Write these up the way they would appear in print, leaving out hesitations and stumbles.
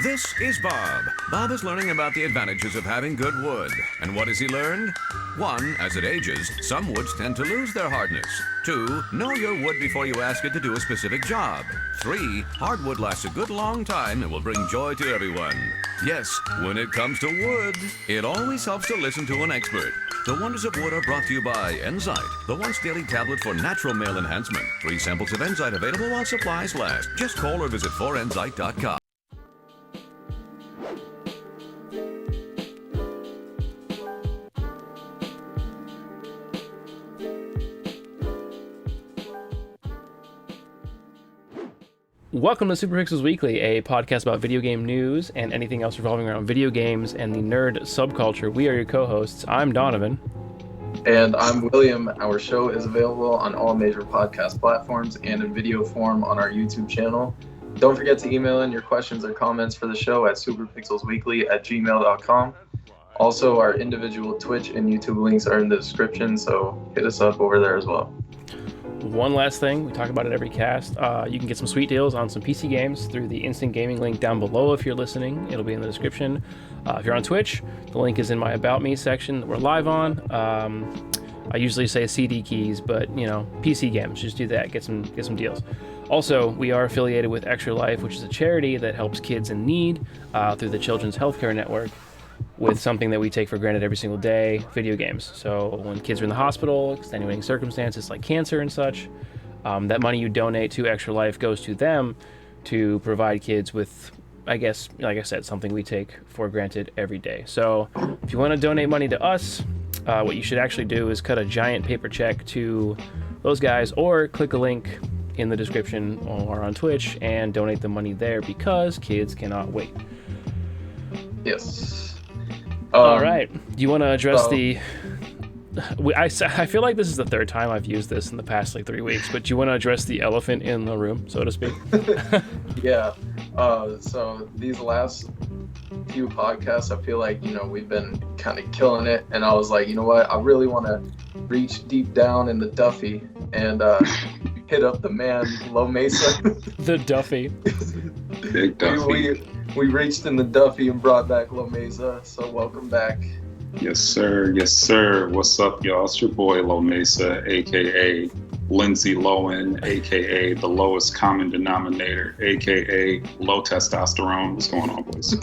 This is Bob. Bob is learning about the advantages of having good wood. And what has he learned? 1, as it ages, some woods tend to lose their hardness. 2, know your wood before you ask it to do a specific job. 3, hardwood lasts a good long time and will bring joy to everyone. Yes, when it comes to wood, it always helps to listen to an expert. The Wonders of Wood are brought to you by Enzyte, the once daily tablet for natural male enhancement. 3 samples of Enzyte available while supplies last. Just call or visit 4enzyte.com. Welcome to Super Pixels Weekly, a podcast about video game news and anything else revolving around video games and the nerd subculture. We are your co-hosts. I'm Donovan. And I'm William. Our show is available on all major podcast platforms and in video form on our YouTube channel. Don't forget to email in your questions or comments for the show at superpixelsweekly@gmail.com. Also, our individual Twitch and YouTube links are in the description, so hit us up over there as well. One last thing, we talk about it every cast. You can get some sweet deals on some PC games through the Instant Gaming link down below if you're listening. It'll be in the description. If you're on Twitch, the link is in my About Me section that we're live on. I usually say CD keys, but PC games, just do that, get some deals. Also, we are affiliated with Extra Life, which is a charity that helps kids in need through the Children's Healthcare Network with something that we take for granted every single day, video games. So when kids are in the hospital, extenuating circumstances like cancer and such, that money you donate to Extra Life goes to them to provide kids with, I guess, like I said, something we take for granted every day. So if you want to donate money to us, what you should actually do is cut a giant paper check to those guys or click a link in the description or on Twitch and donate the money there because kids cannot wait. Yes. All right. Do you want to address I feel like this is the third time I've used this in the past 3 weeks, but do you want to address the elephant in the room, so to speak? Yeah. So these last few podcasts, I feel like, we've been kind of killing it. And I was like, you know what? I really want to reach deep down in the Duffy and hit up the man, LOWMESA. The Duffy. Big Duffy. We reached in the Duffy and brought back LOWMESA, so welcome back. Yes, sir. Yes, sir. What's up, y'all? It's your boy, LOWMESA, a.k.a. Lindsay Lohan, a.k.a. the lowest common denominator, a.k.a. low testosterone. What's going on, boys?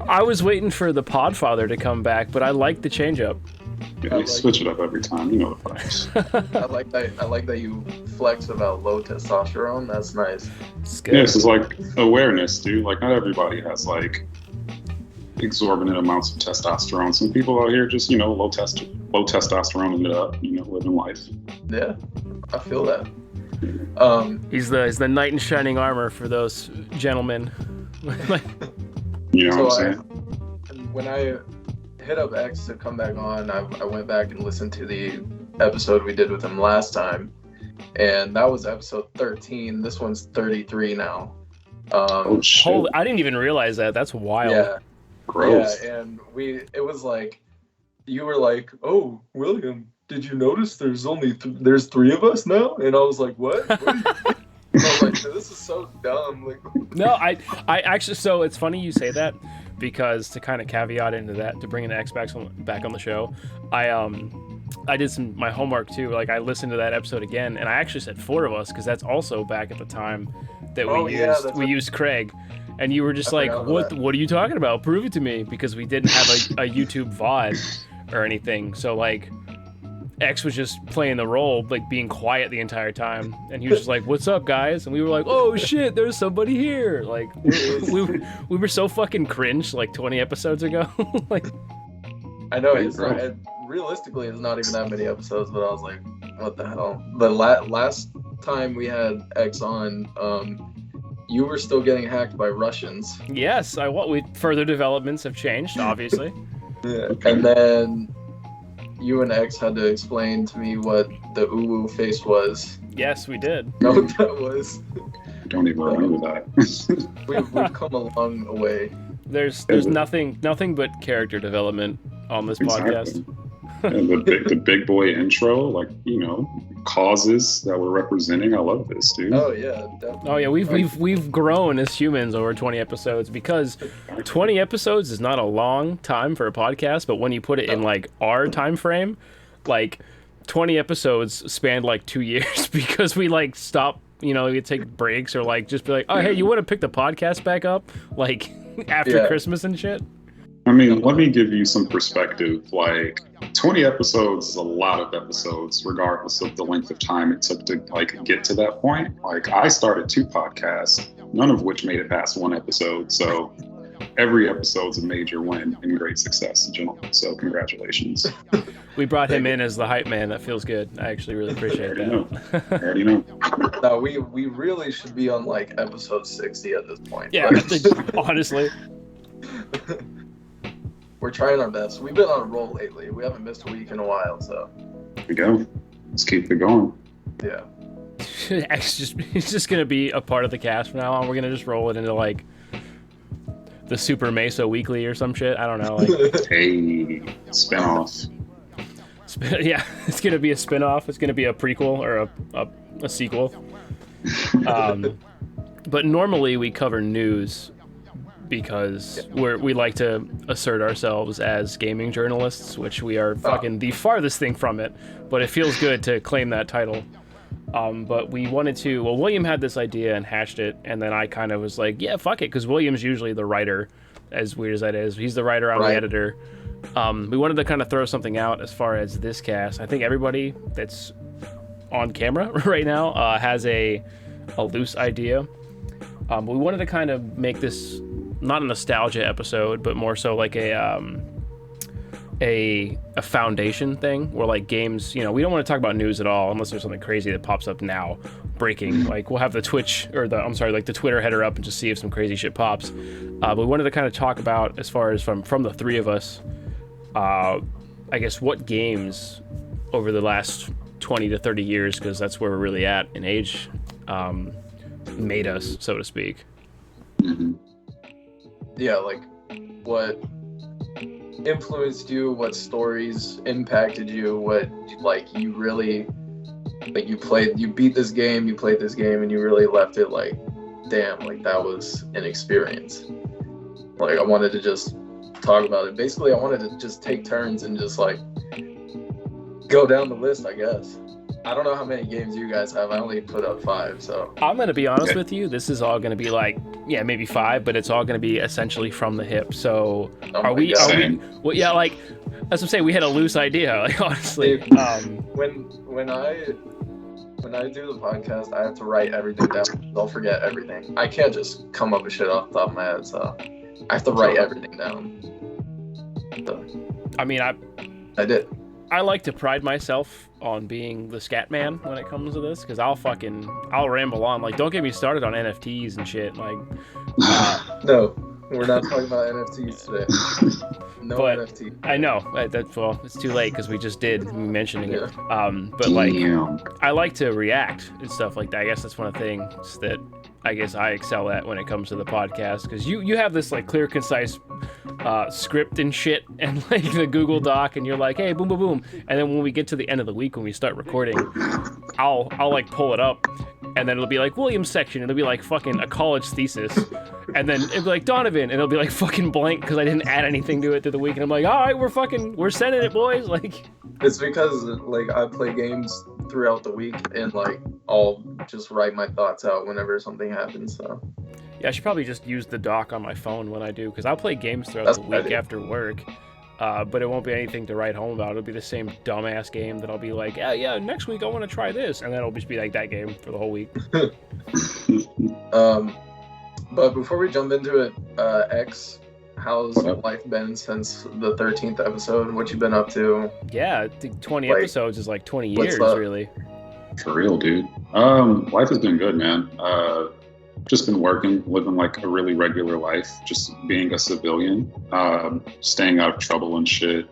I was waiting for the Podfather to come back, but I like the change-up. Yeah, you switch it up every time. You know the vibes. I like that you flex about low testosterone. That's nice. It's good. Yeah, this is like awareness, dude. Like, not everybody has exorbitant amounts of testosterone. Some people out here just, low testosterone it up, living life. Yeah, I feel that. He's the knight in shining armor for those gentlemen. You know what I'm saying? When I hit up X to come back on, I went back and listened to the episode we did with him last time, and that was episode 13. This one's 33 now. Oh shit! I didn't even realize that. That's wild. Yeah. Gross. Yeah, and it was like, you were like, "Oh, William, did you notice there's only there's 3 of us now?" And I was like, "What?" I was like, "This is so dumb." No, I actually. So it's funny you say that, because to kind of caveat into that, to bring an X back on the show, I did my homework too. Like, I listened to that episode again, and I actually said 4 of us because that's also back at the time that we used Craig. And you were just like, what are you talking about? Prove it to me. Because we didn't have a YouTube VOD or anything. So, X was just playing the role, being quiet the entire time. And he was just like, what's up, guys? And we were like, oh, shit, there's somebody here. We were so fucking cringe, 20 episodes ago. I know, realistically, it's not even that many episodes, but I was like, what the hell? The last time we had X on, you were still getting hacked by Russians. Yes, further developments have changed, obviously. Yeah, and then you and X had to explain to me what the uwu face was. Yes, we did. Know what that was? I don't even remember that. We've come a long way. There's nothing but character development on this podcast. And the big boy intro, causes that we're representing. I love this, dude. Oh yeah, definitely. Oh yeah, we've grown as humans over 20 episodes, because 20 episodes is not a long time for a podcast, but when you put it in like our time frame, like 20 episodes spanned like 2 years because we like stop, you know, we take breaks or like just be like, oh hey, you want to pick the podcast back up like after Christmas and shit? I mean, let me give you some perspective. Like 20 episodes is a lot of episodes, regardless of the length of time it took to like get to that point. Like I started 2 podcasts, none of which made it past 1 episode. So every episode's a major win and great success, gentlemen. So congratulations. We brought him in as the hype man. That feels good. I actually really appreciate that. I already know. No, we really should be on like episode 60 at this point. Yeah, honestly. We're trying our best. We've been on a roll lately. We haven't missed a week in a while, so. There we go. Let's keep it going. Yeah. It's just gonna be a part of the cast from now on. We're gonna just roll it into like the Super Mesa Weekly or some shit. I don't know. Like, hey, spinoff. Yeah, it's gonna be a spinoff. It's gonna be a prequel or a sequel. But normally we cover news because we like to assert ourselves as gaming journalists, which we are fucking the farthest thing from it. But it feels good to claim that title. But we wanted to. Well, William had this idea and hashed it, and then I kind of was like, yeah, fuck it, because William's usually the writer. As weird as that is, he's the writer, I'm the editor. We wanted to kind of throw something out as far as this cast. I think everybody that's on camera right now has a loose idea. We wanted to kind of make this not a nostalgia episode, but more so like a foundation thing where like games, you know, we don't want to talk about news at all unless there's something crazy that pops up now, breaking. Like we'll have the Twitch or the Twitter header up and just see if some crazy shit pops. But we wanted to kind of talk about, as far as from the 3 of us, I guess what games over the last 20 to 30 years, because that's where we're really at in age, made us, so to speak. Yeah, like what influenced you, what stories impacted you, what like you really like you beat this game, you played this game and you really left it like, damn, like that was an experience. Like I wanted to just talk about it. Basically I wanted to just take turns and just like go down the list, I guess. I don't know how many games you guys have. I only put up 5, so. I'm going to be honest with you. This is all going to be like, yeah, maybe 5, but it's all going to be essentially from the hip. So are we, well, yeah, like, as I'm saying, we had a loose idea, like, honestly. When I do the podcast, I have to write everything down. I'll forget everything. I can't just come up with shit off the top of my head, so I have to write everything down. So, I mean, I did. I like to pride myself on being the scat man when it comes to this, because I'll ramble on. Like, don't get me started on NFTs and shit. Like, no, we're not talking about NFTs today. No NFT. I know well, it's too late because we just did mentioning it. But like, I like to react and stuff like that. I guess that's one of the things that I guess I excel at when it comes to the podcast, because you have this like clear, concise script and shit, and like the Google Doc, and you're like, hey, boom, boom, boom, and then when we get to the end of the week when we start recording, I'll like pull it up, and then it'll be like William's section, and it'll be like fucking a college thesis, and then it'll be like Donovan, and it'll be like fucking blank because I didn't add anything to it through the week, and I'm like, all right, we're sending it, boys. Like, it's because like I play games throughout the week, and like I'll just write my thoughts out whenever something happens. So yeah, I should probably just use the doc on my phone when I do, because I'll play games throughout the week after work, but it won't be anything to write home about. It'll be the same dumbass game that I'll be like, yeah, next week I want to try this, and then it'll just be like that game for the whole week. But before we jump into it, X, how's life been since the 13th episode? What you been up to? Yeah, 20 episodes is like 20 years, really. For real, dude. Life has been good, man. Just been working, living like a really regular life, just being a civilian, staying out of trouble and shit.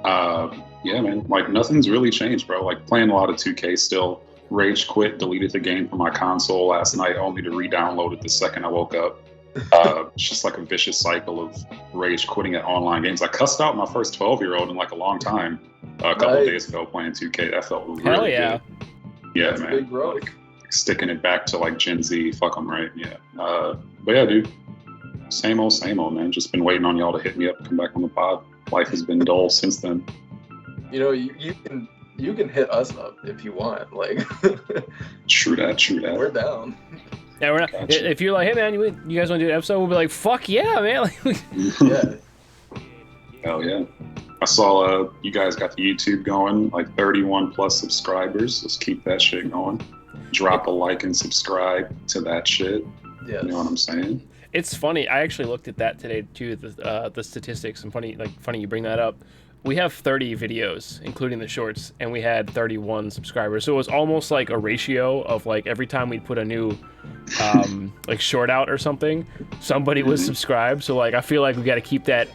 Yeah, man, like nothing's really changed, bro. Like playing a lot of 2K still. Rage quit, deleted the game from my console last night only to re-download it the second I woke up. It's just like a vicious cycle of rage quitting at online games. I cussed out my first 12-year-old in like a long time a couple of days ago playing 2K. That felt really Hell yeah. good. Yeah, That's man. big growth. Like, sticking it back to like Gen Z, fuck them, right? Yeah. But yeah, dude. Same old, man. Just been waiting on y'all to hit me up, come back on the pod. Life has been dull since then. You know, you can hit us up if you want. Like, True that. we're down. Yeah, we're not. Gotcha. If you're like, hey man, you guys want to do an episode? We'll be like, fuck yeah, man. Like, Yeah. Hell yeah. I saw you guys got the YouTube going, like 31 plus subscribers. Let's keep that shit going. Drop a like and subscribe to that shit. Yeah. You know what I'm saying? it's funny. I actually looked at that today too. The statistics and funny you bring that up. We have 30 videos, including the shorts, and we had 31 subscribers. So it was almost like a ratio of like every time we'd put a new like short out or something, somebody was subscribed. So like I feel like we got to keep that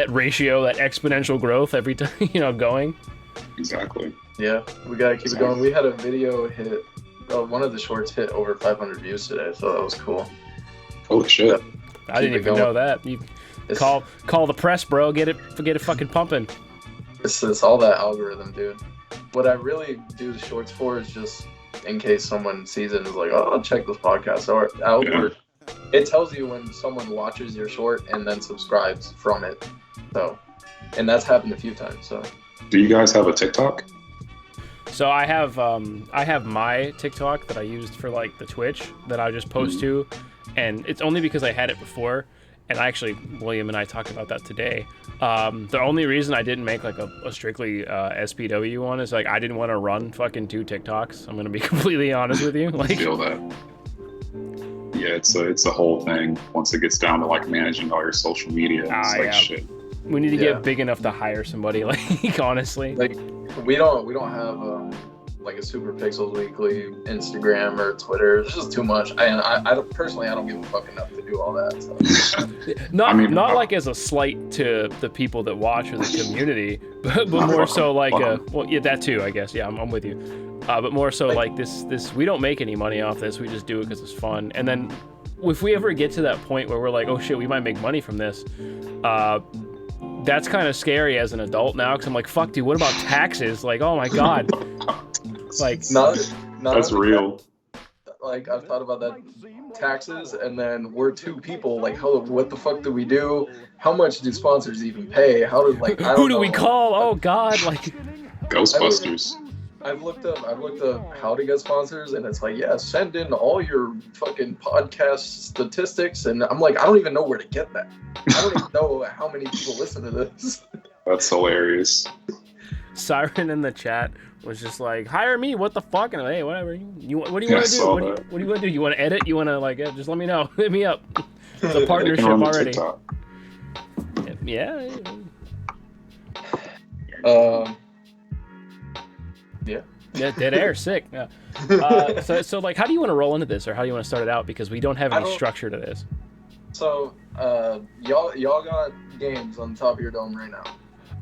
ratio, that exponential growth every time, going. Exactly. Yeah, we gotta keep it going. We had a video hit. One of the shorts hit over 500 views today, so that was cool. Holy shit. I didn't even know that. You call the press, bro. Get it fucking pumping. It's all that algorithm, dude. What I really do the shorts for is just in case someone sees it and is like, oh, I'll check this podcast out. Yeah. It tells you when someone watches your short and then subscribes from it. So, and that's happened a few times. So, Do you guys have a TikTok? So I have my TikTok that I used for like the Twitch that I just post to, and it's only because I had it before. And actually, William and I talked about that today. The only reason I didn't make like a strictly SPW one is like I didn't want to run fucking 2 TikToks. I'm gonna be completely honest with you. I Like, feel that. Yeah, it's a whole thing. Once it gets down to like managing all your social media, it's like yeah. shit. we need to get big enough to hire somebody. Like, honestly. like, we don't have like a Super Pixels Weekly Instagram or Twitter. It's just too much. I personally I don't give a fuck enough to do all that. So. Not like as a slight to the people that watch or the community, but more so like that too, I guess. Yeah, I'm with you. But more so like this we don't make any money off this. We just do it because it's fun. And then if we ever get to that point where we're like, oh shit, we might make money from this, that's kind of scary as an adult now, because I'm like, fuck, dude, what about taxes? Like, oh my god. Like, That's real. Like, I've thought about that, taxes, and then we're 2 people. Like, what the fuck do we do? How much do sponsors even pay? How do I don't who do know. we call? Oh god, like Ghostbusters. I've looked up how to get sponsors, and it's like, yeah, send in all your fucking podcast statistics, and I'm like, I don't even know where to get that. I don't even know how many people listen to this. That's hilarious. Siren in the chat was just like, hire me, what the fuck? And I'm like, hey, whatever. What do you want to do? What do you want to do? You want to edit? You want to like, just let me know. Hit me up. It's a partnership already. Yeah. Yeah. Yeah, dead air, sick. Yeah. So like, how do you want to roll into this, or how do you want to start it out? Because we don't have any structure to this. So, y'all got games on the top of your dome right now.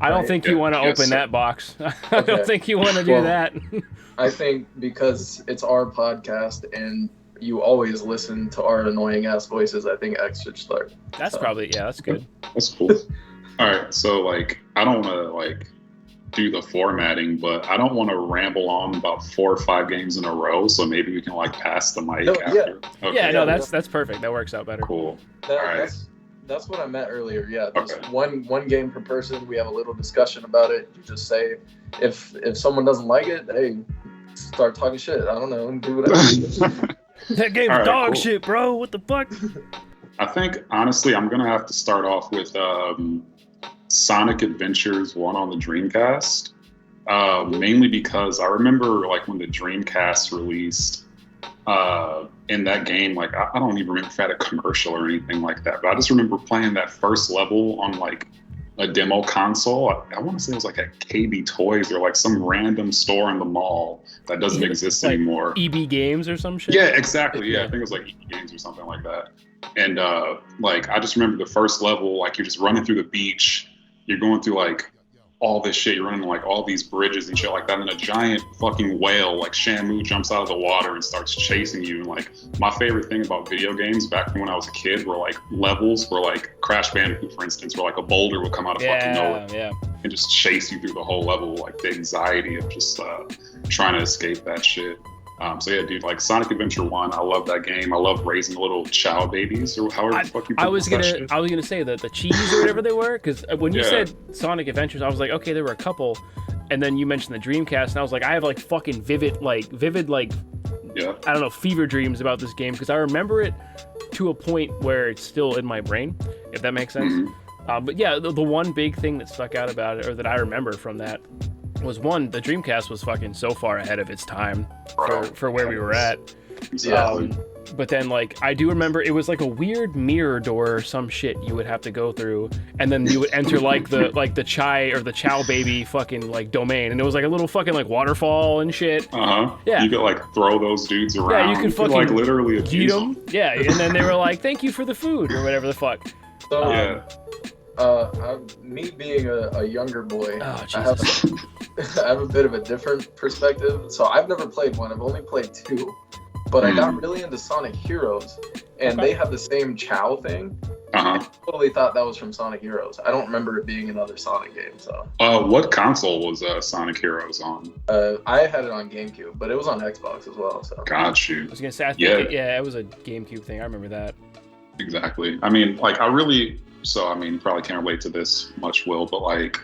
I don't think you want to open that box. I don't think you want to do that. I think because it's our podcast and you always listen to our annoying ass voices, I think X should start. That's probably, yeah, that's good. That's cool. All right, so like, I don't want to like do the formatting, but I don't want to ramble on about 4 or 5 games in a row. So maybe we can like pass the mic after. Yeah. Okay. Yeah, no, that's perfect. That works out better. Cool. All right. That's what I meant earlier. Yeah, just one game per person. We have a little discussion about it. You just say if someone doesn't like it, hey, start talking shit. I don't know, do whatever. That game's dog shit, bro. What the fuck? I think honestly, I'm gonna have to start off with Sonic Adventures 1 on the Dreamcast, mainly because I remember like when the Dreamcast released. In that game, like I don't even remember if it had a commercial or anything like that, but I just remember playing that first level on like a demo console. I want to say it was like at KB Toys or like some random store in the mall that doesn't exist like anymore. EB Games or some shit? Yeah, exactly. Yeah, I think it was like EB Games or something like that. And like I just remember the first level, like you're just running through the beach, you're going through like all this shit, you're running like all these bridges and shit like that, and a giant fucking whale like Shamu jumps out of the water and starts chasing you. And like my favorite thing about video games back when I was a kid were like levels where like Crash Bandicoot, for instance, where like a boulder would come out of fucking nowhere and just chase you through the whole level. Like the anxiety of just trying to escape that shit. So yeah, dude, like Sonic Adventure 1, I love that game. I love raising the little chow babies or however the fuck you I was pronounce that gonna say the cheese or whatever they were, because when you said Sonic Adventures, I was like, okay, there were a couple, and then you mentioned the Dreamcast, and I was like, I have like fucking vivid Yeah. I don't know, fever dreams about this game, because I remember it to a point where it's still in my brain, if that makes sense. Mm-hmm. But yeah, the one big thing that stuck out about it, or that I remember from that, was one, the Dreamcast was fucking so far ahead of its time for where we were at. Exactly. But then, like, I do remember it was like a weird mirror door or some shit you would have to go through, and then you would enter like the chai or the chow baby fucking like domain, and it was like a little fucking like waterfall and shit. Yeah. You could like throw those dudes around. Yeah, you could fucking like literally abuse them. Yeah, and then they were like, "Thank you for the food" or whatever the fuck. So, me being a younger boy, Oh, I have a bit of a different perspective. So I've never played one. I've only played 2. But I got really into Sonic Heroes, and they have the same Chow thing. I totally thought that was from Sonic Heroes. I don't remember it being another Sonic game. So. What console was Sonic Heroes on? I had it on GameCube, but it was on Xbox as well. So. Got you. I was gonna say, I think it was a GameCube thing. I remember that. Exactly. I mean, like, you probably can't relate to this much, Will, but like,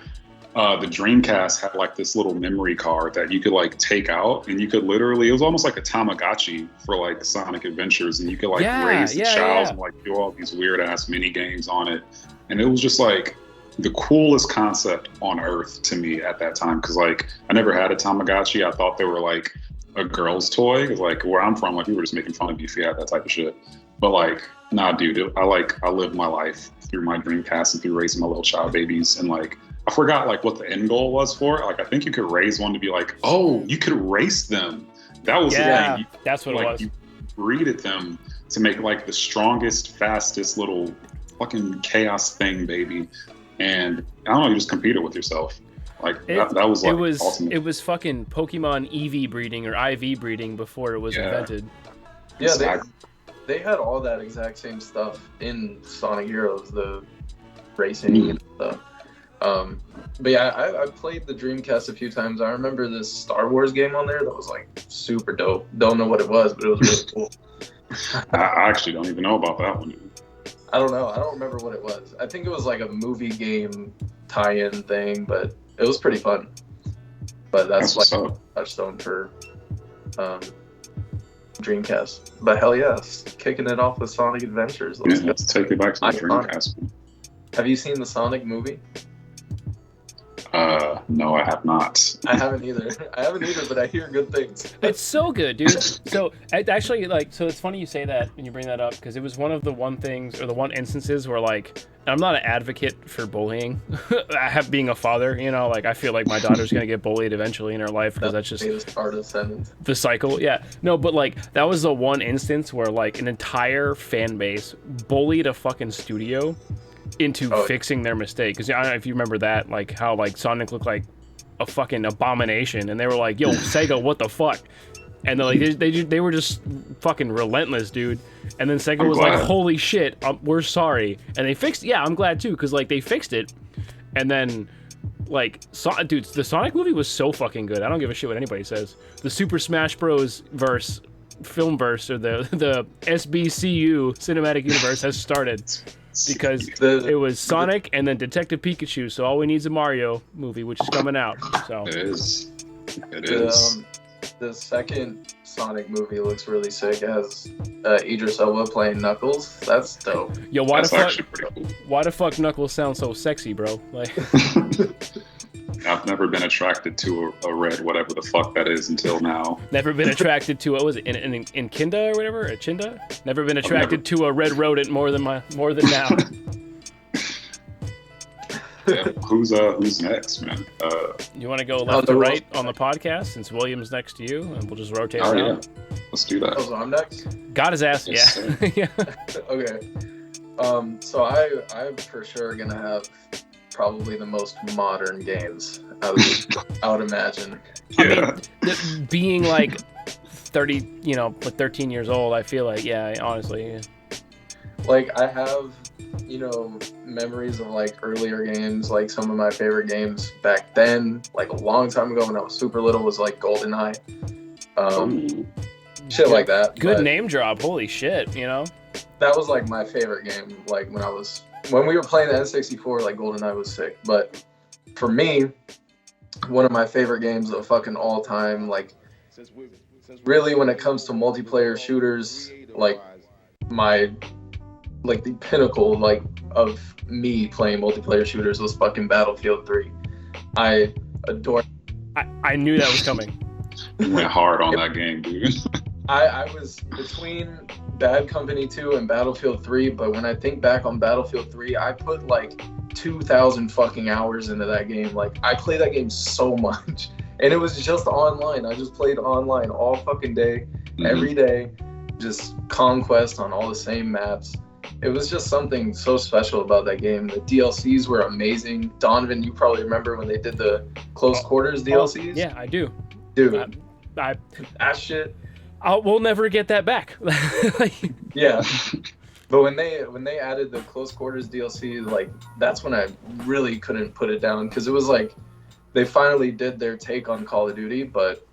the Dreamcast had like this little memory card that you could like take out, and you could literally, it was almost like a Tamagotchi for like Sonic Adventures, and you could like raise the chows and like do all these weird ass mini games on it. And it was just like the coolest concept on earth to me at that time. Cause like I never had a Tamagotchi. I thought they were like a girl's toy. Cause like where I'm from, like we were just making fun of you if you had that type of shit. But like, nah, dude, I lived my life through my Dreamcast and through raising my little child babies. And like, I forgot like what the end goal was for it. Like, I think you could raise one to be like, oh, you could race them. That was the thing. That's what it was. You breeded them to make like the strongest, fastest little fucking chaos thing, baby. And I don't know, you just competed with yourself. Like that was like ultimate. It was fucking Pokemon EV breeding or IV breeding before it was invented. Yeah, exactly. They had all that exact same stuff in Sonic Heroes, the racing and stuff. But yeah, I played the Dreamcast a few times. I remember this Star Wars game on there that was like super dope. Don't know what it was, but it was really cool. I actually don't even know about that one, dude. I don't know. I don't remember what it was. I think it was like a movie game tie-in thing, but it was pretty fun. But that's like a touchstone for Dreamcast. But hell yes, kicking it off with Sonic Adventures. Let's take it back to the Dreamcast. Have you seen the Sonic movie? No, I have not. I haven't either, but I hear good things. It's so good, dude. So actually, like, so it's funny you say that when you bring that up, because it was one of the one instances where, like, I'm not an advocate for bullying. I have being a father, you know, like I feel like my daughter's gonna get bullied eventually in her life because that's just part of the sentence. The cycle. Yeah, no, but like that was the one instance where like an entire fan base bullied a fucking studio into fixing their mistake. Because I don't know if you remember that, like how like Sonic looked like a fucking abomination, and they were like, "Yo, Sega, what the fuck?" And they're like, they were just fucking relentless, dude. And then Sega was like, "Holy shit, we're sorry," and they fixed. Yeah, I'm glad too, because like they fixed it, and then like, dude, the Sonic movie was so fucking good. I don't give a shit what anybody says. The Super Smash Bros. Film verse, or the SBCU cinematic universe has started. Because it was Sonic and then Detective Pikachu, so all we need is a Mario movie, which is coming out. So it is. The second Sonic movie looks really sick. It has Idris Elba playing Knuckles. That's dope. Yo, why the fuck Knuckles sound so sexy, bro? Like, I've never been attracted to a red whatever the fuck that is until now. Never been attracted to what was it in Kinda or whatever? A Chinda? Never been attracted to a red rodent more than now. Yeah, who's next, man? You want to go left to right on the podcast since William's next to you, and we'll just rotate around. Yeah. Let's do that. Oh, so I'm next. Got his ass. Yes, yeah. Okay. So I'm for sure gonna have probably the most modern games I would imagine. Yeah. I mean, being like 30, you know, like 13 years old, I feel like, yeah, honestly. Yeah. Like I have, you know, memories of like earlier games. Like some of my favorite games back then, like a long time ago when I was super little, was like GoldenEye. shit like that. Good But name drop. Holy shit, you know? that was like my favorite game. Like when we were playing the N64, like GoldenEye was sick. But for me, one of my favorite games of fucking all time, like really when it comes to multiplayer shooters, like the pinnacle like of me playing multiplayer shooters was fucking Battlefield 3. I adore. I knew that was coming. You went hard on that game, dude. I was between Bad Company 2 and Battlefield 3, but when I think back on Battlefield 3, I put like 2,000 fucking hours into that game. Like, I played that game so much, and it was just online. I just played online all fucking day, every day, just conquest on all the same maps. It was just something so special about that game. The DLCs were amazing. Donovan, you probably remember when they did the Close Quarters DLCs? Yeah, I do. Dude, that shit. We'll never get that back. Yeah. But when they added the Close Quarters DLC, like, that's when I really couldn't put it down, because it was like they finally did their take on Call of Duty, but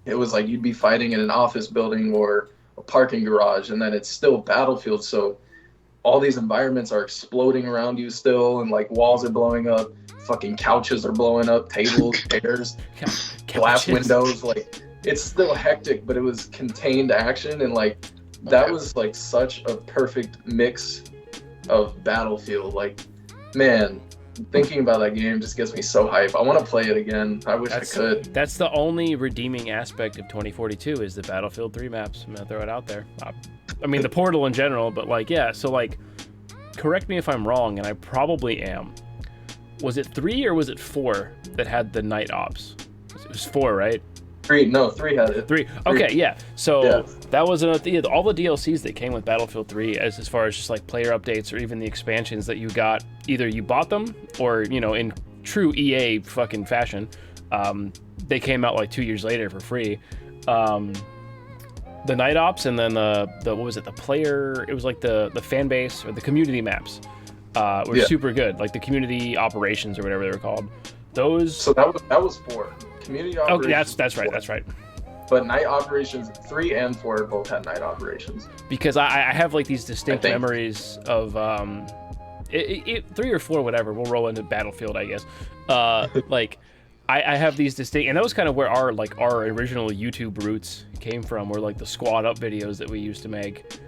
it was like you'd be fighting in an office building or a parking garage, and then it's still Battlefield, so all these environments are exploding around you still, and like walls are blowing up, fucking couches are blowing up, tables, chairs, glass windows, like it's still hectic, but it was contained action, and like that was like such a perfect mix of Battlefield. Like, man, thinking about that game just gets me so hype. I want to play it again. I wish I could. That's the only redeeming aspect of 2042 is the Battlefield 3 maps. I'm gonna throw it out there. I mean, the Portal in general, but like, yeah. So like, correct me if I'm wrong, and I probably am. Was it 3 or was it 4 that had the night ops? It was 4, right? 3 had it. 3. Okay, yeah. So yeah. That was all the DLCs that came with Battlefield 3, as far as just like player updates or even the expansions that you got. Either you bought them, or in true EA fucking fashion, they came out like 2 years later for free. The night ops, and then the what was it? The player. It was like the fan base or the community maps were super good. Like the community operations or whatever they were called. Those. So that was 4. Community operations. Oh, that's right. That's right. But night operations 3 and 4 both had night operations. Because I have like these distinct memories of 3 or 4, whatever. We'll roll into Battlefield, I guess. Like I have these distinct, and that was kind of where our original YouTube roots came from. Were like the squad up videos that we used to make.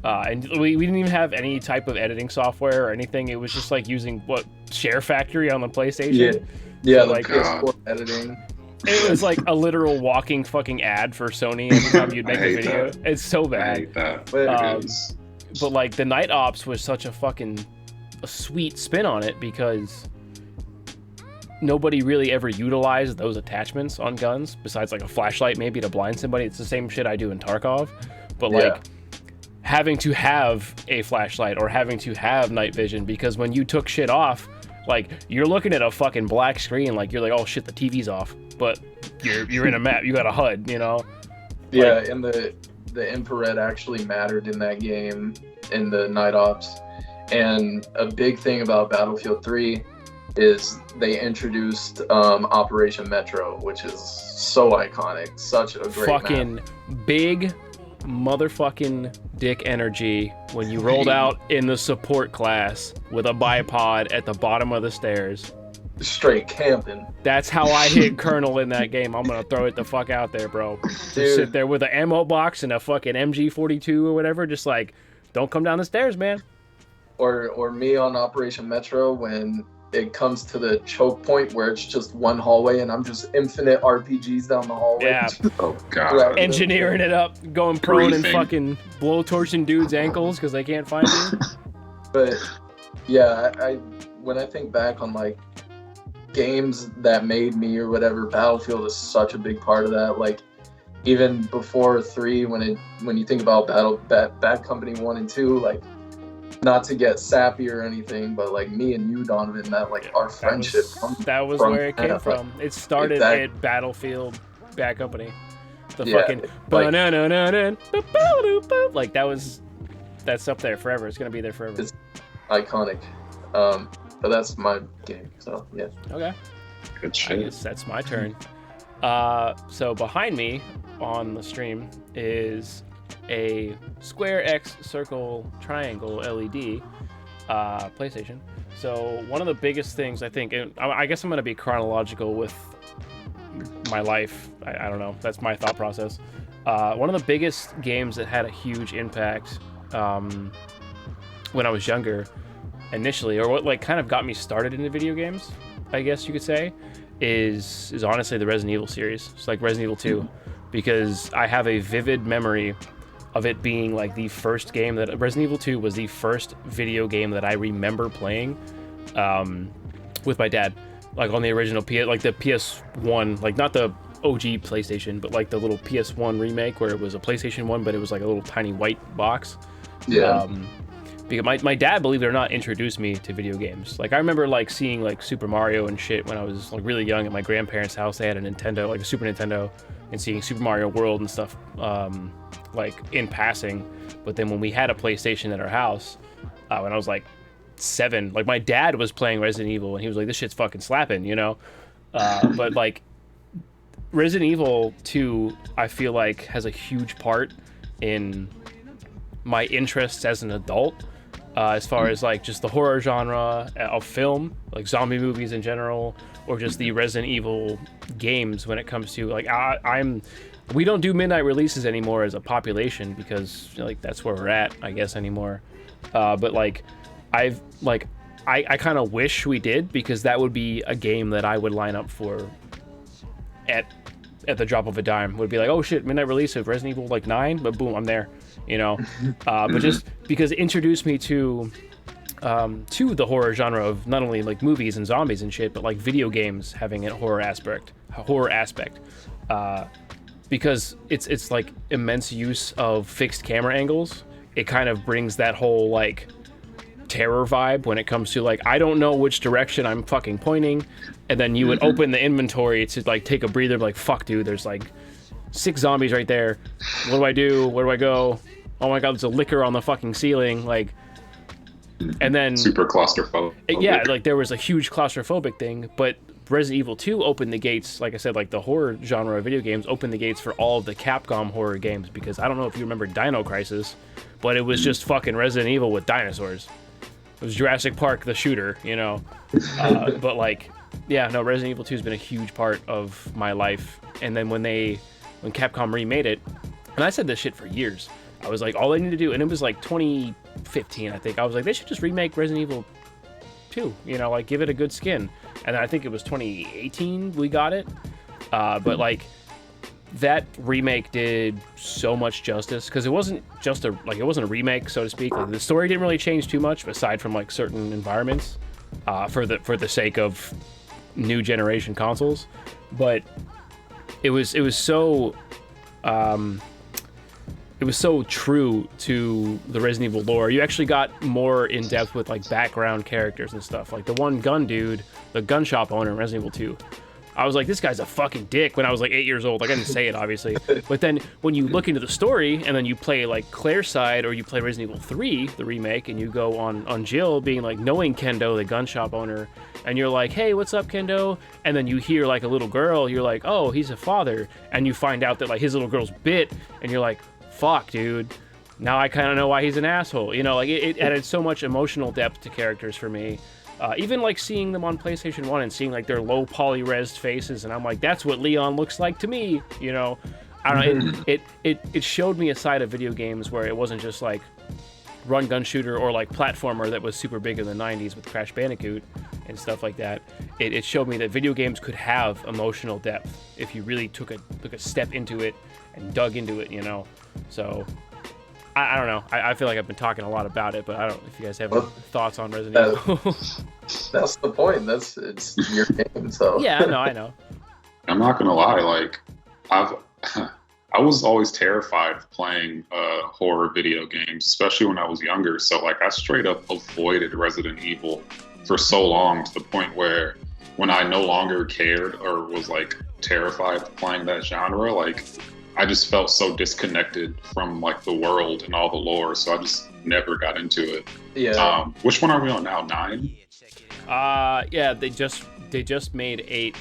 And we didn't even have any type of editing software or anything. It was just like using Share Factory on the PlayStation. Yeah, so, like PS4 editing. It was like a literal walking fucking ad for Sony every time you'd make a video. That. It's so bad. I hate that. But like the night ops was such a sweet spin on it, because nobody really ever utilized those attachments on guns besides like a flashlight maybe to blind somebody. It's the same shit I do in Tarkov, but like having to have a flashlight or having to have night vision, because when you took shit off, like you're looking at a fucking black screen, like you're like, oh shit, the TV's off, but you're in a map, you got a HUD, Yeah, and the infrared actually mattered in that game, in the night ops. And a big thing about Battlefield 3 is they introduced Operation Metro, which is so iconic, such a great fucking map. Big motherfucking dick energy when you rolled out in the support class with a bipod at the bottom of the stairs. Straight camping. That's how I hit Colonel in that game. I'm gonna throw it the fuck out there, bro. Just sit there with an ammo box and a fucking MG42 or whatever, just like, don't come down the stairs, man. Or me on Operation Metro when it comes to the choke point where it's just one hallway and I'm just infinite RPGs down the hallway. Yeah. Oh god. Engineering it up, going prone and Griefing. fucking blow torching dudes' ankles because they can't find you. But yeah, I when I think back on like games that made me or whatever, Battlefield is such a big part of that. Like even before 3, when you think about Bad Company 1 and 2, like, not to get sappy or anything, but like me and you, Donovan, that like our friendship that was from where it came from. It started at Battlefield Bad Company. The fucking like that's up there forever. It's gonna be there forever. It's iconic. But that's my game. So yeah. Okay. Good I shit. guess that's my turn. So behind me, on the stream is a square X circle triangle LED PlayStation. So one of the biggest things I think, and I guess I'm going to be chronological with my life. I don't know. That's my thought process. One of the biggest games that had a huge impact when I was younger initially, or what like kind of got me started into video games, I guess you could say, is honestly the Resident Evil series. It's like Resident Evil 2, because I have a vivid memory of it being like the first game that Resident Evil 2 was the first video game that I remember playing with my dad, like on the original like the PS1, like not the OG PlayStation, but like the little PS1 remake where it was a PlayStation 1, but it was like a little tiny white box. Yeah. Because my dad, believe it or not, introduced me to video games. Like I remember like seeing like Super Mario and shit when I was like really young at my grandparents' house. They had a Nintendo, like a Super Nintendo, and seeing Super Mario World and stuff like in passing. But then when we had a PlayStation at our house, when I was like 7, like my dad was playing Resident Evil and he was like, this shit's fucking slapping, you know? But like Resident Evil 2, I feel like has a huge part in my interests as an adult, as far as like just the horror genre of film, like zombie movies in general, or just the Resident Evil games when it comes to like we don't do midnight releases anymore as a population because like that's where we're at, I guess, anymore. But like I kind of wish we did, because that would be a game that I would line up for at the drop of a dime. Would be like, oh shit, midnight release of Resident Evil like 9, but boom, I'm there, you know. But just because it introduced me to the horror genre of not only like movies and zombies and shit, but like video games having a horror aspect. Because it's like immense use of fixed camera angles. It kind of brings that whole like terror vibe when it comes to like, I don't know which direction I'm fucking pointing, and then you would open the inventory to like take a breather, like, fuck dude, there's like 6 zombies right there, what do I do, where do I go, oh my god, there's a liquor on the fucking ceiling, like, and then super claustrophobic. Yeah, like there was a huge claustrophobic thing. But Resident Evil 2 opened the gates, like I said, like the horror genre of video games opened the gates for all of the Capcom horror games, because I don't know if you remember Dino Crisis, but it was just fucking Resident Evil with dinosaurs. It was Jurassic Park, the shooter, you know. But like, yeah, no, Resident Evil 2 has been a huge part of my life. And then when Capcom remade it, and I said this shit for years, I was like, all they need to do, and it was like 2015, I think. I was like, they should just remake Resident Evil 2, you know, like give it a good skin. And then I think it was 2018 we got it. But like, that remake did so much justice, because it wasn't just it wasn't a remake, so to speak. Like, the story didn't really change too much aside from like certain environments, for the sake of new generation consoles. But it was so true to the Resident Evil lore. You actually got more in depth with like background characters and stuff. Like the one gun dude, the gun shop owner in Resident Evil 2. I was like, this guy's a fucking dick when I was like 8 years old. Like, I didn't say it, obviously. But then when you look into the story and then you play like Claire's side, or you play Resident Evil 3, the remake, and you go on Jill being like, knowing Kendo, the gun shop owner, and you're like, hey, what's up, Kendo? And then you hear like a little girl, you're like, oh, he's a father. And you find out that like his little girl's bit, and you're like, fuck, dude. Now I kind of know why he's an asshole. You know, like it added so much emotional depth to characters for me. Even like seeing them on PlayStation 1 and seeing like their low poly-res faces, and I'm like, that's what Leon looks like to me, you know. I don't know, it showed me a side of video games where it wasn't just like run gun shooter or like platformer that was super big in the 90s with Crash Bandicoot and stuff like that. It showed me that video games could have emotional depth if you really took a step into it and dug into it, you know. So I don't know. I feel like I've been talking a lot about it, but I don't know if you guys have any thoughts on Resident Evil. That's the point. It's your game, so. Yeah, I know. I'm not gonna lie. Like, I was always terrified of playing horror video games, especially when I was younger. So like, I straight up avoided Resident Evil for so long, to the point where when I no longer cared or was like terrified of playing that genre, like, I just felt so disconnected from like the world and all the lore, so I just never got into it. Yeah. Which one are we on now? 9? Yeah, they just made 8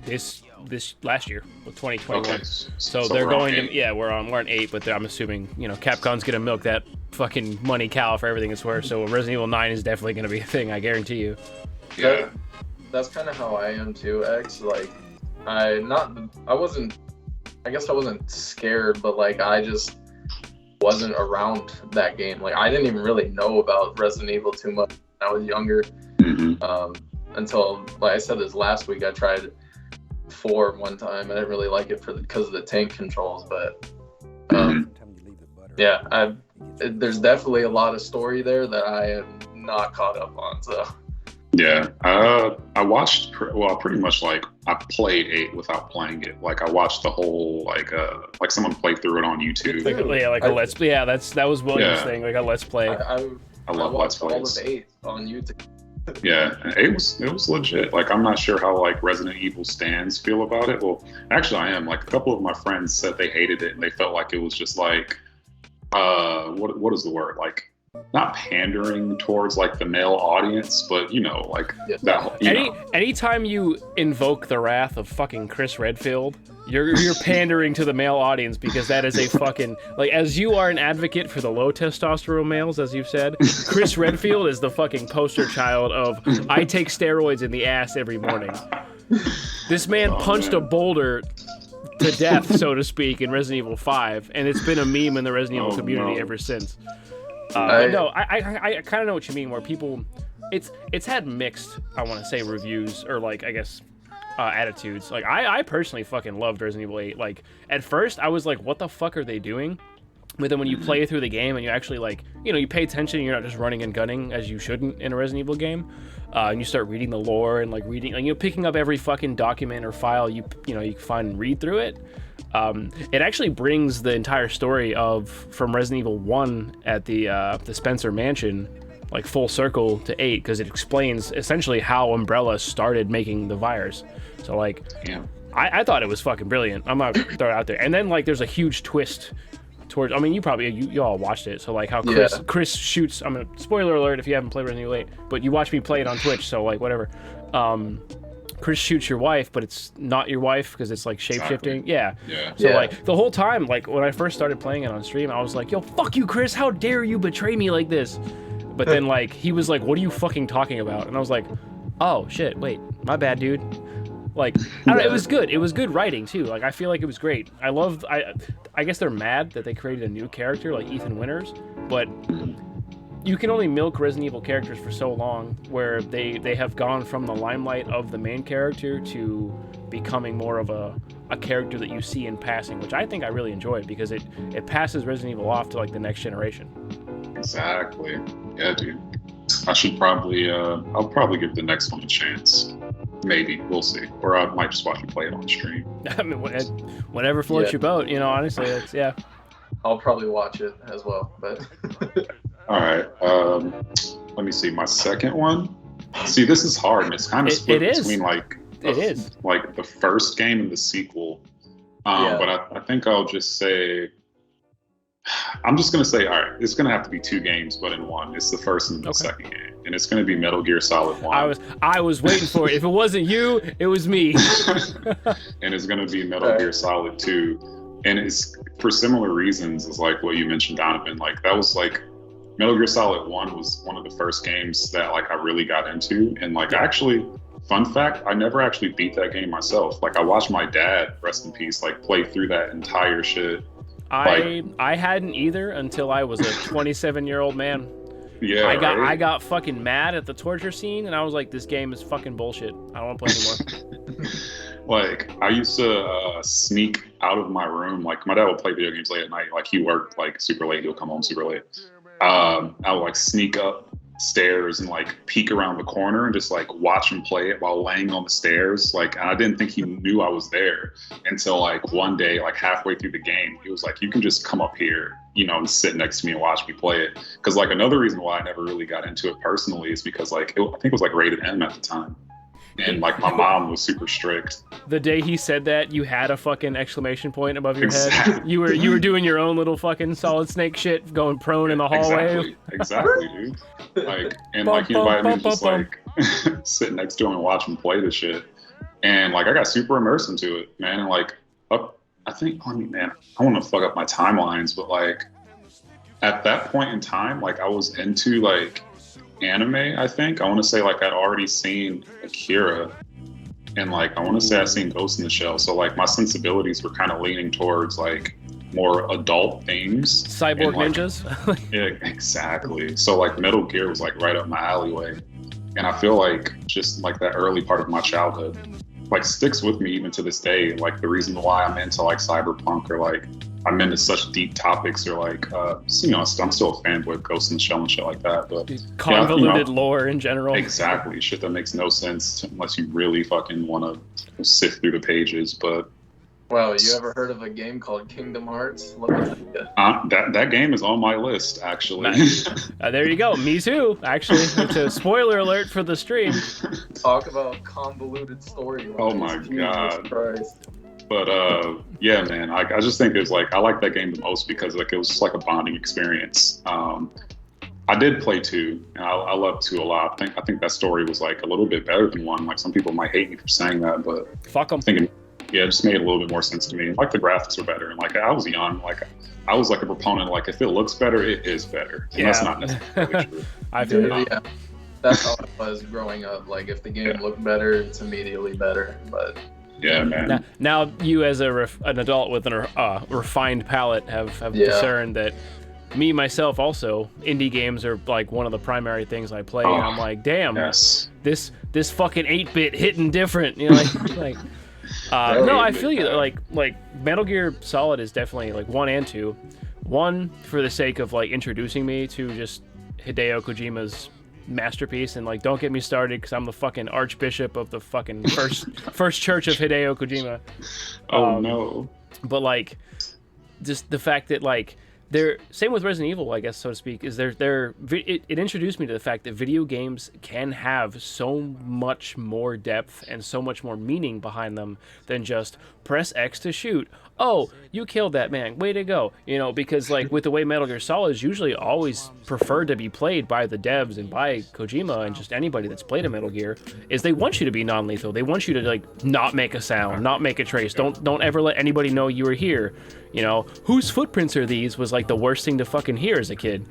this this last year with 2021. Okay. So they're we're on going to 8. we're on 8, but I'm assuming Capcom's gonna milk that fucking money cow for everything it's worth. So Resident Evil 9 is definitely gonna be a thing, I guarantee you. Yeah. That's kind of how I am too, X. Like, I wasn't scared, but like I just wasn't around that game. Like, I didn't even really know about Resident Evil too much when I was younger. Until, like I said, this last week I tried 4 one time. I didn't really like it because of the tank controls, but yeah, there's definitely a lot of story there that I am not caught up on. So yeah, I watched pretty much like I played 8 without playing it. Like I watched the whole like someone played through it on YouTube. Like a let's play. Yeah, that was William's thing. Like a let's play. I love watched let's all plays. of 8 on YouTube. Yeah, and it was legit. Like, I'm not sure how like Resident Evil stands feel about it. Well, actually, I am. Like, a couple of my friends said they hated it and they felt like it was just like, what is the word? Like, not pandering towards like the male audience, but like that. Anytime you invoke the wrath of fucking Chris Redfield, you're pandering to the male audience, because that is a fucking, like, as you are an advocate for the low testosterone males, as you've said, Chris Redfield is the fucking poster child of I take steroids in the ass every morning. This man punched a boulder to death, so to speak, in Resident Evil 5, and it's been a meme in the Resident Evil community ever since. But no, I kind of know what you mean, where people, it's had mixed, I want to say, reviews, or like, I guess, attitudes. Like, I personally fucking loved Resident Evil 8. Like, at first, I was like, what the fuck are they doing? But then when you play through the game and you actually, like, you pay attention, and you're not just running and gunning, as you shouldn't in a Resident Evil game, and you start reading the lore and, like, picking up every fucking document or file you can find and read through it. It actually brings the entire story from Resident Evil 1 at the Spencer Mansion, like, full circle to 8, because it explains essentially how Umbrella started making the virus. So, like, I thought it was fucking brilliant. I'm not gonna throw it out there. And then, like, there's a huge twist towards, I mean, you all watched it, so, like, how Chris shoots, spoiler alert if you haven't played Resident Evil 8, but you watch me play it on Twitch, so, like, whatever. Chris shoots your wife, but it's not your wife because it's like shape-shifting. Exactly. Yeah. So like the whole time, like when I first started playing it on stream, I was like, yo, fuck you, Chris, how dare you betray me like this? But then like he was like, what are you fucking talking about? And I was like, oh shit, wait, my bad, dude. Like, I don't know, it was good. It was good writing too. Like, I feel like it was great. I guess they're mad that they created a new character like Ethan Winters, but you can only milk Resident Evil characters for so long, where they have gone from the limelight of the main character to becoming more of a character that you see in passing, which I think I really enjoy, because it passes Resident Evil off to like the next generation. Exactly. Yeah, dude. I should probably I'll probably give the next one a chance. Maybe, we'll see. Or I might just watch you play it on stream. I mean, whatever floats your boat, honestly, it's, yeah. I'll probably watch it as well, but all right. Let me see. My second one. See, this is hard, and it's kind of split between like the first game and the sequel. But I think I'll just say, I'm just gonna say, all right, it's gonna have to be 2 games, but in one. It's the first and the second game, and it's gonna be Metal Gear Solid 1. I was waiting for it. If it wasn't you, it was me. And it's gonna be Metal Gear Solid 2, and it's for similar reasons as like what you mentioned, Donovan. Like, that was like, Metal Gear Solid 1 was one of the first games that like I really got into, and like actually, fun fact, I never actually beat that game myself. Like, I watched my dad, rest in peace, like play through that entire shit. I hadn't either until I was a 27-year-old man. Yeah, I got fucking mad at the torture scene, and I was like, this game is fucking bullshit. I don't want to play anymore. Like, I used to sneak out of my room. Like, my dad would play video games late at night. Like, he worked like super late. He'll come home super late. I would like sneak up stairs and like peek around the corner and just like watch him play it while laying on the stairs. Like, and I didn't think he knew I was there until like one day, like halfway through the game, he was like, you can just come up here, and sit next to me and watch me play it. Because like another reason why I never really got into it personally is because like I think it was like rated M at the time. And like my mom was super strict. The day he said that, you had a fucking exclamation point above your head. You were doing your own little fucking Solid Snake shit, going prone in the hallway. Exactly, dude. Like, and like he invited me to just like sit next to him and watch him play the shit. And like I got super immersed into it, man. And like man, I want to fuck up my timelines, but like at that point in time, like I was into like anime. I think I want to say like I'd already seen Akira, and like I want to say I'd seen Ghost in the Shell. So like my sensibilities were kind of leaning towards like more adult themes. Cyborg like, ninjas. Yeah, exactly. So like Metal Gear was like right up my alleyway, and I feel like just like that early part of my childhood like sticks with me even to this day. Like the reason why I'm into like cyberpunk or like I'm into such deep topics or like I'm still a fanboy of Ghost in the Shell and shit like that. But convoluted lore in general. Exactly, shit that makes no sense unless you really fucking want to sift through the pages. But wow, you ever heard of a game called Kingdom Hearts? Let me tell you. That game is on my list, actually. There you go. Me too, actually. It's a spoiler alert for the stream. Talk about convoluted story. Oh my God. Christ. But yeah, man, I just think it's like I like that game the most because like it was just like a bonding experience. I did play 2, and I love 2 a lot. I think that story was like a little bit better than 1. Like some people might hate me for saying that, but fuck them. Yeah, it just made a little bit more sense to me. Like the graphics are better, and like I was young, like I was like a proponent. Like if it looks better, it is better. And that's not necessarily true. I feel you. Yeah, that's how it was growing up. Like if the game looked better, it's immediately better. But yeah, man. Now you as an adult with a refined palate have discerned that. Me myself also, indie games are like one of the primary things I play, and I'm like, damn, this fucking 8-bit hitting different. You know, like. No, I feel you. Like Metal Gear Solid is definitely like 1 and 2. 1 for the sake of like introducing me to just Hideo Kojima's masterpiece, and like don't get me started because I'm the fucking archbishop of the fucking first church of Hideo Kojima. Oh no! But like, just the fact that like. Same with Resident Evil, I guess, so to speak, is it introduced me to the fact that video games can have so much more depth and so much more meaning behind them than just press X to shoot. Oh, you killed that man. Way to go. You know, because like with the way Metal Gear Solid is usually always preferred to be played by the devs and by Kojima and just anybody that's played a Metal Gear, is they want you to be non-lethal. They want you to like not make a sound, not make a trace. Don't ever let anybody know you were here. You know, whose footprints are these was like the worst thing to fucking hear as a kid.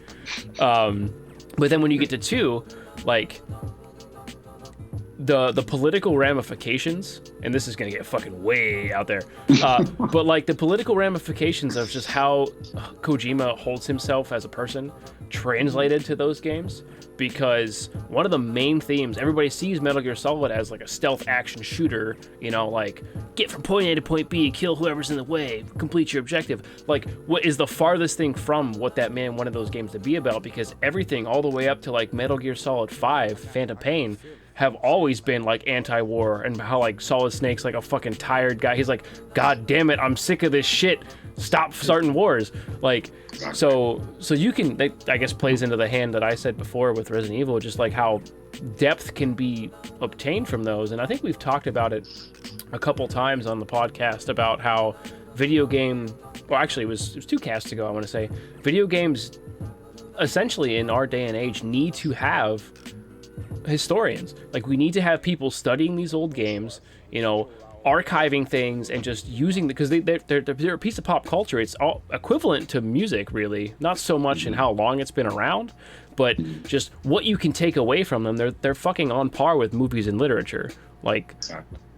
But then when you get to 2, like the political ramifications, and this is gonna get fucking way out there, but like the political ramifications of just how Kojima holds himself as a person translated to those games, because one of the main themes, everybody sees Metal Gear Solid as like a stealth action shooter, you know, like get from point A to point B, kill whoever's in the way, complete your objective. Like, what is the farthest thing from what that man wanted those games to be about? Because everything all the way up to like Metal Gear Solid 5, Phantom Pain, have always been like anti-war, and how like Solid Snake's like a fucking tired guy. He's like, God damn it, I'm sick of this shit. Stop starting wars. Like, so you can, that I guess plays into the hand that I said before with Resident Evil, just like how depth can be obtained from those. And I think we've talked about it a couple times on the podcast about how video game, well actually it was 2 casts ago, I want to say, video games essentially in our day and age need to have historians. Like, we need to have people studying these old games, you know, archiving things and just using because they're a piece of pop culture. It's all equivalent to music, really, not so much in how long it's been around, but just what you can take away from them. They're fucking on par with movies and literature. Like,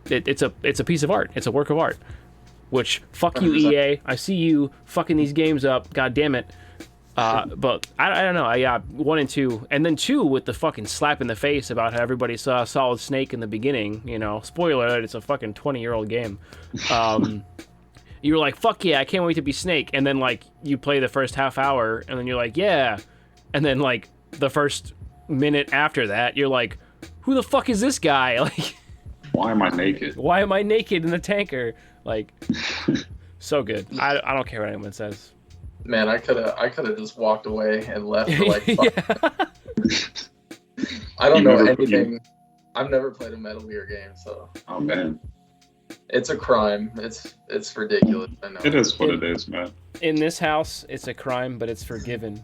it's a piece of art. It's a work of art. Which, fuck you, EA. I see you fucking these games up. God damn it. But I don't know. Yeah, 1 and 2, and then 2 with the fucking slap in the face about how everybody saw Solid Snake in the beginning. You know, spoiler alert, it's a fucking 20-year-old game. You were like, fuck yeah, I can't wait to be Snake. And then like you play the first half hour, and then you're like, yeah. And then like the first minute after that, you're like, who the fuck is this guy? Like, why am I naked? Why am I naked in the tanker? Like, so good. I don't care what anyone says. Man, I could have just walked away and left for like 5 I don't know anything. I've never played a Metal Gear game, so. Oh man. It's a crime. It's ridiculous. I know. It is what it is, man. In this house, it's a crime, but it's forgiven.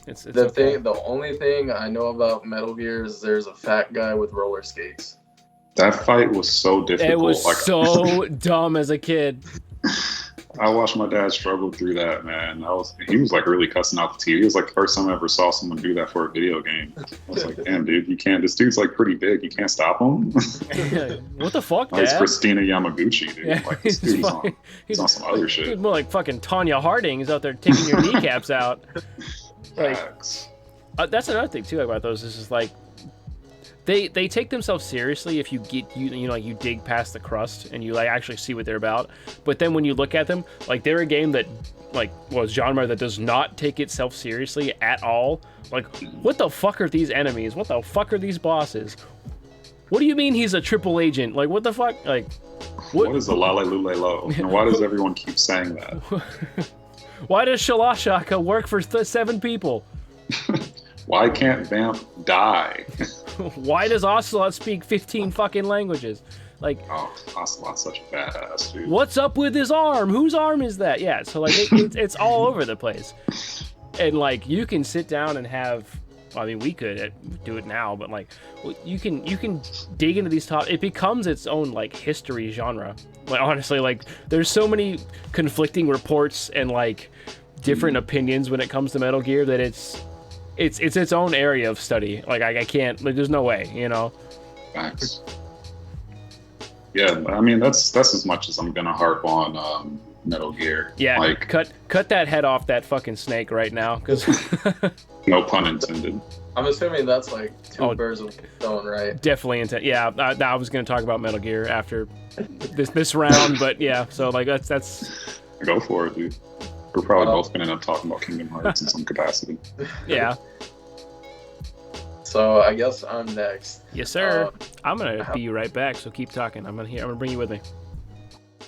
It's the okay. thing. The only thing I know about Metal Gear is there's a fat guy with roller skates. That fight was so difficult. It was so dumb as a kid. I watched my dad struggle through that, man. He was like really cussing out the TV. It was like the first time I ever saw someone do that for a video game. I was like, damn, dude, you can't. This dude's like pretty big. You can't stop him. What the fuck, Dad? He's Christina Yamaguchi, dude. Yeah, like this dude's on some other shit. He's more like fucking Tanya Harding. He's out there taking your kneecaps out. Like, that's another thing too about those. Is like they take themselves seriously if you get you dig past the crust and you like actually see what they're about. But then when you look at them, like they're a game that genre that does not take itself seriously at all. Like, what the fuck are these enemies? What the fuck are these bosses? What do you mean he's a triple agent? Like, what the fuck? Like, what is a Lale Lule Lo? And why does everyone keep saying that? Why does Shalashaka work for 7 people? Why can't Vamp die? Why does Ocelot speak 15 fucking languages? Like, oh, Ocelot's such a badass, dude. What's up with his arm? Whose arm is that? Yeah, so like it's all over the place. And like you can sit down and have, I mean, we could do it now, but like you can dig into these it becomes its own like history genre. Like honestly, like there's so many conflicting reports and like different opinions when it comes to Metal Gear that it's its own area of study. Like I can't, like there's no way, you know. Thanks. Yeah, I mean that's as much as I'm gonna harp on Metal Gear. Yeah, like cut that head off that fucking snake right now, because no pun intended. I'm assuming that's like two birds with one stone, right? Definitely intent. Yeah, I was gonna talk about Metal Gear after this round, but yeah, so like that's. Go for it, dude. We're probably both gonna end up talking about Kingdom Hearts in some capacity. Yeah. So I guess I'm next. Yes, sir. I'm gonna be right back. So keep talking. I'm gonna bring you with me.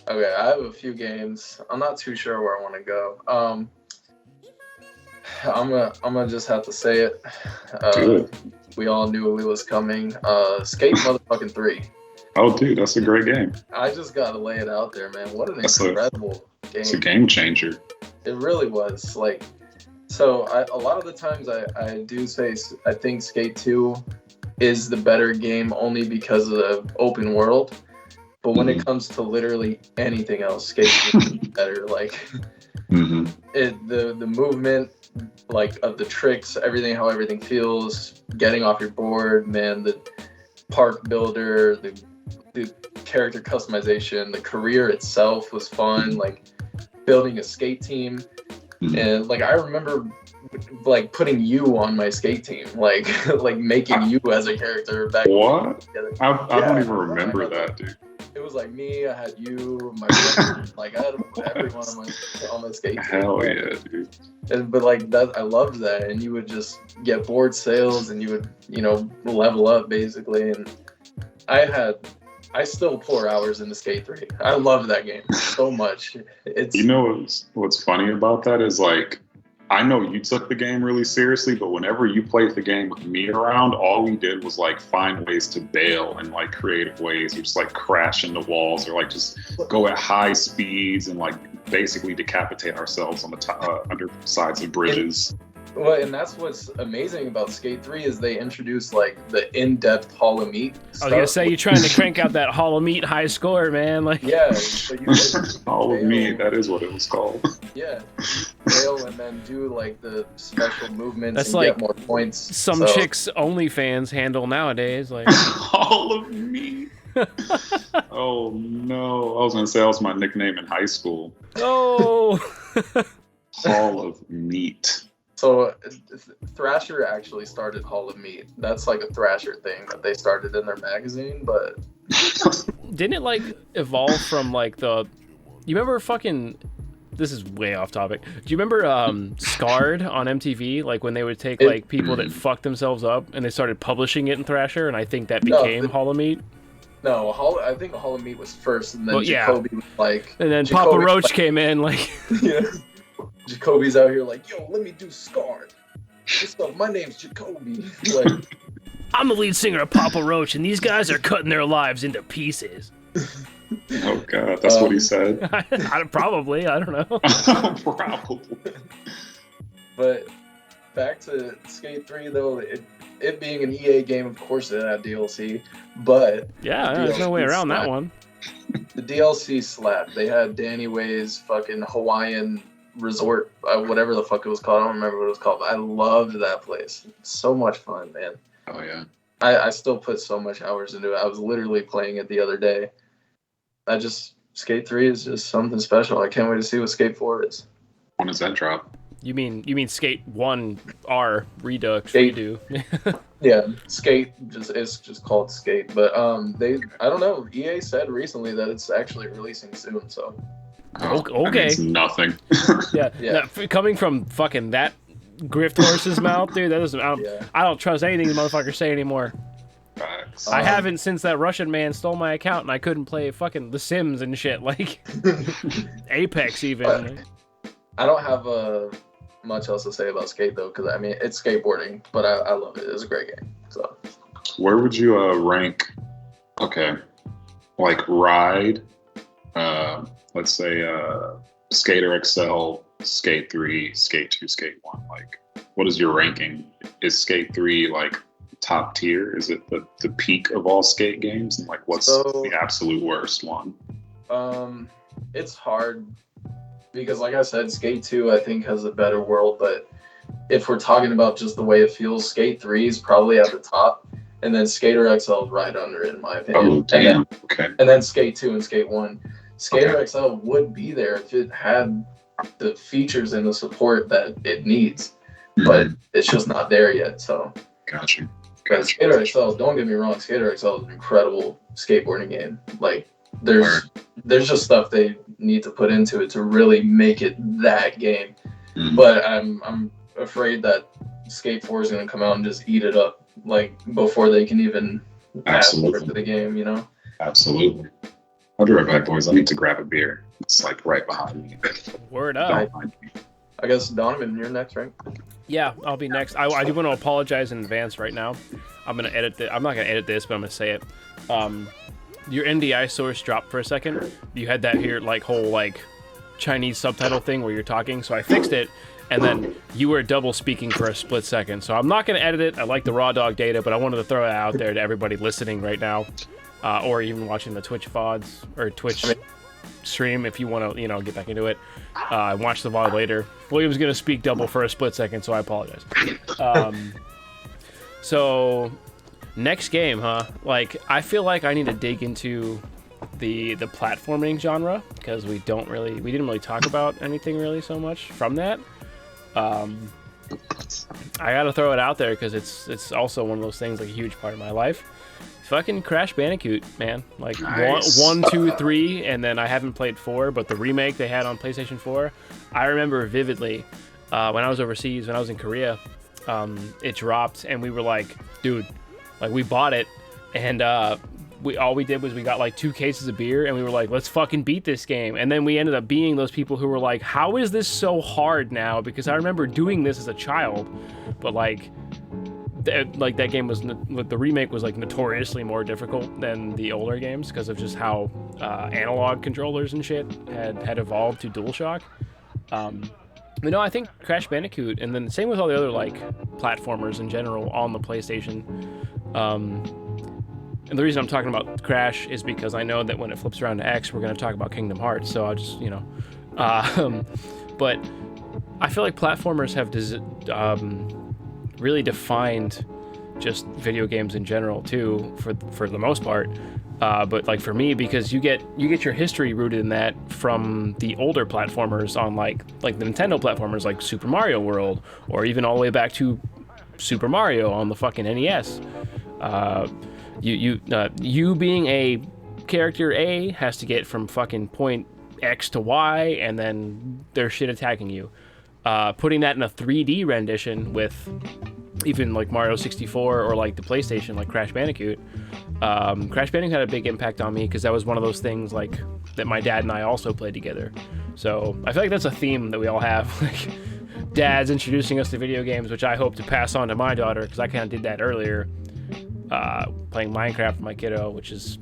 Okay, I have a few games. I'm not too sure where I want to go. I'm gonna just have to say it. We all knew it was coming. Skate motherfucking 3. Oh, dude, that's a great game. I just gotta lay it out there, man. What an incredible game! It's a game changer. It really was. Like, so a lot of the times I do say I think Skate 2 is the better game only because of the open world. But when it comes to literally anything else, Skate 2 is better. Like, the movement, like of the tricks, everything, how everything feels, getting off your board, man. The park builder, the character customization, the career itself was fun. Like building a skate team, and like I remember like putting you on my skate team, like making you as a character back. What? I don't even remember that, dude. It was like me. I had you, my friend, like I had everyone on my skate team. Hell yeah, dude. But like that, I loved that. And you would just get board sales, and you would level up basically. And I still pour hours into Skate 3. I love that game so much. What's funny about that is like, I know you took the game really seriously, but whenever you played the game with me around, all we did was like find ways to bail in like creative ways. We just like crash into walls or like just go at high speeds and like basically decapitate ourselves on the undersides of bridges. Well, and that's what's amazing about Skate 3 is they introduced like the in-depth Hall of Meat stuff. I was gonna say you're trying to crank out that Hall of Meat high score, man. Like yeah, so Hall of Meat, that is what it was called. Yeah, fail and then do like the special movements that's and like get more points. Some chicks OnlyFans handle nowadays. Like Hall of Meat. Oh no! I was gonna say that was my nickname in high school. Oh. Hall of Meat. So Thrasher actually started Hall of Meat. That's like a Thrasher thing that they started in their magazine, but didn't it like evolve from like you remember fucking, this is way off topic. Do you remember Scarred on MTV? Like when they would take like people that fucked themselves up and they started publishing it in Thrasher, and I think that became Hall of Meat. No, I think Hall of Meat was first, and then Jacoby was like, and then Papa Roach came in like. Yeah. Jacoby's out here like, yo, let me do Scarred. What's up? My name's Jacoby. Like, I'm the lead singer of Papa Roach, and these guys are cutting their lives into pieces. Oh god, that's what he said. Probably, I don't know. Probably. But back to Skate 3 though, it being an EA game, of course it had DLC, but Yeah, the there's no way DLC around that slapped. one. The DLC slapped. They had Danny Way's fucking Hawaiian resort, whatever the fuck it was called. I don't remember what it was called, but I loved that place. So much fun, man. Oh yeah. I still put so much hours into it. I was literally playing it the other day. Skate 3 is just something special. I can't wait to see what Skate 4 is. When does that drop? You mean Skate 1R Redux Skate. redo? Yeah, Skate it's just called Skate. But I don't know. EA said recently that it's actually releasing soon, so Oh, Okay. that means nothing. Yeah. Yeah. Coming from fucking that grift horse's mouth, dude. That doesn't. Yeah. I don't trust anything the motherfuckers say anymore. Facts. I haven't since that Russian man stole my account and I couldn't play fucking The Sims and shit, like Apex even. I don't have much else to say about Skate though, because I mean it's skateboarding, but I love it. It's a great game. So Where would you rank? Okay, like Ride. Let's say Skater XL, Skate 3, Skate 2, Skate 1. Like, what is your ranking? Is Skate 3 like top tier? Is it the peak of all skate games? And like, what's the absolute worst one? it's hard because, like I said, Skate 2 I think has a better world, but if we're talking about just the way it feels, Skate 3 is probably at the top, and then Skater XL is right under it in my opinion. Oh damn. Okay. And then Skate 2 and Skate 1. Skater XL would be there if it had the features and the support that it needs, but it's just not there yet. So, Gotcha. Skater XL, don't get me wrong, Skater XL is an incredible skateboarding game. Like, there's just stuff they need to put into it to really make it that game. But I'm afraid that Skate 4 is going to come out and just eat it up, like, before they can even add more to the game, you know? Absolutely. I'll be right back, boys. I need to grab a beer. It's like right behind me. Word up. Don't mind me. I guess, Donovan, you're next, right? Yeah, I'll be next. I do want to apologize in advance right now. I'm gonna edit I'm not gonna edit this, but I'm gonna say it. Your NDI source dropped for a second. You had that here like whole like Chinese subtitle thing where you're talking, so I fixed it, and then you were double speaking for a split second. So I'm not gonna edit it. I like the raw dog data, but I wanted to throw it out there to everybody listening right now, or even watching the Twitch VODs or Twitch stream if you want to, get back into it. Watch the VOD later. William's gonna speak double for a split second, so I apologize. So next game, huh? Like, I feel like I need to dig into the platforming genre because we didn't really talk about anything really so much from that. I gotta throw it out there because it's also one of those things, like a huge part of my life. Fucking Crash Bandicoot, man. Like, Nice. 1, 2, 3, and then I haven't played 4, but the remake they had on PlayStation 4, I remember vividly when I was overseas, when I was in Korea, it dropped, and we were like, dude, like, we bought it, and all we did was we got like 2 cases of beer, and we were like, let's fucking beat this game. And then we ended up being those people who were like, how is this so hard now? Because I remember doing this as a child, but like that game was, the remake was like notoriously more difficult than the older games because of just how analog controllers and shit had evolved to DualShock. But no, I think Crash Bandicoot, and then same with all the other like platformers in general on the PlayStation. And the reason I'm talking about Crash is because I know that when it flips around to X, we're going to talk about Kingdom Hearts. So I'll just, but I feel like platformers have really defined just video games in general too, for the most part. But like for me, because you get your history rooted in that from the older platformers on like the Nintendo platformers like Super Mario World, or even all the way back to Super Mario on the fucking NES. You being a character A has to get from fucking point X to Y, and then there's shit attacking you. Putting that in a 3D rendition with even like Mario 64 or like the PlayStation, like Crash Bandicoot. Crash Bandicoot had a big impact on me because that was one of those things like that my dad and I also played together. So I feel like that's a theme that we all have, like dads introducing us to video games, which I hope to pass on to my daughter because I kind of did that earlier, playing Minecraft with my kiddo, which is,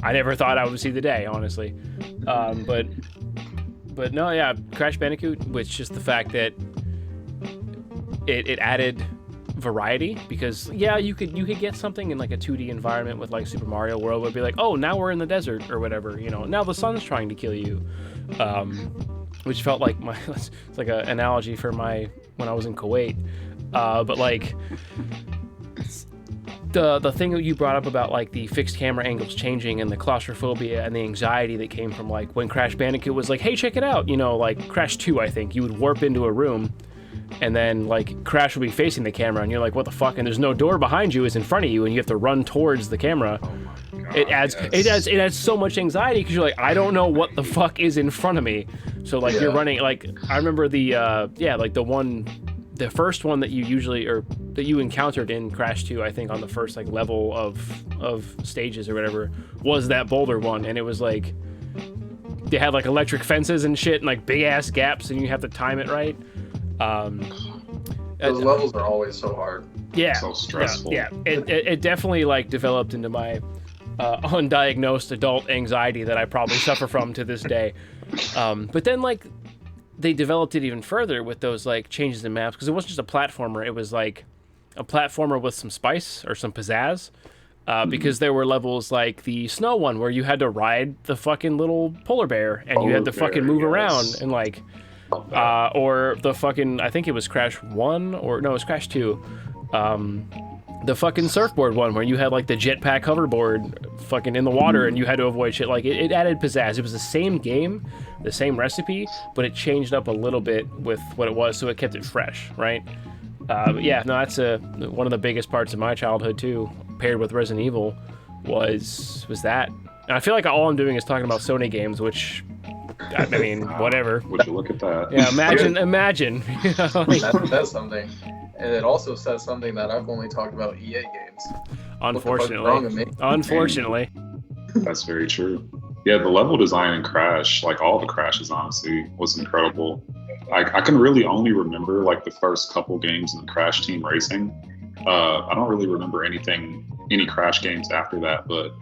I never thought I would see the day, honestly. But no, yeah, Crash Bandicoot, which just the fact that it added variety, because you could get something in like a 2D environment with like Super Mario World would be like, oh, now we're in the desert or whatever, now the sun's trying to kill you, which felt like it's like an analogy for when I was in Kuwait, but like the thing that you brought up about like the fixed camera angles changing and the claustrophobia and the anxiety that came from like when Crash Bandicoot was like, hey, check it out, like Crash 2, I think you would warp into a room and then like Crash will be facing the camera and you're like, what the fuck, and there's no door behind you, it's in front of you and you have to run towards the camera. Oh my God, it adds so much anxiety because you're like, I don't know what the fuck is in front of me. So like you're running, like I remember the first one that you encountered in Crash 2, I think on the first like level of stages or whatever, was that boulder one, and it was like they had like electric fences and shit and like big ass gaps and you have to time it right. Those levels are always so hard. Yeah. So stressful. Yeah. It definitely like developed into my undiagnosed adult anxiety that I probably suffer from to this day. But then like they developed it even further with those like changes in maps, because it wasn't just a platformer, it was like a platformer with some spice or some pizzazz, because there were levels like the snow one where you had to ride the fucking little polar bear and you had to fucking move around and like or the fucking, I think it was Crash 1 or no, it was Crash 2, the fucking surfboard one where you had like the jetpack hoverboard fucking in the water and you had to avoid shit. Like it added pizzazz. It was the same game, the same recipe, but it changed up a little bit with what it was, so it kept it fresh, right? But yeah, no, that's one of the biggest parts of my childhood too, paired with Resident Evil, was that. And I feel like all I'm doing is talking about Sony games, which, I mean, whatever. Would you look at that? Yeah, imagine. That says something. And it also says something that I've only talked about EA games. Unfortunately. That's very true. Yeah, the level design in Crash, like all the Crashes, honestly, was incredible. I can really only remember like the first couple games in Crash Team Racing. I don't really remember any Crash games after that, but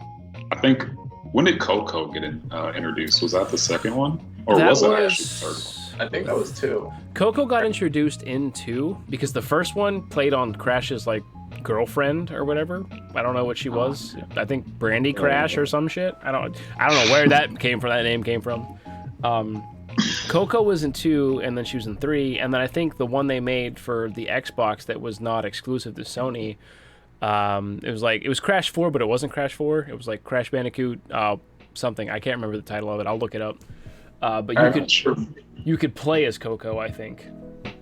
I think, when did Coco get introduced? Was that the second one? Or was that actually the third one? I think that was 2. Coco got introduced in 2 because the first one played on Crash's like girlfriend or whatever. I don't know what she was. I think Brandy Crash or some shit. I don't know where that name came from. Coco was in 2, and then she was in 3, and then I think the one they made for the Xbox that was not exclusive to Sony, it was Crash 4, but it wasn't Crash 4. It was like Crash Bandicoot something. I can't remember the title of it. I'll look it up. But you could play as Coco, I think.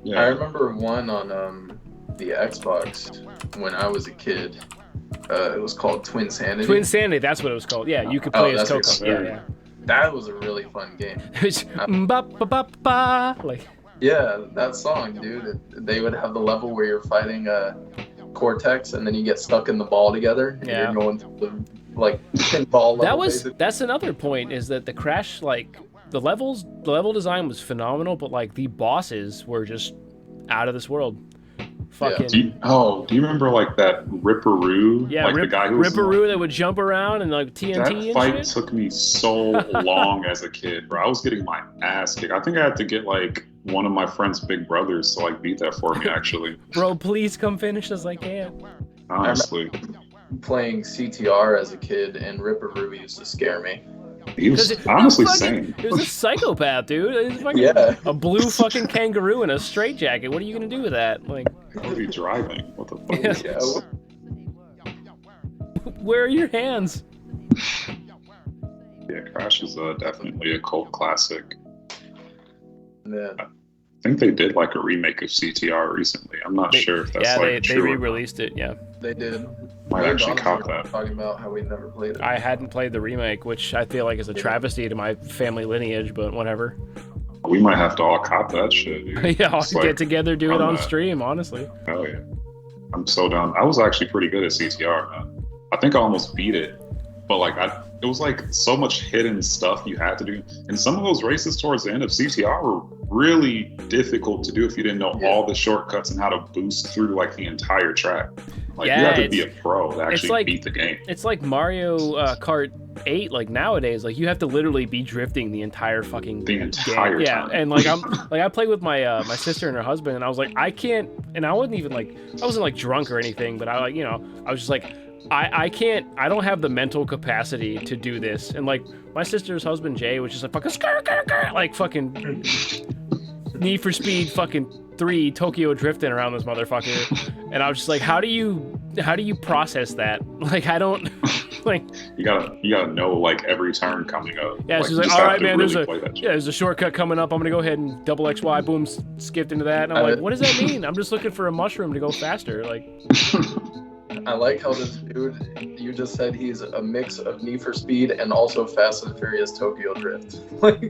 Yeah. I remember one on the Xbox when I was a kid. It was called Twin Sanity. Twin Sanity, that's what it was called. Yeah, you could play as Coco. Yeah. That was a really fun game. Like, yeah, that song, dude. They would have the level where you're fighting Cortex, and then you get stuck in the ball together, and you're going through the like pinball level. That's another point, is that the Crash, like the level design was phenomenal, but like the bosses were just out of this world. Fucking. Do you remember like that Ripperoo? Yeah, like the guy who Ripperoo that would jump around and like TNT that and fight shit? took me so long as a kid, bro. I was getting my ass kicked. I think I had to get like one of my friend's big brothers to like beat that for me, actually. Bro, please come finish this. I can't. Honestly. Playing CTR as a kid, and Ripperoo used to scare me. He was honestly sane. He was a psychopath, dude. He was fucking a blue fucking kangaroo in a straitjacket. What are you gonna do with that? Like, what are you driving? What the fuck is this? Where are your hands? Yeah, Crash is definitely a cult classic. Yeah. I think they did like a remake of CTR recently. I'm not sure if that's they re-released it. Yeah, they did. Might actually cop that. Talking about how we never played it. I hadn't played the remake, which I feel like is a travesty to my family lineage, but whatever. We might have to all cop that shit, dude. Yeah, get together, do it on stream, honestly. Hell yeah. I'm so down. I was actually pretty good at CTR, man. I think I almost beat it, but like it was like so much hidden stuff you had to do. And some of those races towards the end of CTR were really difficult to do if you didn't know all the shortcuts and how to boost through like the entire track. Like Yeah, you have to be a pro to actually like- beat the game. It's like Mario Kart 8. Like nowadays, like you have to literally be drifting the entire fucking The entire game. Yeah, time. and like I played with my my sister and her husband, and I was like, I can't. And I wasn't even like I wasn't like drunk or anything, but I like I was just like. I can't, I don't have the mental capacity to do this. And like my sister's husband Jay was just like fucking like fucking Need for Speed fucking 3 Tokyo drifting around this motherfucker. And I was just like, how do you process that? Like I don't like You gotta know like every turn coming up. yeah, she's you like, just all have right, to man, really play that shit. there's a shortcut coming up. I'm gonna go ahead and double XY, boom, skipped into that. And I'm like, what does that mean? I'm just looking for a mushroom to go faster. Like I like how this dude, you just said he's a mix of Need for Speed and also Fast and Furious Tokyo Drift. Like,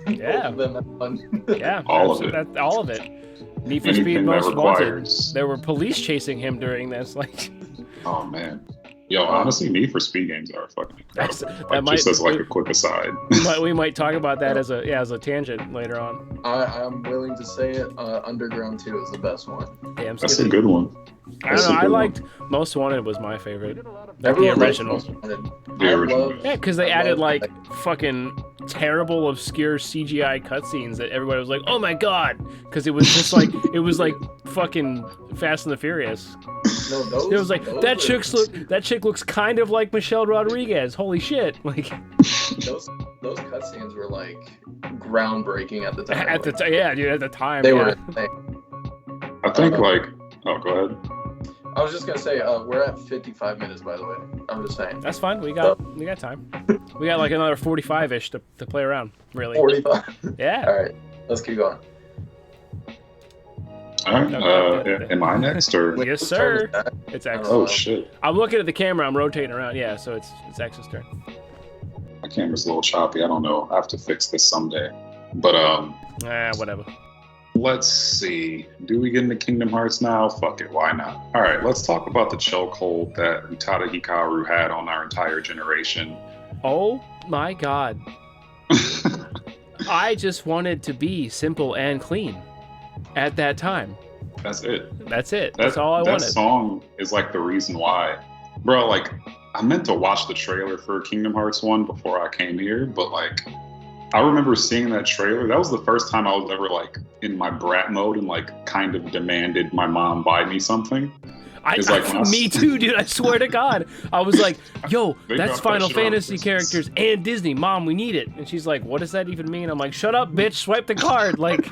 Yeah. both of them have fun. yeah, All of it. all of it. Need for Anything Speed that Most Wanted. requires- There were police chasing him during this. Like Oh man. Yo, honestly, Need for Speed games are fucking That's- incredible. that Like, just might- as like a quick aside. we might talk about that as a tangent later on. I'm willing to say it. Underground 2 is the best one. Damn, That's a good one. I don't That's a know. I good liked Most Wanted was my favorite. The Everyone likes original. Most Wanted. The I original. love- Yeah, because they I added love, like fucking terrible, obscure CGI cutscenes that everybody was like, "Oh my god!" Because it was just like it was like fucking Fast and the Furious. No, those, It was like those that chick looks kind of like Michelle Rodriguez. Holy shit! Like those cutscenes were like groundbreaking at the time. at the Like, time, yeah, dude. At the time, they yeah. were insane. I think like oh go ahead. I was just gonna say we're at 55 minutes, by the way. I'm just saying. That's fine. We got time. We got like another 45-ish to play around. Really. 45. Yeah. All right, let's keep going. Alright, am I next or Yes, Whose turn sir. is that? It's X. oh shit. I'm looking at the camera. I'm rotating around. Yeah, so it's X's turn. My camera's a little choppy. I don't know. I have to fix this someday. But Whatever. let's see. Do we get into Kingdom Hearts now? Fuck it, why not? Alright, let's talk about the chokehold that Utada Hikaru had on our entire generation. Oh my god. I just wanted to be simple and clean at that time. That's it. That's it. That's all I that wanted. song is like the reason why. Bro, like, I meant to watch the trailer for Kingdom Hearts 1 before I came here, but like, I remember seeing that trailer. That was the first time I was ever like in my brat mode and like kind of demanded my mom buy me something. It's like when I Me too, dude. I swear to God. I was like, yo, They that's dropped that Final shit on Fantasy Christmas. characters and Disney. Mom, we need it. And she's like, what does that even mean? I'm like, shut up, bitch. Swipe the card. Like,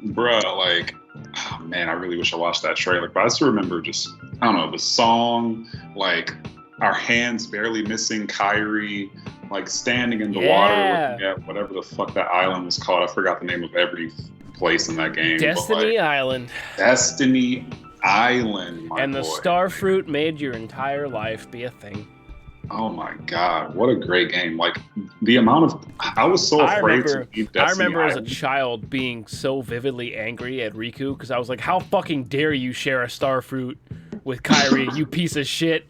Bruh, like, oh man, I really wish I watched that trailer. But I just remember just, I don't know, the song, like our hands barely missing Kyrie, like standing in the water Yeah. looking at whatever the fuck that island was called. I forgot the name of every place in that game. but, Destiny like, Island. Destiny Island, my And the boy. star fruit made your entire life be a thing. Oh my god, what a great game! Like the amount of I was so afraid to leave Destiny I remember as a Island. child being so vividly angry at Riku because I was like, how fucking dare you share a star fruit with Kyrie, you piece of shit.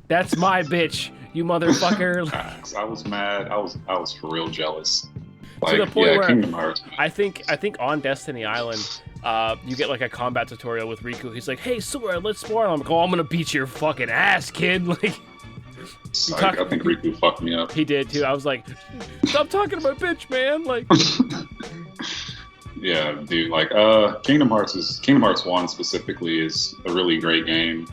That's my bitch, you motherfucker. Facts. I was mad. I was for real jealous. Like, the point yeah, where Kingdom Hearts. I think on Destiny Island, you get like a combat tutorial with Riku. He's like, hey, Sora, let's spar. I'm like, oh, I'm gonna beat your fucking ass, kid. Like, Psych, I think Riku fucked me up. he did too. I was like, stop talking to my bitch, man. Like, Yeah, dude. Like, Kingdom Hearts 1 specifically is a really great game.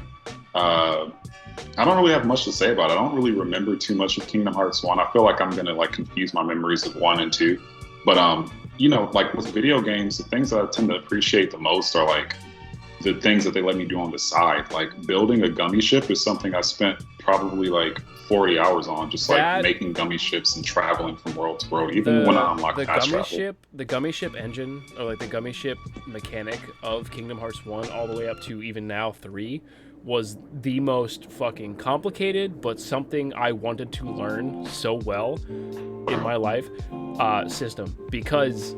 I don't really have much to say about it. I don't really remember too much of Kingdom Hearts 1. I feel like I'm gonna like confuse my memories of 1 and 2. But you know, like with video games, the things that I tend to appreciate the most are like the things that they let me do on the side. Like building a gummy ship is something I spent probably like 40 hours on, just like making gummy ships and traveling from world to world, even when I unlocked fast travel. The gummy ship engine, or like the gummy ship mechanic of Kingdom Hearts 1 all the way up to even now 3, was the most fucking complicated, but something I wanted to learn so well in my life system. Because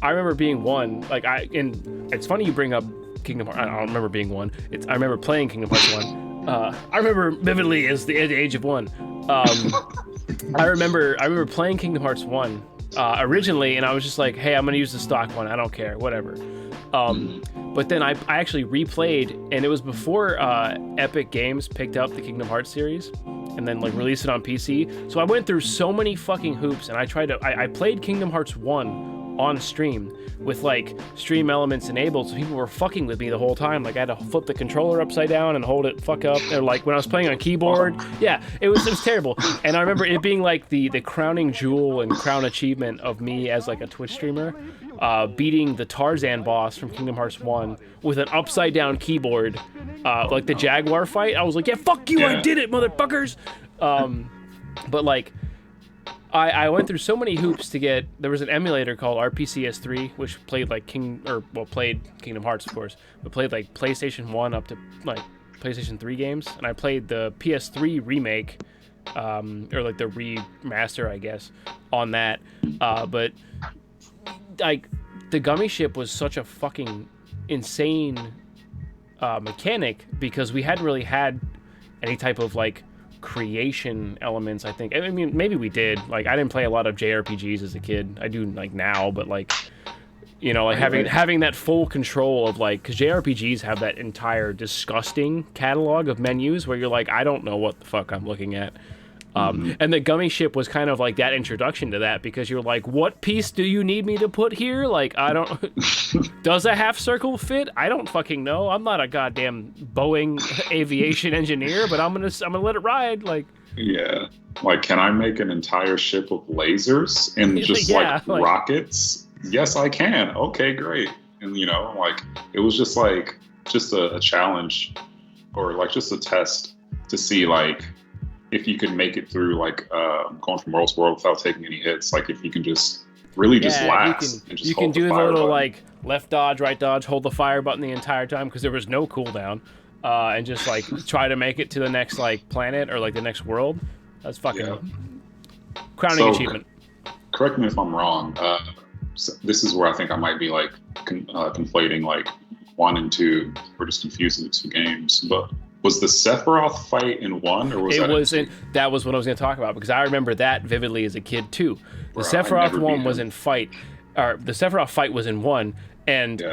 I remember being one, like and it's funny you bring up Kingdom Hearts. I don't remember being one. I remember playing Kingdom Hearts 1. I remember vividly as the age of 1. I remember playing Kingdom Hearts 1 originally, and I was just like, hey, I'm gonna use the stock one. I don't care, whatever. But then I actually replayed, and it was before Epic Games picked up the Kingdom Hearts series and then like released it on PC. So I went through so many fucking hoops, and I played Kingdom Hearts 1 on stream with like stream elements enabled, so people were fucking with me the whole time. Like I had to flip the controller upside down and hold it fuck up, or like when I was playing on keyboard. Yeah, it was terrible. And I remember it being like the crowning jewel and crown achievement of me as like a Twitch streamer, beating the Tarzan boss from Kingdom Hearts 1 with an upside down keyboard, like the Jaguar fight. I was like, yeah, fuck you, I did it, motherfuckers. But like I went through so many hoops to get. There was an emulator called RPCS3, which played like played Kingdom Hearts, of course, but played like PlayStation 1 up to like PlayStation 3 games, and I played the PS3 remake, or like the remaster, I guess, on that. But like the gummy ship was such a fucking insane mechanic because we hadn't really had any type of like creation elements. I think, I mean, maybe we did. Like I didn't play a lot of JRPGs as a kid. I do like now, but like, you know, like having that full control of like, because JRPGs have that entire disgusting catalog of menus where you're like, I don't know what the fuck I'm looking at. And the gummy ship was kind of like that introduction to that, because you're like, what piece do you need me to put here? Like, I don't, does a half circle fit? I don't fucking know. I'm not a goddamn Boeing aviation engineer, but I'm gonna let it ride. Like, yeah, like, can I make an entire ship of lasers and just like rockets? Yes, I can. Okay, great. And you know, like, it was just like a challenge, or like just a test to see like if you could make it through like going from world to world without taking any hits. Like if you can just really just last. You can do the little button. Like left dodge, right dodge, hold the fire button the entire time, because there was no cooldown, and just like try to make it to the next like planet or like the next world. That's fucking crowning achievement. Correct me if I'm wrong. So this is where I think I might be like conflating like 1 and 2, or just confusing the two games. But was the Sephiroth fight in 1, or was that was what I was going to talk about, because I remember that vividly as a kid too. The Sephiroth one was in fight, or the Sephiroth fight was in 1, and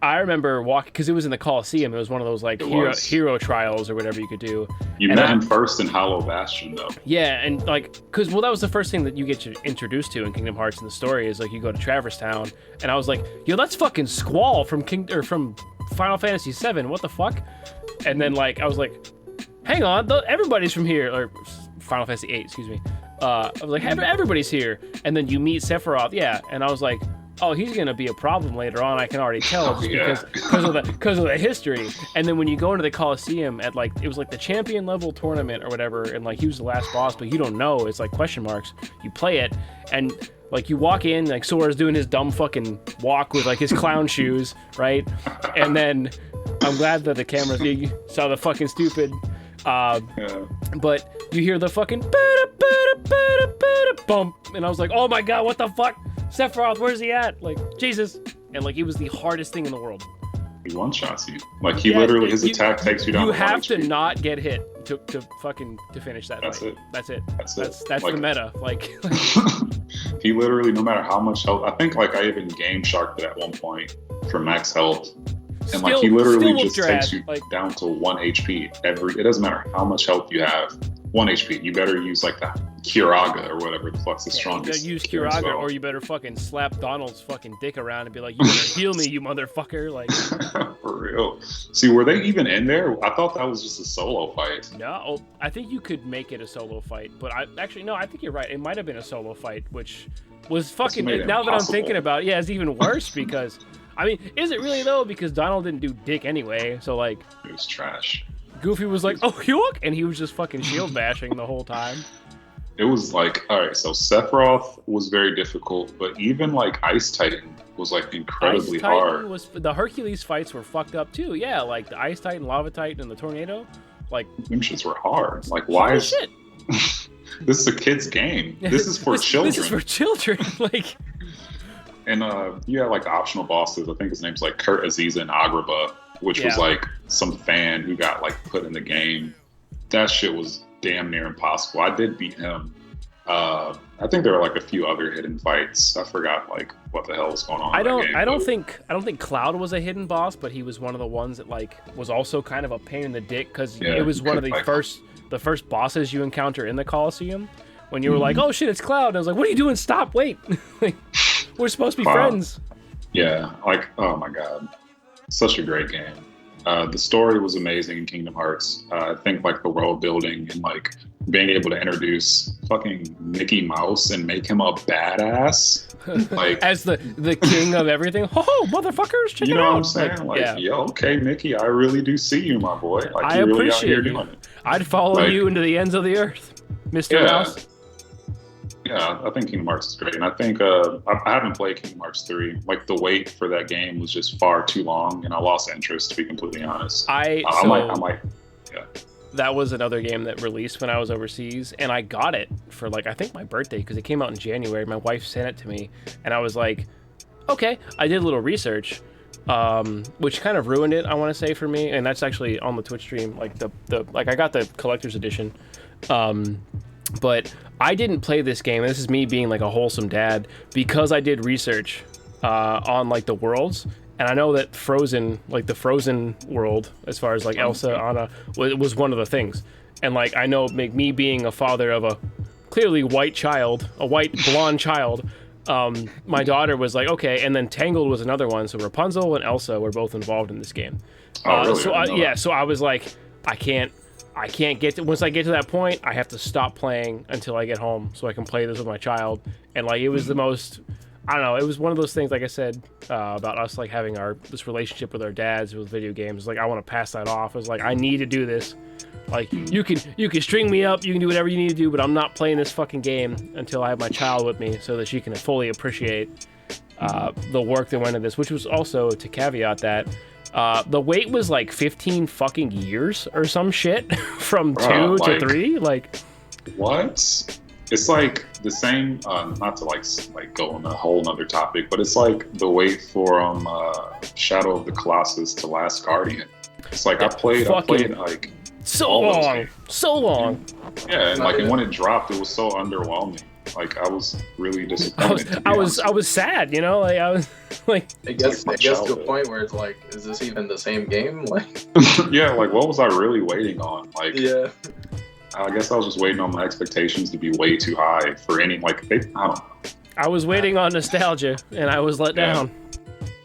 I remember walking, because it was in the Coliseum. It was one of those like hero trials or whatever you could do. You met him first in Hollow Bastion, though. Yeah, and like, because that was the first thing that you get introduced to in Kingdom Hearts in the story, is like you go to Traverse Town, and I was like, yo, that's fucking Squall from from Final Fantasy VII. What the fuck? And then like I was like, hang on, everybody's from here, or Final Fantasy VIII, excuse me. I was like, everybody's here, and then you meet Sephiroth, and I was like, oh, he's gonna be a problem later on. I can already tell, just because of the history. And then when you go into the Coliseum at like, it was like the champion level tournament or whatever, and like he was the last boss, but you don't know. It's like question marks. You play it, and like you walk in, like Sora's doing his dumb fucking walk with like his clown shoes, right? And then I'm glad that the cameras, you saw the fucking stupid, but you hear the fucking bump, and I was like, oh my god, what the fuck? Sephiroth, where's he at? Like, Jesus. And like, he was the hardest thing in the world. He one-shots you. Like, he literally, his attack takes you down. You have to not get hit to finish that fight. That's it. That's like, the meta. Like, he literally, no matter how much health, I think like I even game sharked it at one point for max health. And like, he literally just takes you down to 1 HP. It doesn't matter how much health you have, 1 HP. You better use like the Kiraga or whatever the fuck's the strongest. You better use Kiraga, or you better fucking slap Donald's fucking dick around and be like, you better heal me, you motherfucker. Like, for real. See, were they even in there? I thought that was just a solo fight. No, I think you could make it a solo fight, but I think you're right. It might have been a solo fight, which was fucking, now that I'm thinking about it, it's even worse, because I mean, is it really though? Because Donald didn't do dick anyway, so like, it was trash. Goofy was like, oh, Hewok, and he was just fucking shield bashing the whole time. It was like, all right, so Sephiroth was very difficult, but even like Ice Titan was like incredibly hard. The Hercules fights were fucked up too. Yeah, like the Ice Titan, Lava Titan, and the Tornado. Like, them shits were hard. Like, why is shit? This is a kid's game. This is for children. This is for children. Like. And you had like optional bosses. I think his name's like Kurt Aziza and Agrabah, which was like some fan who got like put in the game. That shit was damn near impossible. I did beat him, I think there were like a few other hidden fights. I forgot like what the hell was going on. I don't think Cloud was a hidden boss, but he was one of the ones that like was also kind of a pain in the dick because it was one of the first bosses you encounter in the Coliseum. When you were like, oh shit, it's Cloud. And I was like, what are you doing? Stop, wait. Like, we're supposed to be friends. Yeah, like, oh my god. Such a great game. The story was amazing in Kingdom Hearts. I think like the world building and like being able to introduce fucking Mickey Mouse and make him a badass. Like as the king of everything. Oh, motherfuckers, check it out. You know what I'm saying? Like, yo, okay, Mickey, I really do see you, my boy. Like, I really appreciate out here doing it. I'd follow you into the ends of the earth, Mr. Mouse. Yeah, I think Kingdom Hearts is great, and I think I haven't played Kingdom Hearts 3. Like the wait for that game was just far too long, and I lost interest. To be completely honest, I might. Yeah. That was another game that released when I was overseas, and I got it for like I think my birthday because it came out in January. My wife sent it to me, and I was like, okay. I did a little research, which kind of ruined it. I want to say for me, and that's actually on the Twitch stream. Like the like I got the collector's edition. But I didn't play this game, and this is me being like a wholesome dad, because I did research on like the worlds, and I know that Frozen, like the Frozen world, as far as like Elsa, Anna, was one of the things. And like I know, me being a father of a clearly white child, a white blonde child, my daughter was like, okay, and then Tangled was another one, so Rapunzel and Elsa were both involved in this game. Really? So I was like, I can't get to, once I get to that point, I have to stop playing until I get home so I can play this with my child. And like, it was the most, I don't know, it was one of those things, like I said, about us like having this relationship with our dads with video games. Like, I want to pass that off. It was like, I need to do this. Like, you can string me up, you can do whatever you need to do, but I'm not playing this fucking game until I have my child with me so that she can fully appreciate the work that went into this, which was also to caveat that the wait was like 15 fucking years or some shit from 2 to 3. Like, what? It's like the same. Not to like go on a whole nother topic, but it's like the wait for Shadow of the Colossus to Last Guardian. It's like I played like so long. Yeah, and like and when it dropped, it was so underwhelming. Like I was really disappointed. I was sad, you know. Like I was like, it gets to a point where it's like, is this even the same game? Like, yeah, like what was I really waiting on? Like, yeah, I guess I was just waiting on my expectations to be way too high for any. Like, I don't know. I was waiting on nostalgia, and I was let down.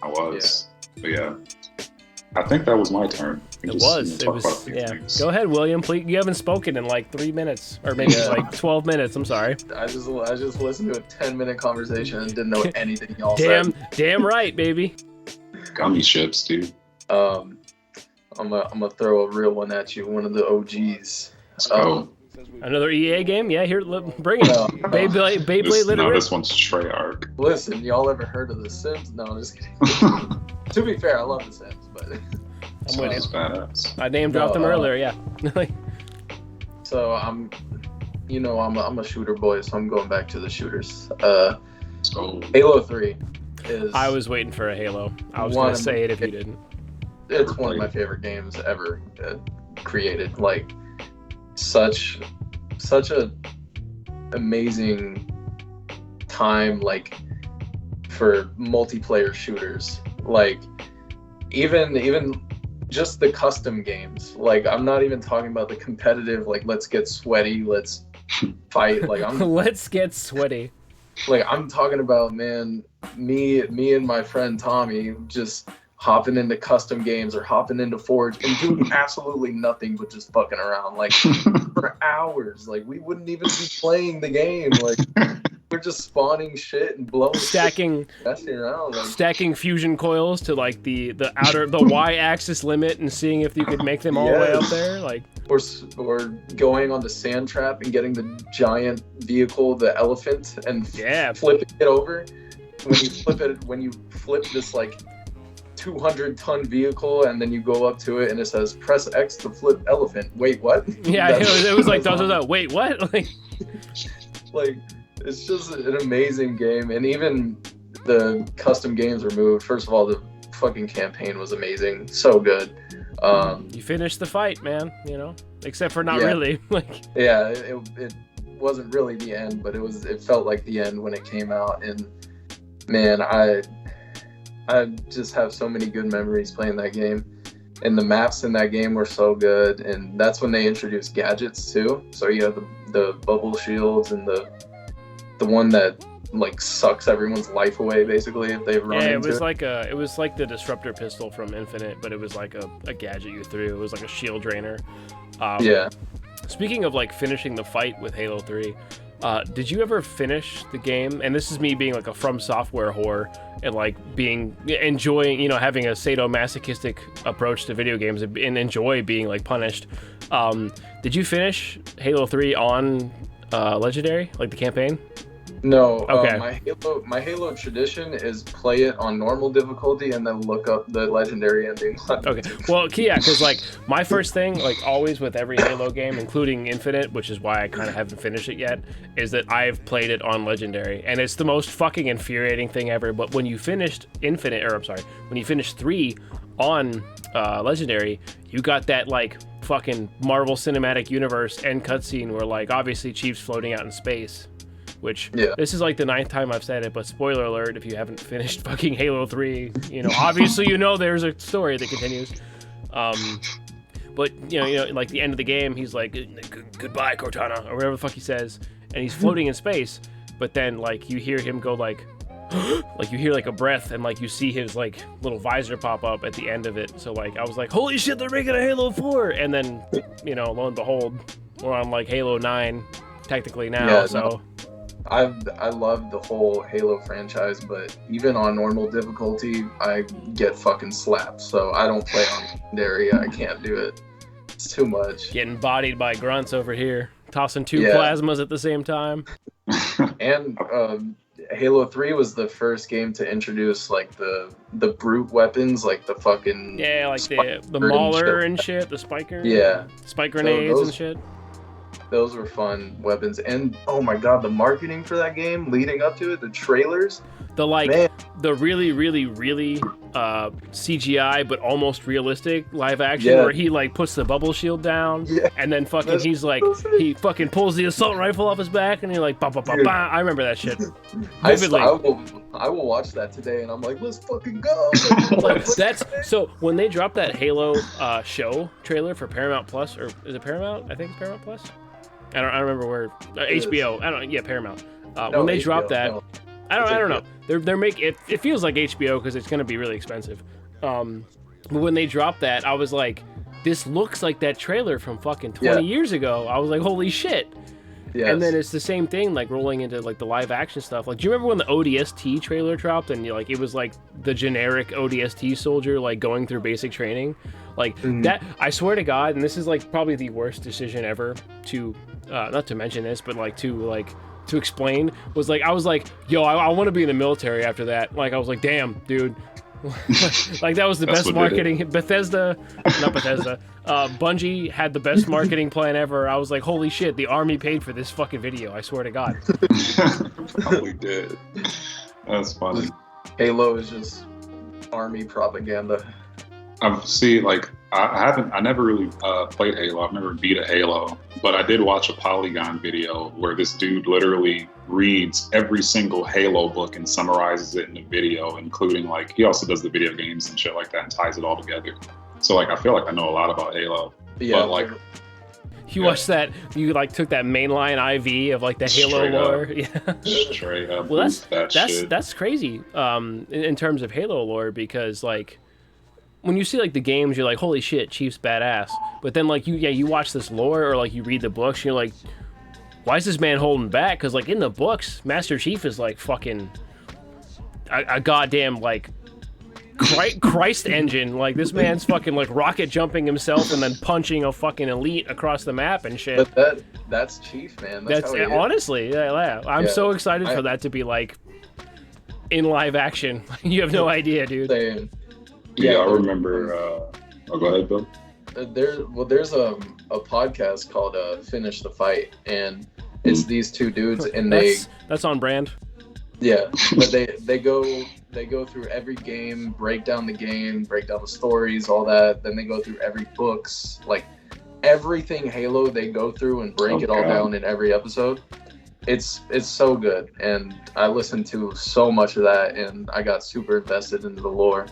I was, but yeah. I think that was my turn. It was. Yeah. Things. Go ahead, William. Please. You haven't spoken in like 3 minutes, or maybe like 12 minutes. I'm sorry. I just listened to a 10-minute conversation and didn't know anything y'all said. Damn right, baby. Gummy ships, dude. I'm gonna throw a real one at you. One of the OGs. Let's go. Another EA game? Yeah, here, bring it. Beyblade Literate. No, this one's Treyarch. Listen, y'all ever heard of The Sims? No, I'm just kidding. To be fair, I love The Sims, but I'm with you. Badass. I name dropped them earlier, yeah. So I'm a shooter boy, so I'm going back to the shooters. Halo 3 is. I was waiting for a Halo. I was gonna say it if you didn't. It's one of my favorite games ever created. Like, such a amazing time, like, for multiplayer shooters. Like, even just the custom games. Like, I'm not even talking about the competitive, like, let's get sweaty, let's fight. Like, let's get sweaty. Like, I'm talking about, man, me and my friend Tommy just hopping into custom games or hopping into Forge and doing absolutely nothing but just fucking around, like, for hours. Like, we wouldn't even be playing the game. Like, we're just spawning shit and blowing messing around, like, stacking fusion coils to like the y-axis limit and seeing if you could make them all the way up there, like, or going on the sand trap and getting the giant vehicle, the elephant, and flipping it over. When you flip this like 200-ton vehicle and then you go up to it and it says press X to flip elephant. Wait, what? Yeah, it was like wait, what? Like, it's just an amazing game. And even the custom games removed. First of all, the fucking campaign was amazing, so good. You finished the fight, man. You know, except for not really. Like, yeah, it wasn't really the end, but it felt like the end when it came out. And man, I just have so many good memories playing that game. And the maps in that game were so good. And that's when they introduced gadgets too. So you have the bubble shields and the one that like sucks everyone's life away basically if they run into it was like the disruptor pistol from Infinite, but it was like a gadget you threw. It was like a shield drainer. Yeah. Speaking of like finishing the fight with Halo 3, did you ever finish the game? And this is me being like a From Software whore and like enjoying, you know, having a sadomasochistic approach to video games and enjoy being like punished. Did you finish Halo 3 on Legendary, like the campaign? No. Okay. My Halo tradition is play it on normal difficulty and then look up the Legendary ending. Okay. Well, yeah, because like my first thing, like always with every Halo game, including Infinite, which is why I kind of haven't finished it yet, is that I've played it on Legendary, and it's the most fucking infuriating thing ever. But when you finished when you finished 3 on Legendary, you got that like fucking Marvel Cinematic Universe end cutscene where like obviously Chief's floating out in space. Which, this is like the 9th time I've said it, but spoiler alert, if you haven't finished fucking Halo 3, you know, obviously you know there's a story that continues. But, you know, like the end of the game, he's like, goodbye, Cortana, or whatever the fuck he says, and he's floating in space, but then, like, you hear him go, like, like, you hear, like, a breath, and, like, you see his, like, little visor pop up at the end of it, so, like, I was like, holy shit, they're making a Halo 4! And then, you know, lo and behold, we're on, like, Halo 9, technically now, so... No. I love the whole Halo franchise, but even on normal difficulty, I get fucking slapped. So I don't play on Legendary. I can't do it. It's too much. Getting bodied by grunts over here, tossing 2 plasmas at the same time. And Halo 3 was the first game to introduce like the brute weapons, like the fucking like the Mauler and shit, the spiker, spike grenades and shit. Those were fun weapons, and oh my god, the marketing for that game leading up to it, the trailers, the really CGI but almost realistic live action where he like puts the bubble shield down and then fucking he's like he fucking pulls the assault rifle off his back and you're like bah, bah, bah, bah. I remember that shit vividly. I will watch that today and I'm like, let's fucking go. Like, that's so when they dropped that Halo show trailer for Paramount Plus, or is it Paramount? I think it's Paramount Plus. I don't remember where HBO. Paramount. When they dropped that, I don't know. They're making it. It feels like HBO because it's gonna be really expensive. But when they dropped that, I was like, this looks like that trailer from fucking 20 years ago. I was like, holy shit. Yes. And then it's the same thing, like rolling into like the live action stuff. Like, do you remember when the ODST trailer dropped and like it was like the generic ODST soldier like going through basic training? Like that, I swear to God, and this is like probably the worst decision ever to, not to mention this, but like to explain, was like, I was like, yo, I want to be in the military after that. Like, I was like, damn, dude. Like, that was the best marketing. Bungie had the best marketing plan ever. I was like, holy shit, the army paid for this fucking video. I swear to God. Probably did. That's funny. Halo is just army propaganda. I never really played Halo. I've never beat a Halo, but I did watch a Polygon video where this dude literally reads every single Halo book and summarizes it in a video, including like, he also does the video games and shit like that and ties it all together. So like, I feel like I know a lot about Halo. Yeah. But like, you watched that, you like took that mainline IV of like the Halo lore. Straight up. Well, that's crazy in terms of Halo lore, because like, when you see like the games, you're like, holy shit, Chief's badass. But then like you watch this lore or like you read the books, and you're like, why is this man holding back? Because like in the books, Master Chief is like fucking a goddamn like Christ engine. Like, this man's fucking like rocket jumping himself and then punching a fucking elite across the map and shit. But that's Chief, man. That's honestly, I'm so excited for that to be like in live action. You have no idea, dude. Same. Yeah, I remember. Go ahead, Bill. There's a podcast called Finish the Fight, and it's these two dudes, and that's on brand. Yeah, but they go through every game, break down the stories, all that. Then they go through every books, like everything Halo they go through and break it all down in every episode. It's so good, and I listened to so much of that, and I got super invested into the lore.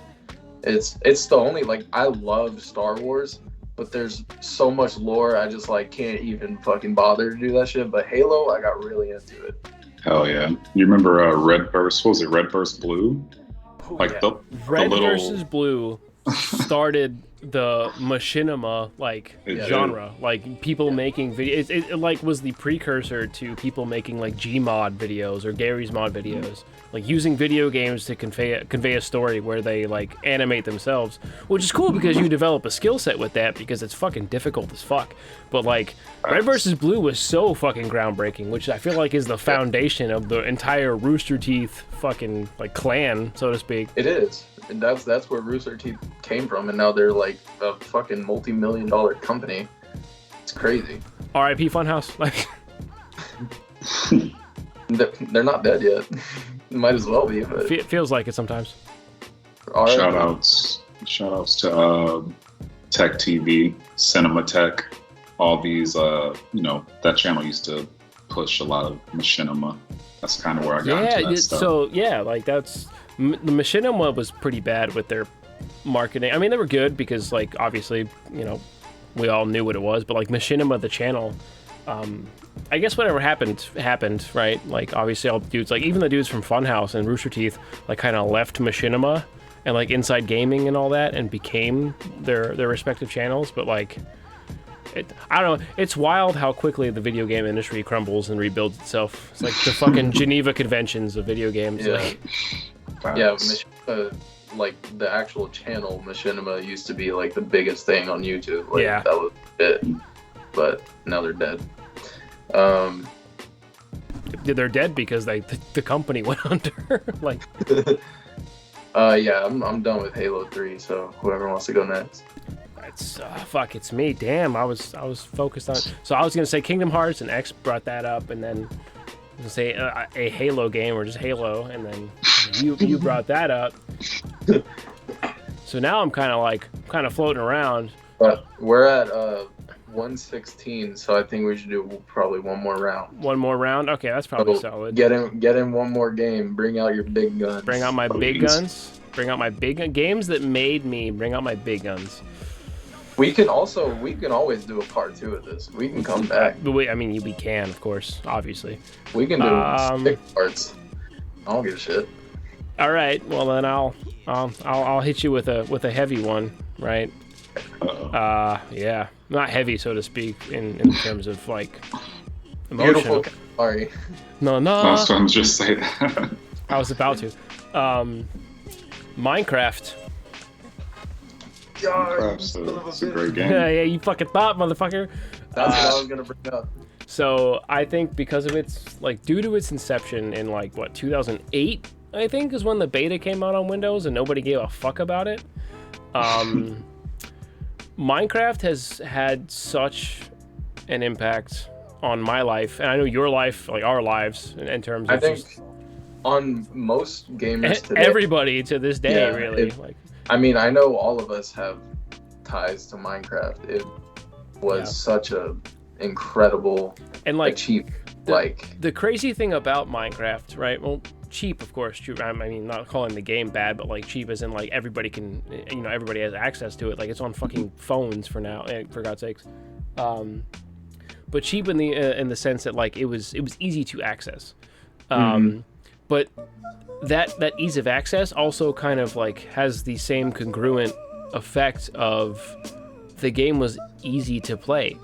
It's the only, like, I love Star Wars, but there's so much lore I just like can't even fucking bother to do that shit. But Halo, I got really into it. Hell yeah! You remember Red versus, what was it, Red versus Blue? Like yeah. the Red little... versus Blue started the machinima genre, like people making videos. It like was the precursor to people making like Gmod videos or Gary's Mod videos, like using video games to convey a story where they like animate themselves, which is cool because you develop a skill set with that because it's fucking difficult as fuck. But like Red versus Blue was so fucking groundbreaking, which I feel like is the foundation of the entire Rooster Teeth fucking like clan, so to speak. It is. And that's where Rooster Teeth came from, and now they're like a fucking multi-million-dollar company. It's crazy. R.I.P. Funhouse. Like, they're not dead yet. Might as well be. But... feels like it sometimes. Shout outs to Tech TV, Cinema Tech, all these. That channel used to push a lot of machinima. That's kind of where I got into that stuff. So yeah, like that's. The Machinima was pretty bad with their marketing. I mean, they were good because, like, obviously, we all knew what it was. But like Machinima, the channel, I guess whatever happened, right? Like, obviously, all the dudes, like even the dudes from Funhouse and Rooster Teeth, like, kind of left Machinima and like Inside Gaming and all that, and became their respective channels. But like, I don't know. It's wild how quickly the video game industry crumbles and rebuilds itself. It's like the fucking Geneva Conventions of video games. Yeah. Like, yeah, Machinima, like the actual channel Machinima used to be like the biggest thing on YouTube. Like, yeah, that was it. But now they're dead. They're dead because the company went under. Like, yeah, I'm done with Halo 3. So whoever wants to go next. It's me. Damn, I was focused on. So I was gonna say Kingdom Hearts, and X brought that up, and then I was gonna say a Halo game or just Halo, and then you brought that up. So now I'm kind of floating around. But we're at 116, so I think we should do probably one more round. One more round? Okay, that's probably solid. Get in one more game. Bring out your big guns. Bring out my big guns. Bring out my big games that made me. Bring out my big guns. We can always do a part 2 of this. We can come back. We can, of course, obviously. We can do 6 parts. I don't give a shit. All right. Well, then I'll hit you with a heavy one, right? Yeah, not heavy, so to speak, in terms of like emotional. Beautiful. Sorry. No. I was trying to just say that. I was about to. Minecraft. It's a great game. Yeah, you fucking thought, motherfucker. That's what I was gonna bring up. So I think because of its, like, due to its inception in, like, what, 2008, I think, is when the beta came out on Windows and nobody gave a fuck about it. Minecraft has had such an impact on my life, and I know your life, like our lives, in terms of, I think, just on most gamers today, everybody to this day, really. I mean, I know all of us have ties to Minecraft. It was such a incredible and like cheap. The crazy thing about Minecraft, right? Well, cheap, of course. I mean, not calling the game bad, but like cheap as in like everybody can, everybody has access to it. Like it's on fucking phones for now, for God's sakes. But cheap in the sense that like it was easy to access. But that ease of access also kind of like has the same congruent effect of the game was easy to play.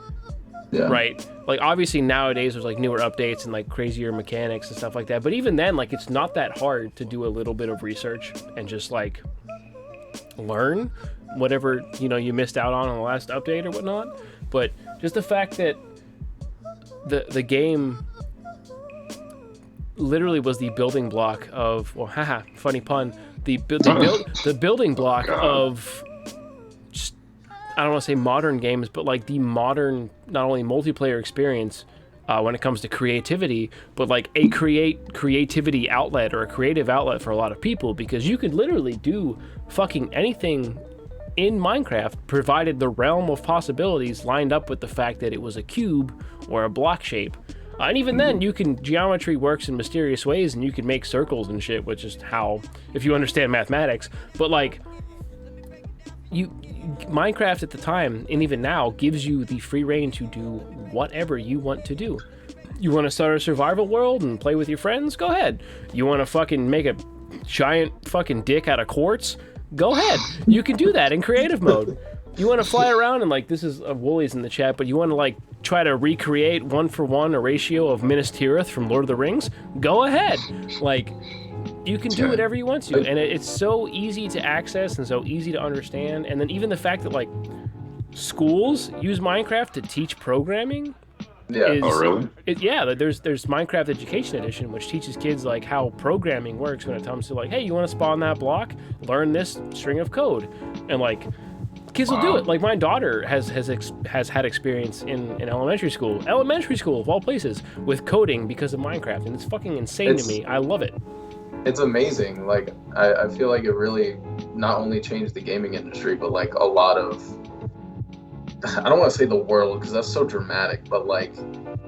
Yeah. Right? Like obviously nowadays there's like newer updates and like crazier mechanics and stuff like that. But even then, like it's not that hard to do a little bit of research and just like learn whatever, you missed out on the last update or whatnot. But just the fact that the game literally was the building block of, well, haha, funny pun, the building block of just, I don't want to say modern games, but like the modern, not only multiplayer experience when it comes to creativity, but like a creativity outlet or a creative outlet for a lot of people, because you could literally do fucking anything in Minecraft provided the realm of possibilities lined up with the fact that it was a cube or a block shape. And even then, geometry works in mysterious ways, and you can make circles and shit, which is how, if you understand mathematics. But like, Minecraft at the time, and even now, gives you the free reign to do whatever you want to do. You want to start a survival world and play with your friends? Go ahead. You want to fucking make a giant fucking dick out of quartz? Go ahead. You can do that in creative mode. You want to fly around and, like, this is Woolly's in the chat, but you want to, like, try to recreate 1-for-1 a ratio of Minas Tirith from Lord of the Rings? Go ahead. Like, you can do whatever you want to, and it's so easy to access and so easy to understand. And then even the fact that, like, schools use Minecraft to teach programming. Yeah. Oh, really? There's Minecraft Education Edition, which teaches kids like how programming works when it comes to, like, hey, you want to spawn that block? Learn this string of code, and like, kids will do it. Like, my daughter has had experience in elementary school of all places, with coding because of Minecraft, and it's fucking insane to me. I love it. It's amazing. Like, I feel like it really not only changed the gaming industry, but like a lot of, I don't want to say the world because that's so dramatic, but like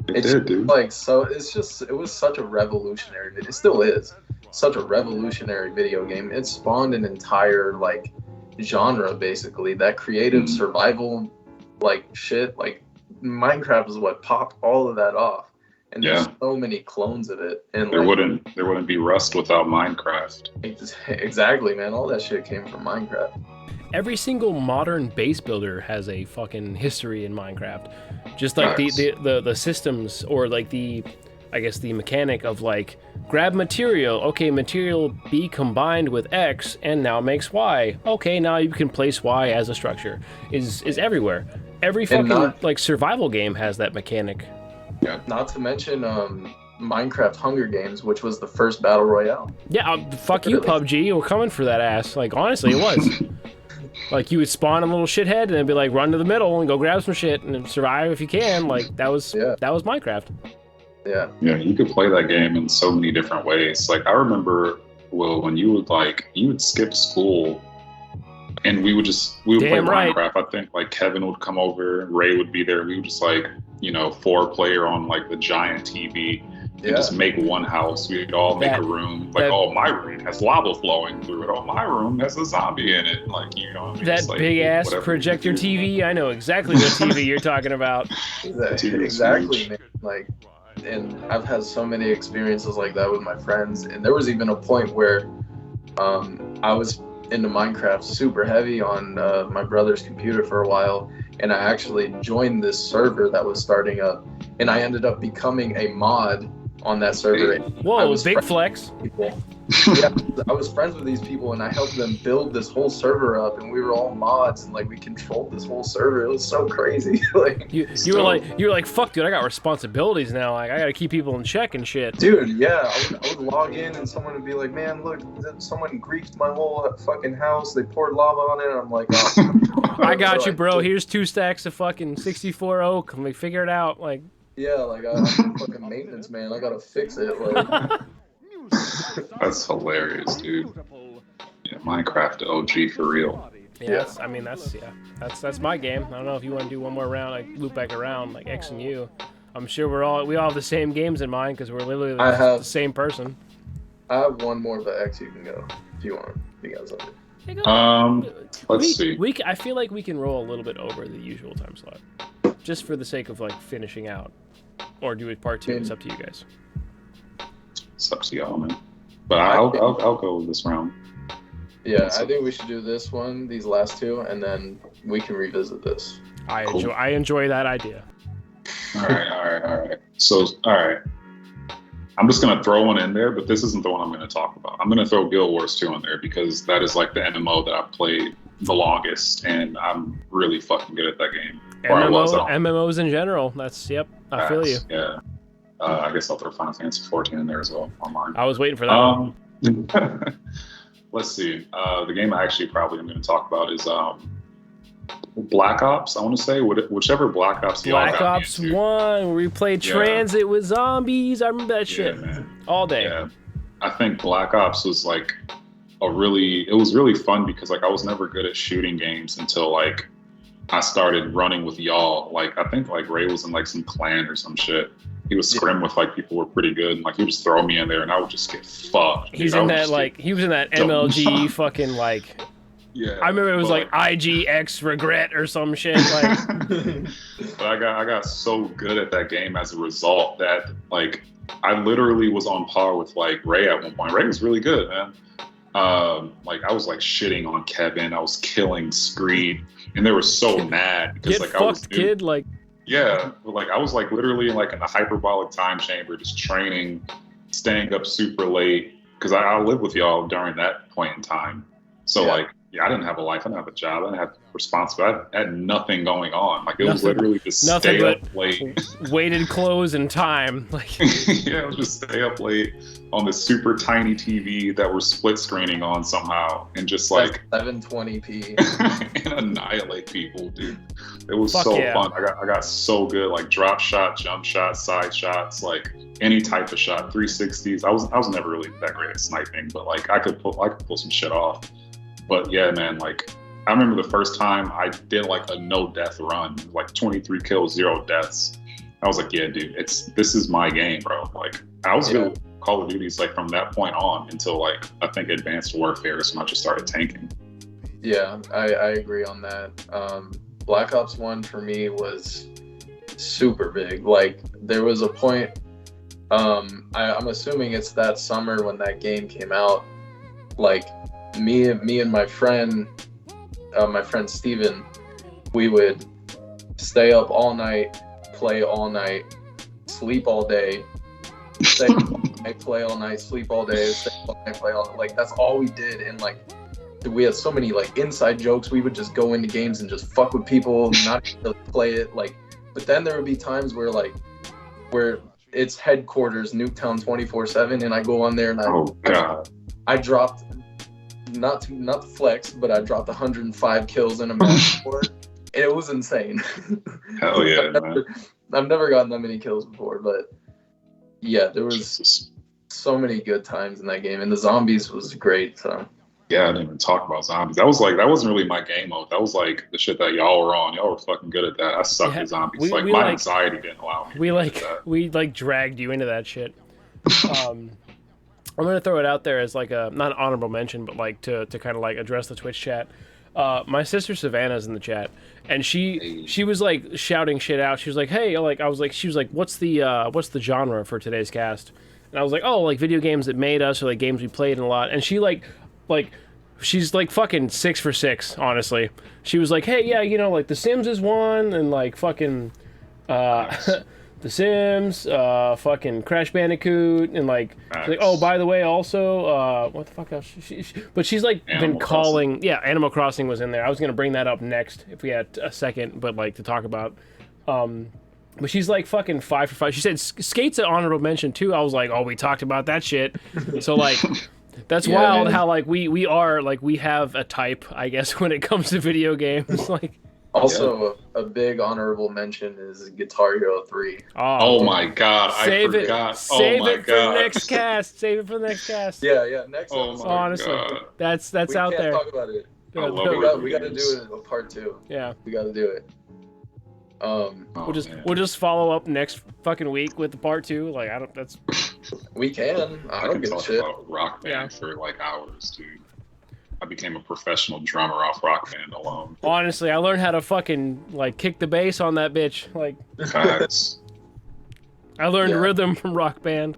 it did, dude. Like, so it was such a revolutionary, it still is such a revolutionary video game. It spawned an entire like genre, basically, that creative survival like shit. Like, Minecraft is what popped all of that off, and there's so many clones of it, and there wouldn't be Rust without Minecraft. Exactly, man. All that shit came from Minecraft. Every single modern base builder has a fucking history in Minecraft. Just like the systems, or like the mechanic of, like, grab material. Okay, material B combined with X and now makes Y. Okay, now you can place Y as a structure. Is everywhere. Every fucking like survival game has that mechanic. Yeah. Not to mention Minecraft Hunger Games, which was the first battle royale. Yeah, fuck you, PUBG. We're coming for that ass. Like, honestly, it was. Like, you would spawn a little shithead and then be like, run to the middle and go grab some shit and survive if you can. Like, that was Minecraft. Yeah. Yeah, you could play that game in so many different ways. Like, I remember, Will, when you would skip school and we would play Minecraft. I think, like, Kevin would come over, Ray would be there. We would just, like, 4-player on, like, the giant TV. And just make one house. We'd all make a room. Like, my room has lava flowing through it. Oh, my room has a zombie in it. Like, that like, big ass projector TV. I know exactly what TV you're talking about. Exactly, man. Like, and I've had so many experiences like that with my friends. And there was even a point where I was into Minecraft super heavy on my brother's computer for a while. And I actually joined this server that was starting up. And I ended up becoming a mod on that server. Whoa, big flex. Yeah, I was friends with these people, and I helped them build this whole server up, and we were all mods, and like we controlled this whole server. It was so crazy. Like, you were like, fuck, dude, I got responsibilities now. Like, I gotta keep people in check and shit. Dude, yeah, I would log in, and someone would be like, man, look, someone griefed my whole fucking house. They poured lava on it. And I'm like, oh. I got you, bro. Here's 2 stacks of fucking 64 oak. Let me figure it out. Like. Yeah, like, I'm a fucking maintenance man. I gotta fix it. Like. That's hilarious, dude. Yeah, Minecraft OG for real. Yeah, that's my game. I don't know if you want to do one more round, like loop back around, like X and U. I'm sure we all have the same games in mind because we're literally the same person. I have one more, but X, you can go if you want. You guys want it. Let's see. I feel like we can roll a little bit over the usual time slot, just for the sake of like finishing out, or do it part 2. It's up to you guys. It's up to y'all, man. But I'll go this round. Yeah, I think we should do this one, these last 2, and then we can revisit this. I enjoy that idea. All right. So, all right. I'm just gonna throw one in there, but this isn't the one I'm gonna talk about. I'm gonna throw Guild Wars 2 in there because that is like the MMO that I've played the longest, and I'm really fucking good at that game. MMOs in general. I feel you. Yeah. I guess I'll throw Final Fantasy 14 in there as well online. I was waiting for that one. Let's see. The game I actually probably am going to talk about is Black Ops. I want to say whichever Black Ops. Black Ops 1, where we played Transit with zombies. I remember that shit man. all day. Yeah. I think Black Ops was like it was really fun because like I was never good at shooting games until like I started running with y'all. Like I think like Ray was in like some clan or some shit. He was scrim with like people who were pretty good, and like he would just throw me in there, and I would just get fucked. He was in that MLG fucking like. Yeah, I remember it was like IGX regret or some shit. Like, but I got so good at that game as a result that like I literally was on par with like Ray at one point. Ray was really good, man. Like I was like shitting on Kevin. I was killing Screed, and they were so mad because get like fucked, I was kid. Like, yeah, but like I was like literally like in the hyperbolic time chamber, just training, staying up super late because I lived with y'all during that point in time. So like. Yeah, I didn't have a life. I didn't have a job. I didn't have responsibility. I had nothing going on. Like it was literally just stay up late, weighted clothes and time. Like yeah, it was just stay up late on the super tiny TV that we're split screening on somehow, and just like 720p and annihilate people, dude. It was so fun. I got so good. Like drop shot, jump shot, side shots, like any type of shot, 360s. I was never really that great at sniping, but like I could pull some shit off. But yeah, man, like I remember the first time I did like a no death run, like 23 kills, 0 deaths. I was like, yeah, dude, this is my game, bro. Like I was good at Call of Duties like from that point on until like I think Advanced Warfare is when I just started tanking. Yeah, I agree on that. Black Ops 1 for me was super big. Like there was a point, I'm assuming it's that summer when that game came out, like me and my friend Steven, we would stay up all night, play all night, sleep all day, stay up all night, play all night, sleep all day, stay up all night, play all night. Like that's all we did. And like we had so many like inside jokes. We would just go into games and just fuck with people, not really play it. Like, but then there would be times where it's headquarters, Nuketown 24/7, and I go on there and I dropped. Not the flex, but I dropped 105 kills in a match before, and it was insane. Hell yeah, man. I've never gotten that many kills before, but yeah, there was so many good times in that game, and the zombies was great. So yeah, I didn't even talk about zombies. That wasn't really my game mode. That was like the shit that y'all were on. Y'all were fucking good at that. I sucked at zombies. My anxiety didn't allow me. We dragged you into that shit. I'm gonna throw it out there as like a not an honorable mention, but like to kind of like address the Twitch chat. My sister Savannah's in the chat, and she was like shouting shit out. She was like, "Hey," she was like, "What's the genre for today's cast?" And I was like, "Oh, like video games that made us, or like games we played in a lot." And she like she's like fucking 6 for 6, honestly. She was like, "Hey, yeah, you know, like The Sims is one, and like fucking The Sims, fucking Crash Bandicoot, and like, she's like, oh, by the way, also, what the fuck else? But she's like Animal Crossing. Yeah, Animal Crossing was in there. I was gonna bring that up next if we had a second, but like to talk about. But she's like fucking 5 for 5. She said Skate's an honorable mention too. I was like, oh, we talked about that shit. So like, that's wild, man. How like we are like we have a type, I guess, when it comes to video games, like. Also, a big honorable mention is Guitar Hero 3. Oh my god, I forgot. Save it for the next cast. Save it for the next cast. Yeah, next episode. Honestly, that's out there. We can't talk about it. We got to do it in a part 2. Yeah. We got to do it. We'll just follow up next fucking week with the part 2. Like we can. I don't give a shit. About Rock Band for like hours, dude. I became a professional drummer off Rock Band alone. Honestly, I learned how to fucking like kick the bass on that bitch. Like, I learned rhythm from Rock Band.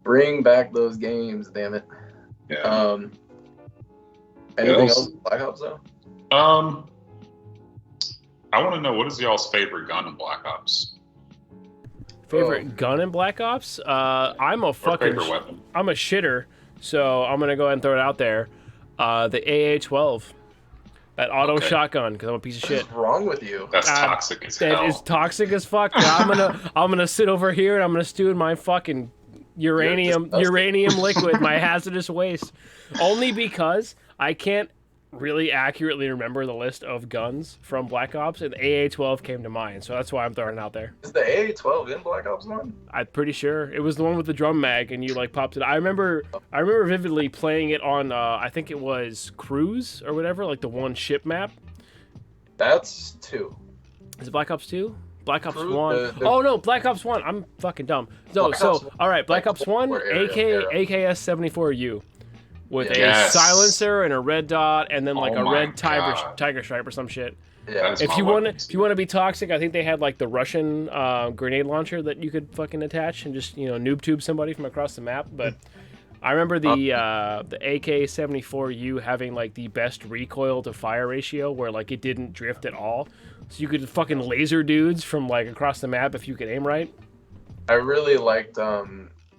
Bring back those games, damn it. Yeah. Anything else in Black Ops though? I want to know, what is y'all's favorite gun in Black Ops? Favorite gun in Black Ops? I'm a fucking. Favorite weapon. I'm a shitter, so I'm gonna go ahead and throw it out there. The AA-12, that auto shotgun, because I'm a piece of shit. What's wrong with you? That's toxic as hell. That is toxic as fuck. I'm gonna sit over here and I'm gonna stew in my fucking uranium liquid, my hazardous waste, only because I can't really accurately remember the list of guns from Black Ops, and the AA-12 came to mind, so that's why I'm throwing it out there. Is the AA-12 in Black Ops 1? I'm pretty sure it was the one with the drum mag, and you like popped it. I remember vividly playing it on I think it was Cruise or whatever, like the one ship map. That's 2. Is it Black Ops 2? Black Ops Cruise, 1. Oh no, Black Ops 1. I'm fucking dumb. All right, Black Ops 1, AKS-74U. With a silencer and a red dot, and then like a red tiger stripe or some shit. Yeah. If you want to be toxic, I think they had like the Russian grenade launcher that you could fucking attach and just noob tube somebody from across the map. But I remember the AK-74U having like the best recoil to fire ratio, where like it didn't drift at all, so you could fucking laser dudes from like across the map if you could aim right. I really liked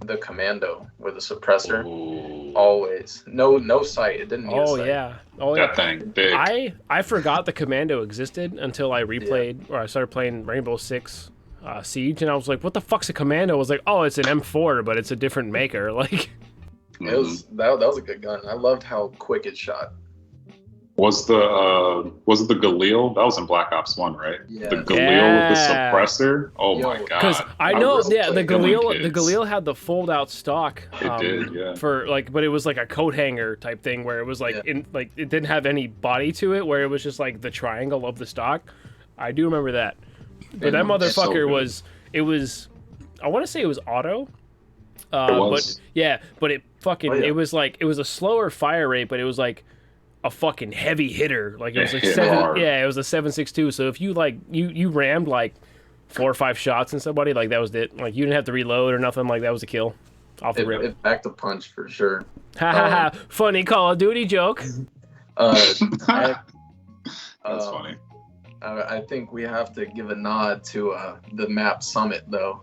the Commando with the suppressor. Ooh. Always no sight. It didn't need a sight. That thing big. I forgot the Commando existed until I replayed or I started playing Rainbow Six Siege, and I was like, what the fuck's a Commando? I was like, oh, it's an M4, but it's a different maker. Like, it was that was a good gun. I loved how quick it shot. Was it the Galil? That was in Black Ops 1, right? Yeah. The Galil with the suppressor? Oh my god. Because I know, the Galil Galil had the fold out stock. It did, yeah. For like, but it was like a coat hanger type thing where it was like it didn't have any body to it, where it was just like the triangle of the stock. I do remember that. But that motherfucker was I want to say it was auto. It was. But it fucking it was a slower fire rate, but it was like a fucking heavy hitter. Like it was like it was a 7.62. So if you like you rammed like 4 or 5 shots in somebody, like that was it. Like you didn't have to reload or nothing. Like that was a kill off the rip. It backed a punch for sure. Ha ha ha! Funny Call of Duty joke. That's funny. I think we have to give a nod to the map Summit though.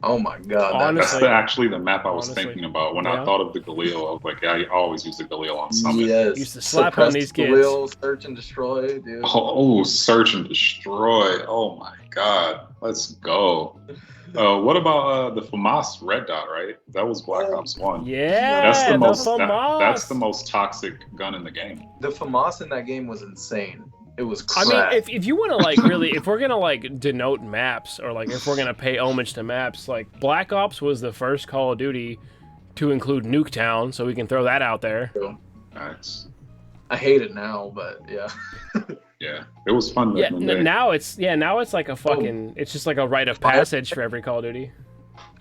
Oh my god. Honestly, that's actually the map I was thinking about. When I thought of the Galil, I was like, yeah, I always use the Galil on Summit. Yes. Used to slap on these kids. Galil, search and destroy, dude. Oh, search and destroy. Oh my god. Let's go. What about the FAMAS red dot, right? That was Black Ops 1. Yeah, that's the most FAMAS. that's the most toxic gun in the game. The FAMAS in that game was insane. It was crap. I mean, if you want to like really, if we're gonna like denote maps, or like if we're gonna pay homage to maps, like Black Ops was the first Call of Duty to include Nuketown, so we can throw that out there. Nice. I hate it now, but yeah. Yeah, it was fun. Yeah, now it's like a fucking, it's just like a rite of passage for every Call of Duty.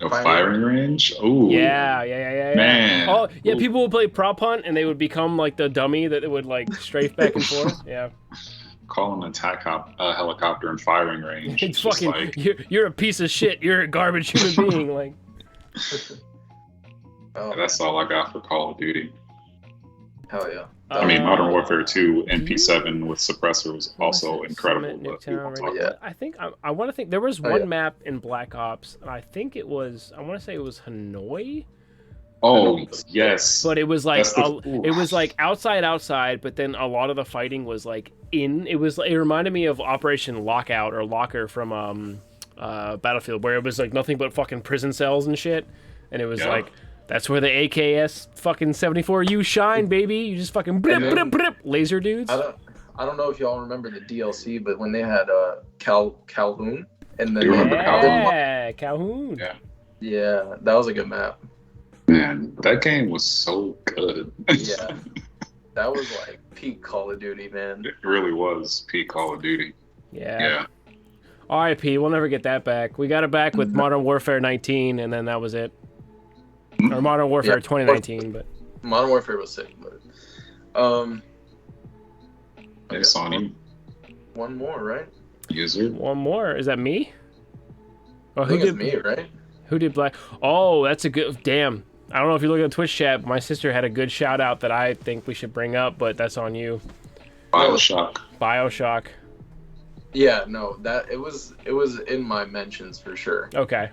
A firing range? Ooh. Yeah. Man. Oh, yeah, Ooh. people would play prop hunt and they would become like the dummy that would like strafe back and forth. Yeah. Call an attack helicopter in firing range. It's fucking, like... you're a piece of shit. You're a garbage human being. Like. That's all I got for Call of Duty. Hell yeah. I mean, Modern Warfare 2 MP7 with suppressor was also incredible. I think I want to think there was one map in Black Ops, and I think it was, I want to say it was Hanoi. Oh yes. But it was like it was like outside, but then a lot of the fighting was like in. It reminded me of Operation Lockout or Locker from Battlefield, where it was like nothing but fucking prison cells and shit, and it was like. That's where the AKS fucking 74U shine, baby. You just fucking blip, laser dudes. I don't know if y'all remember the DLC, but when they had Calhoun, and then Calhoun. Yeah, that was a good map. Man, that game was so good. Yeah, that was like peak Call of Duty, man. It really was peak Call of Duty. Yeah. R.I.P. We'll never get that back. We got it back with Modern Warfare 19, and then that was it. Or Modern Warfare 2019, but Modern Warfare was sick, but hey, Sony. One more, right? User. One more. Is that me? Oh, who did me, right? Who did Black? Oh, that's a good. Damn. I don't know if you look at the Twitch chat, but my sister had a good shout out that I think we should bring up, but that's on you. Bioshock. Yeah, no, that it was in my mentions for sure. Okay.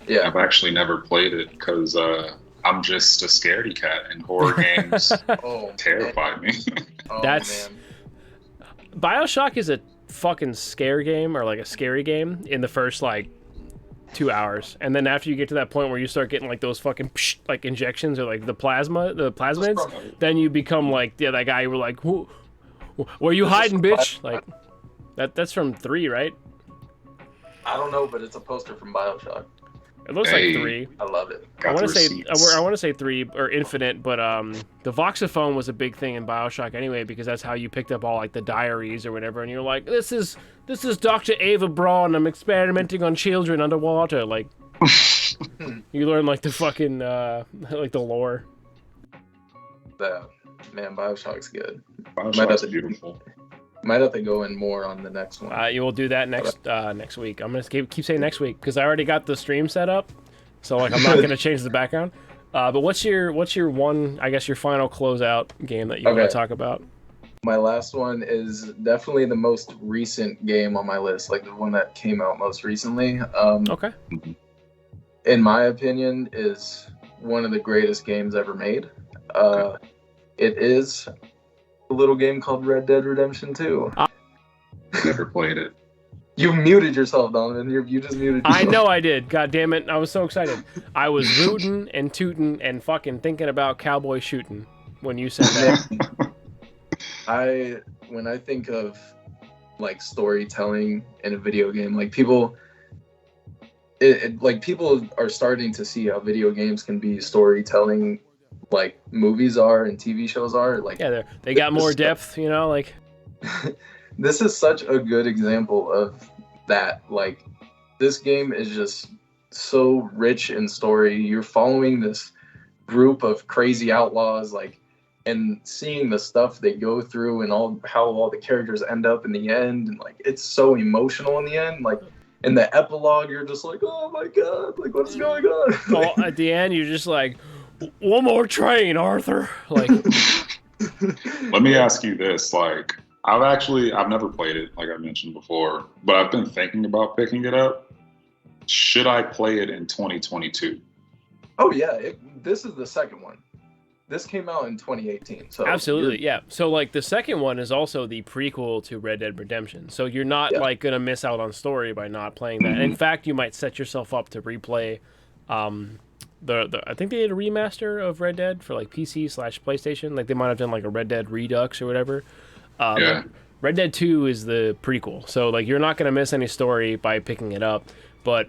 Yeah, I've actually never played it because I'm just a scaredy cat, and horror games terrify me. Man. Bioshock is a fucking scare game, or like a scary game in the first like 2 hours, and then after you get to that point where you start getting like those fucking like injections or like the plasmids, then you become like that guy who were like, Where you This is hiding, from bitch? Like that's from 3, right? I don't know, but it's a poster from Bioshock. It looks Hey. like 3. I love it. I Got want the to say receipts. I want to say 3 or Infinite, but the voxophone was a big thing in BioShock anyway, because that's how you picked up all like the diaries or whatever, and you're like, this is Dr. Ava Braun. I'm experimenting on children underwater. Like, you learn like the fucking like the lore. That man, Bioshock's good. Bioshock's beautiful. Might have to go in more on the next one. You will do that next week. I'm gonna keep saying next week because I already got the stream set up, so like I'm not gonna change the background. But what's your one? I guess your final closeout game that you want to talk about? My last one is definitely the most recent game on my list, like the one that came out most recently. Okay. In my opinion, is one of the greatest games ever made. It is a little game called Red Dead Redemption 2. Never played it. You muted yourself, Donovan. You just muted yourself. I know I did. God damn it! I was so excited. I was rooting and tooting and fucking thinking about cowboy shooting when you said that. When I think of like storytelling in a video game, like people are starting to see how video games can be storytelling, like movies are and TV shows are. Like, yeah, they got more depth, you know, like. This is such a good example of that. Like, this game is just so rich in story. You're following this group of crazy outlaws, like, and seeing the stuff they go through and how all the characters end up in the end, and like it's so emotional in the end. Like in the epilogue, you're just like, oh my god, like what's going on? Well, at the end, you're just like, one more train, Arthur. Like, Let me ask you this: like, I've never played it, like I mentioned before, but I've been thinking about picking it up. Should I play it in 2022? Oh yeah, this is the second one. This came out in 2018. So absolutely, yeah. So like the second one is also the prequel to Red Dead Redemption. So you're not like gonna miss out on story by not playing that. In fact, you might set yourself up to replay. I think they did a remaster of Red Dead for like PC/PlayStation. Like they might have done like a Red Dead Redux or whatever. Red Dead 2 is the prequel, so like you're not gonna miss any story by picking it up. But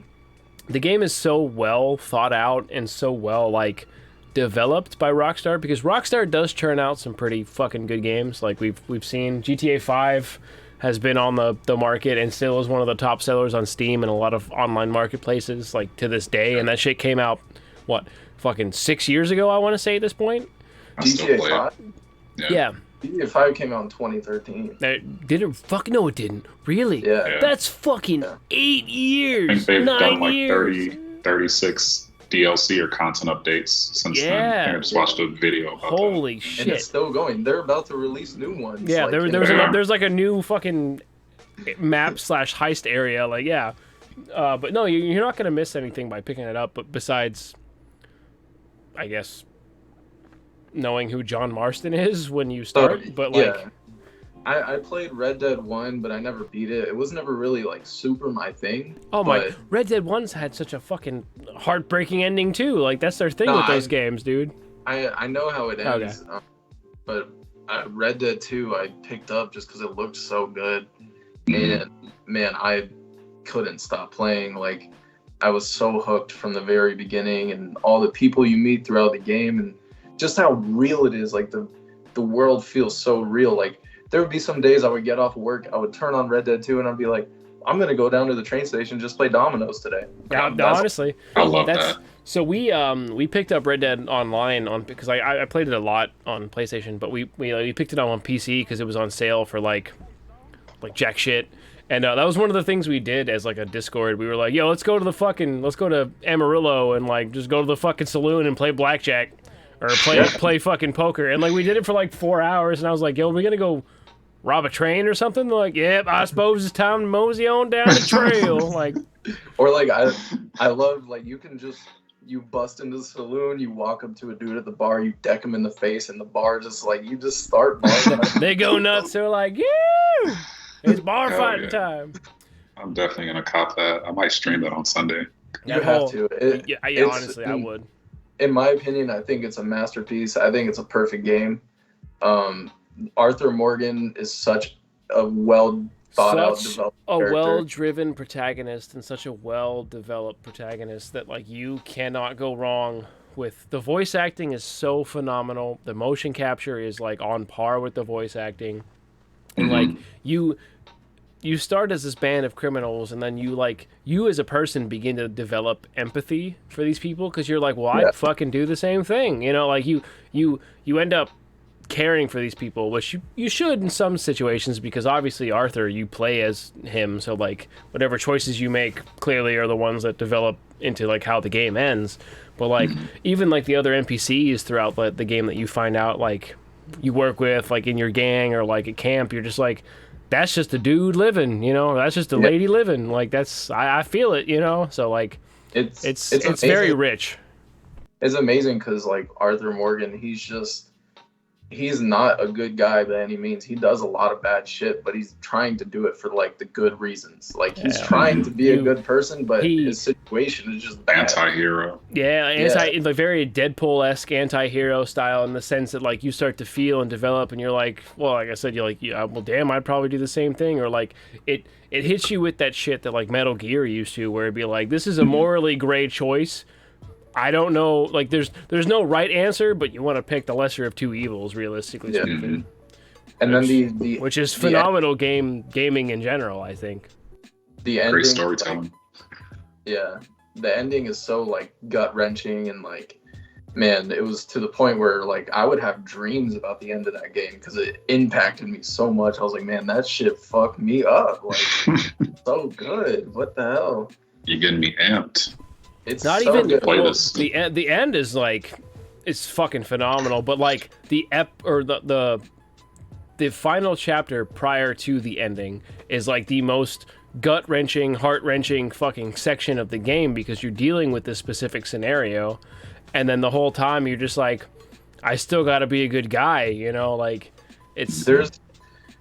the game is so well thought out and so well like developed by Rockstar, because Rockstar does churn out some pretty fucking good games. Like we've seen GTA 5 has been on the market and still is one of the top sellers on Steam and a lot of online marketplaces like to this day. And that shit came out what fucking 6 years ago, I want to say at this point. GTA 5? Yeah. GTA 5 came out in 2013. Did it? Fuck no, it didn't. Really? Yeah. That's fucking 8 years. I think they've 9 done like years. 36 DLC or content updates since then. I just watched a video about Holy that. shit. And it's still going. They're about to release new ones. Yeah, like, there's like a new fucking map/heist area. Like, yeah. But no, you're not going to miss anything by picking it up, but besides, I guess, knowing who John Marston is when you start. But like, yeah. I played Red Dead 1, but I never beat it. It was never really like super my thing. Oh my, Red Dead 1's had such a fucking heartbreaking ending too. Like that's their thing with those games, dude. I know how it ends. Okay. But Red Dead 2 I picked up just because it looked so good. And man, I couldn't stop playing. Like I was so hooked from the very beginning, and all the people you meet throughout the game and just how real it is. Like the world feels so real. Like there would be some days I would get off work, I would turn on Red Dead 2 and I'd be like, I'm going to go down to the train station and just play dominoes today. Yeah, honestly. I love that. So we picked up Red Dead Online because I played it a lot on PlayStation, but we picked it up on PC because it was on sale for like jack shit. And that was one of the things we did as like a Discord. We were like, yo, let's go to Amarillo and like just go to the fucking saloon and play blackjack or play fucking poker. And like we did it for like 4 hours, and I was like, yo, we're going to go rob a train or something? They're like, yep, I suppose it's time to mosey on down the trail. Like, or like I love like you bust into the saloon, you walk up to a dude at the bar, you deck him in the face, and the bar just like you just start barring. They go nuts. They're like, yeah, it's bar fighting time. I'm definitely gonna cop that. I might stream that on Sunday. You have to. Honestly, I would. In my opinion, I think it's a masterpiece. I think it's a perfect game. Arthur Morgan is such a well thought out, developed character. Well-driven protagonist and such a well-developed protagonist that like you cannot go wrong with. The voice acting is so phenomenal. The motion capture is like on par with the voice acting, and like you start as this band of criminals, and then you as a person begin to develop empathy for these people because you're like, well, I'd fucking do the same thing, you know, like you end up caring for these people, which you should in some situations, because obviously Arthur, you play as him, so like whatever choices you make clearly are the ones that develop into like how the game ends. But like even like the other NPCs throughout the game that you find out like you work with like in your gang or like at camp, you're just like, that's just a dude living, you know, that's just a lady living, like that's I feel it, you know. So like it's very rich. It's amazing because like Arthur Morgan, he's not a good guy by any means. He does a lot of bad shit, but he's trying to do it for like the good reasons. Like he's trying to be a good person, but his situation is just bad. Anti-hero. Like very Deadpool-esque anti-hero style, in the sense that like you start to feel and develop, and you're like, well, like I said, you're like, yeah, well, damn, I'd probably do the same thing. Or like it hits you with that shit that like Metal Gear used to, where it'd be like, this is a morally gray choice. I don't know, like there's no right answer, but you want to pick the lesser of two evils, realistically speaking. And then which is phenomenal gaming in general, I think. The ending, great storytelling. The ending is so like gut wrenching, and like, man, it was to the point where like I would have dreams about the end of that game because it impacted me so much. I was like, man, that shit fucked me up. Like, so good. What the hell? You're getting me amped. It's not so even good. the end is like, it's fucking phenomenal, but like the final chapter prior to the ending is like the most gut-wrenching, heart-wrenching fucking section of the game, because you're dealing with this specific scenario, and then the whole time you're just like, I still gotta be a good guy, you know, like it's there's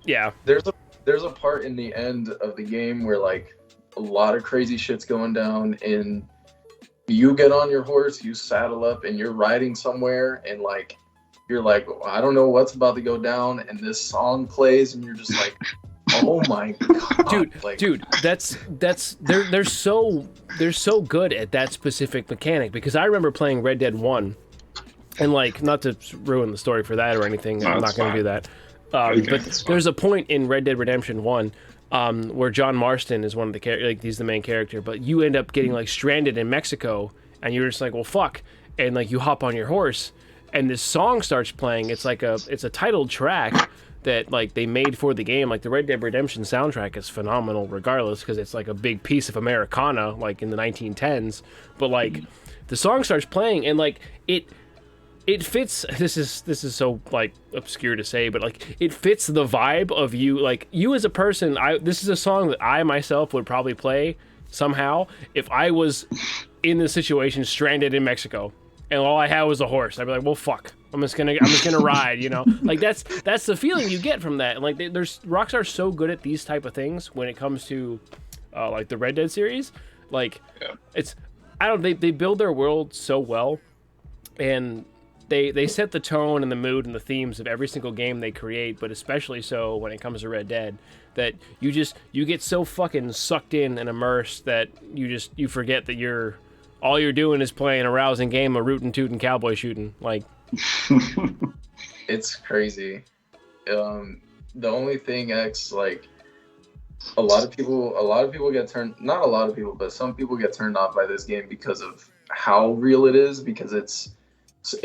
a part in the end of the game where like a lot of crazy shit's going down, and you get on your horse, you saddle up, and you're riding somewhere, and like you're like, I don't know what's about to go down, and this song plays, and you're just like, oh my god, dude, that's they're so good at that specific mechanic, because I remember playing Red Dead 1, and like, not to ruin the story for that or anything, I'm not going to do that, but there's a point in Red Dead Redemption 1 where John Marston is one of the characters, like he's the main character, but you end up getting like stranded in Mexico, and you're just like, well, fuck, and like you hop on your horse, and this song starts playing. It's a titled track that like they made for the game. Like the Red Dead Redemption soundtrack is phenomenal, regardless, because it's like a big piece of Americana, like in the 1910s. But like the song starts playing, and like it fits. This is so like obscure to say, but like it fits the vibe of you, like you as a person. This is a song that I myself would probably play somehow if I was in this situation, stranded in Mexico, and all I had was a horse. I'd be like, well, fuck, I'm just gonna ride, you know. Like that's the feeling you get from that. And like there's Rockstar's so good at these type of things when it comes to like the Red Dead series. Like they build their world so well, and they set the tone and the mood and the themes of every single game they create, but especially so when it comes to Red Dead, that you get so fucking sucked in and immersed that you forget that all you're doing is playing a rousing game of rootin' tootin' cowboy shooting. Like it's crazy. The only thing like a lot of people get turned, not a lot of people, but some people get turned off by this game because of how real it is, because it's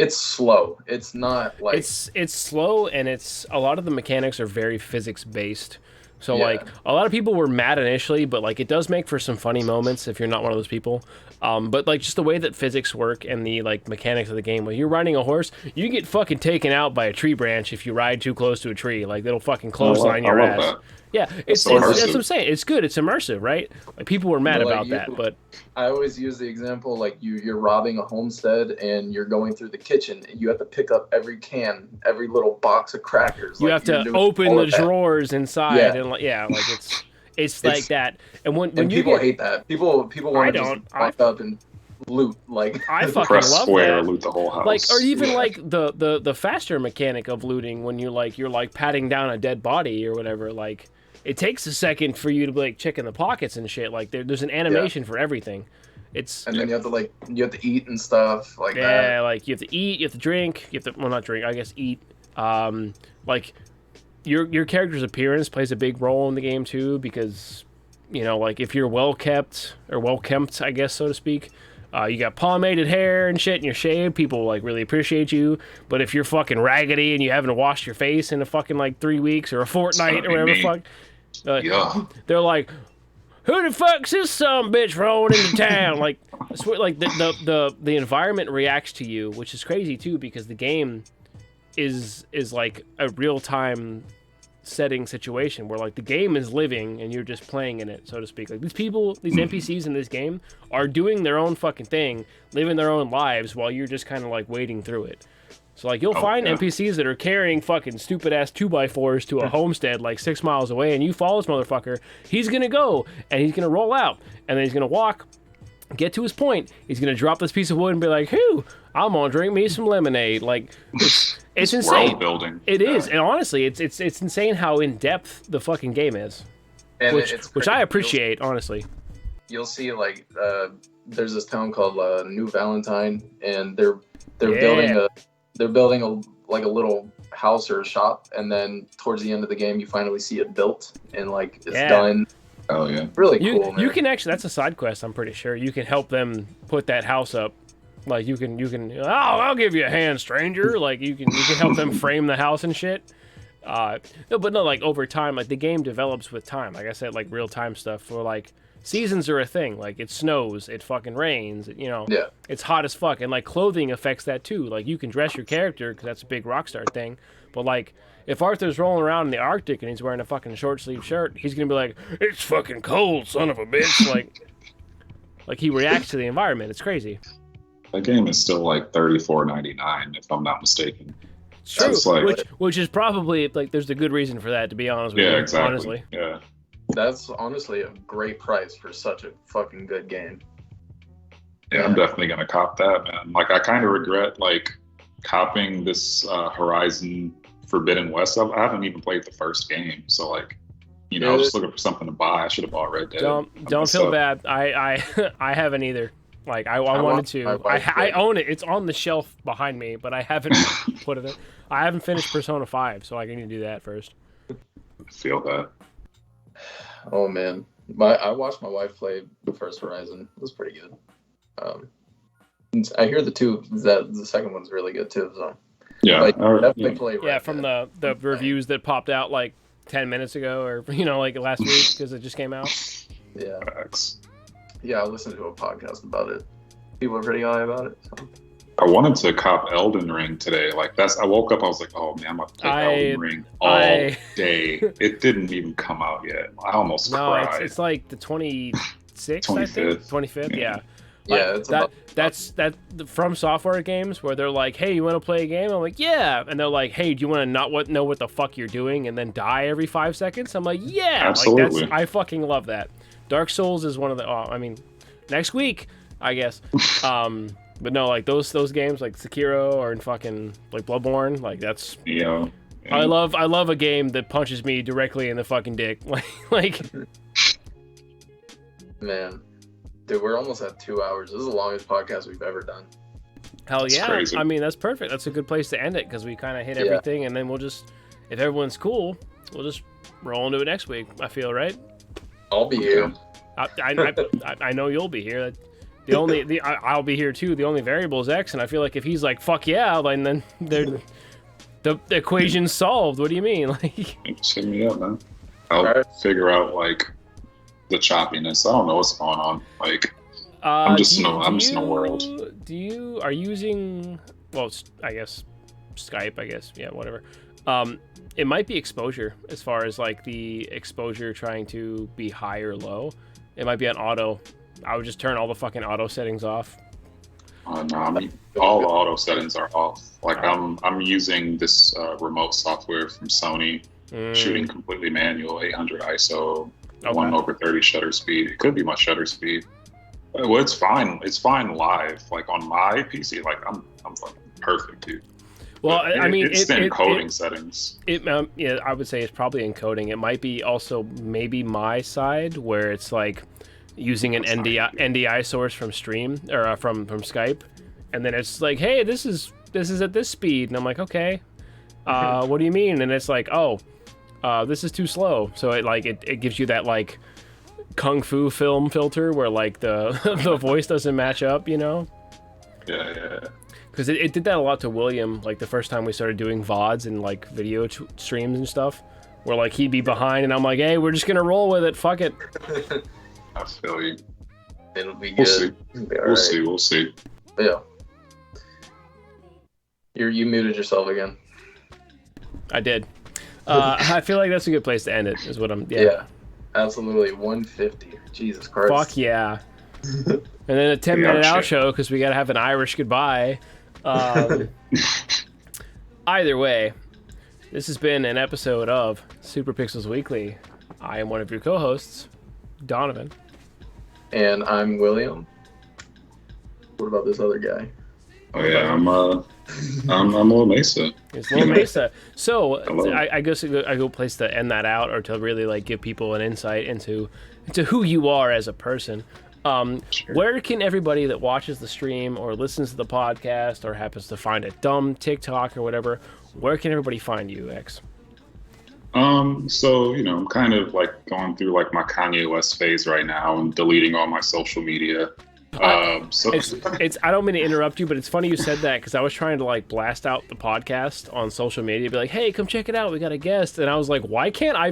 slow. It's not like it's slow, and a lot of the mechanics are very physics based. So like a lot of people were mad initially, but like it does make for some funny moments if you're not one of those people. But like just the way that physics work and the like mechanics of the game, when you're riding a horse, you get fucking taken out by a tree branch if you ride too close to a tree. Like it'll fucking clothesline your ass. That. Yeah, that's what I'm saying. It's good. It's immersive, right? Like people were mad about that, but I always use the example like you're robbing a homestead and you're going through the kitchen and you have to pick up every little box of crackers. You have to open the drawers inside, and like it's like that. And when people hate that. People want to just wind up and loot. Like I fucking Press love square, that. loot the whole house. Like, or even Yeah. like the faster mechanic of looting when you're like patting down a dead body or whatever. Like, it takes a second for you to be like checking the pockets and shit. Like, there's an animation for everything. It's and then you have to eat and stuff like that. yeah, like you have to eat, you have to drink, you have to, well, not drink, I guess eat. Like your character's appearance plays a big role in the game too, because you know, like if you're well kept or well kempt, I guess so to speak, you got pomaded hair and shit, and you're shaved, people like really appreciate you. But if you're fucking raggedy and you haven't washed your face in a fucking like 3 weeks or a fortnight or whatever the fuck, Yeah. they're like, who the fuck's this some bitch rolling into town? Like, I swear, like the environment reacts to you, which is crazy too, because the game is like a real time setting situation where like the game is living and you're just playing in it, so to speak. Like these people, these NPCs in this game are doing their own fucking thing, living their own lives while you're just kind of like wading through it. So like you'll find NPCs that are carrying fucking stupid ass 2x4s to a homestead like 6 miles away, and you follow this motherfucker. He's gonna go and he's gonna roll out, and then he's gonna walk, get to his point. He's gonna drop this piece of wood and be like, "Whew, I'm gonna drink me some lemonade." Like it's insane. World building. It is, and honestly, it's insane how in depth the fucking game is, And which I appreciate, honestly. You'll see like there's this town called New Valentine, and they're building a little house or a shop, and then towards the end of the game you finally see it built and like it's done. Oh yeah. Really cool, man. You can actually, that's a side quest, I'm pretty sure. You can help them put that house up. Like you can I'll give you a hand, stranger. Like you can help them frame the house and shit. No, but no, like over time, like the game develops with time. Like I said, like real time stuff for like seasons are a thing. Like it snows, it fucking rains, you know. Yeah. It's hot as fuck, and like clothing affects that too. Like you can dress your character because that's a big Rockstar thing. But like if Arthur's rolling around in the Arctic and he's wearing a fucking short sleeve shirt, he's gonna be like, "It's fucking cold, son of a bitch!" like he reacts to the environment. It's crazy. That game is still like $34.99 if I'm not mistaken. It's true, like, which is probably like there's a good reason for that, to be honest with you. Yeah, exactly. Honestly. Yeah. That's honestly a great price for such a fucking good game. Yeah, I'm definitely gonna cop that, man. Like I kind of regret like copping this Horizon Forbidden West. I haven't even played the first game, so like, you know, I was just looking for something to buy. I should have bought Red Dead. Don't feel bad. I haven't either. Like I wanted to. I own it. It's on the shelf behind me, but I haven't put it in. I haven't finished Persona 5, so I need to do that first. I feel that. Oh man, I watched my wife play the first Horizon. It was pretty good. I hear the second one's really good too. So Yeah, like, definitely play. Yeah, from the reviews that popped out like 10 minutes ago, or like last week because it just came out. Yeah. Facts. Yeah, I listened to a podcast about it. People are pretty high about it. So. I wanted to cop Elden Ring today. Like I woke up, I was like, oh man, I'm about to play Elden Ring all day. It didn't even come out yet. I almost cried. It's like the 26th, I think. 25th, yeah. Yeah, that's From Software games where they're like, hey, you want to play a game? I'm like, yeah. And they're like, hey, do you want to know what the fuck you're doing and then die every 5 seconds? I'm like, yeah. Absolutely. Like, I fucking love that. Dark Souls is one of the, next week, I guess. But no, like those games like Sekiro or in fucking like Bloodborne, like that's I love a game that punches me directly in the fucking dick. like man. Dude, we're almost at 2 hours. This is the longest podcast we've ever done. Hell That's yeah. crazy. I mean, that's perfect. That's a good place to end it because we kind of hit everything, and then we'll just, if everyone's cool, we'll just roll into it next week, I feel, right? I'll be here. I know you'll be here. I'll be here too. The only variable is X, and I feel like if he's like, fuck yeah, then the equation's solved. What do you mean? Like, just hit me up, man. I'll figure out like the choppiness. I don't know what's going on. Like, I'm just in a world. Are you using? Well, I guess Skype. I guess whatever. It might be exposure as far as like the exposure trying to be high or low. It might be on auto. I would just turn all the fucking auto settings off. No, I mean, all the auto settings are off. Like I'm using this remote software from Sony, shooting completely manual, 800 ISO, 1/30 shutter speed. It could be my shutter speed. Well, it's fine. It's fine live. Like on my PC, like I'm fucking perfect, dude. Well, I mean, it's the encoding settings. Yeah, I would say it's probably encoding. It might be also maybe my side where it's like using an NDI source from Stream or from Skype, and then it's like, hey, this is at this speed, and I'm like, okay, what do you mean? And it's like, oh, this is too slow. So it gives you that like kung fu film filter where like the the voice doesn't match up, you know? Yeah. Because it did that a lot to William, like the first time we started doing VODs and like video streams and stuff, where like he'd be behind and I'm like, hey, we're just gonna roll with it, fuck it. I feel you. It'll be good. We'll see. Yeah. You muted yourself again. I did. I feel like that's a good place to end it, is what I'm, Yeah, absolutely. 150. Jesus Christ. Fuck yeah. And then a 10-minute outro, because we gotta have an Irish goodbye. Either way, this has been an episode of Super Pixels Weekly. I am one of your co-hosts, Donovan. And I'm William. What about this other guy? Oh yeah, I'm LOWMESA. It's LOWMESA. So I guess a good place to end that out, or to really like give people an insight into who you are as a person. Sure. Where can everybody that watches the stream or listens to the podcast or happens to find a dumb TikTok or whatever, where can everybody find you, X? So, I'm kind of like going through like my Kanye West phase right now and deleting all my social media. It's I don't mean to interrupt you, but it's funny you said that, because I was trying to like blast out the podcast on social media, be like, hey, come check it out, we got a guest, and I was like, why can't I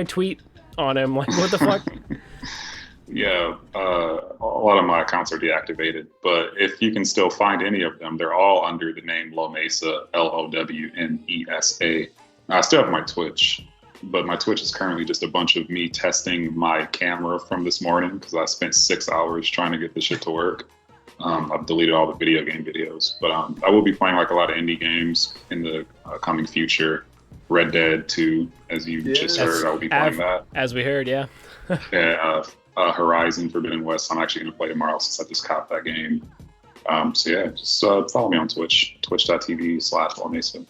tweet on him? Like, what the fuck? Yeah, a lot of my accounts are deactivated, but if you can still find any of them, they're all under the name LOWMESA, LOWMESA. I still have my Twitch, but my Twitch is currently just a bunch of me testing my camera from this morning, because I spent 6 hours trying to get this shit to work. I've deleted all the video game videos, but I will be playing like a lot of indie games in the coming future. Red Dead 2, as you just heard, I will be playing that. As we heard, yeah. Yeah. Horizon Forbidden West, I'm actually going to play tomorrow since I just copped that game. So yeah, just follow me on Twitch, twitch.tv/LOWMESA.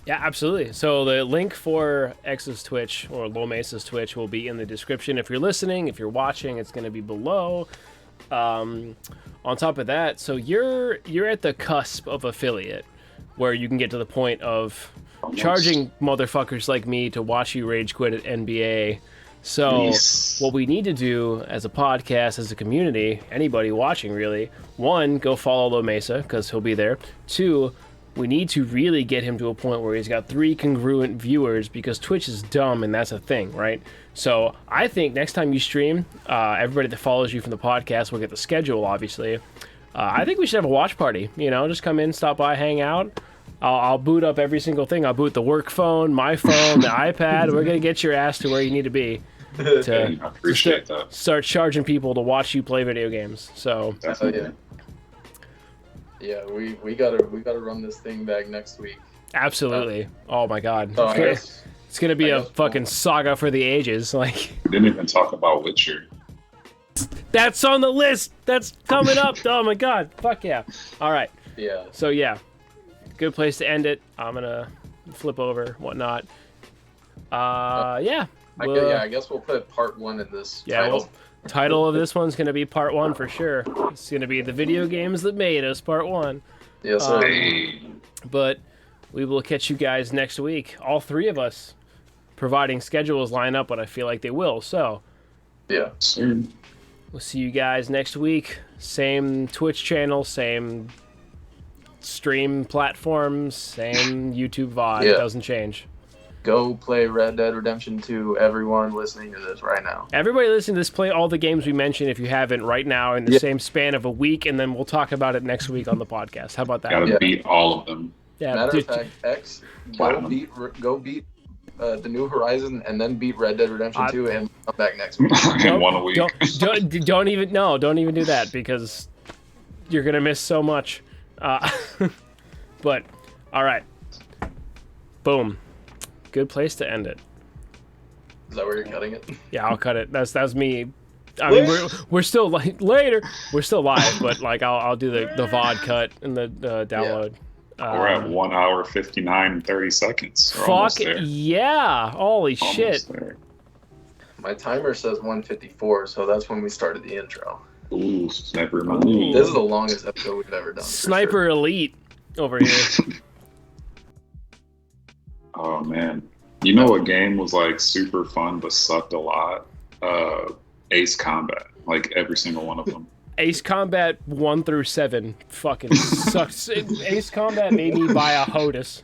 Yeah, absolutely. So the link for X's Twitch or LOWMESA's Twitch will be in the description. If you're listening, if you're watching, it's going to be below. On top of that, so you're at the cusp of affiliate, where you can get to the point of charging motherfuckers like me to watch you rage quit at NBA. So what we need to do as a podcast, as a community, anybody watching really, 1, go follow LOWMESA, because he'll be there. 2, we need to really get him to a point where he's got 3 congruent viewers, because Twitch is dumb and that's a thing, right? So I think next time you stream, everybody that follows you from the podcast will get the schedule, obviously. I think we should have a watch party, just come in, stop by, hang out. I'll boot up every single thing. I'll boot the work phone, my phone, the iPad. We're going to get your ass to where you need to be. I appreciate that. Start charging people to watch you play video games. So yeah, we gotta run this thing back next week. Absolutely. Oh my god. So it's gonna be a fucking saga for the ages. Like, we didn't even talk about Witcher. That's on the list. That's coming up. Oh my god. Fuck yeah. All right. Yeah. So yeah, good place to end it. I'm gonna flip over, whatnot. Yeah. I guess we'll put part 1 in this title. Well, title of this one's going to be part 1 for sure. It's going to be the video games that made us, part 1. Yes, sir. But we will catch you guys next week. All 3 of us, providing schedules line up, but I feel like they will. So, yeah. We'll see you guys next week. Same Twitch channel, same stream platforms, same YouTube VOD. Yeah. It doesn't change. Go play Red Dead Redemption 2, everyone listening to this right now. Everybody listening to this, play all the games we mentioned if you haven't right now in the same span of a week, and then we'll talk about it next week on the podcast. How about that? Gotta beat all of them. Yeah, Matter of fact, X, go beat the New Horizon, and then beat Red Dead Redemption 2, and come back next week. In 1 week. Don't even do that, because you're gonna miss so much. But all right, boom. Good place to end it. Is that where you're cutting it? Yeah, I'll cut it. That's me I mean, we're still like later. We're still live, but like I'll do the VOD cut and the download. We're at 1 hour 59 and 30 seconds. Fuck yeah! Holy shit! There. My timer says 154, so that's when we started the intro. Ooh, Sniper Elite. This is the longest episode we've ever done. Sniper Elite over here. Oh man, you know what game was like super fun but sucked a lot? Ace Combat, like every single one of them. Ace Combat 1 through 7 fucking sucks. Ace Combat made me buy a HOTUS.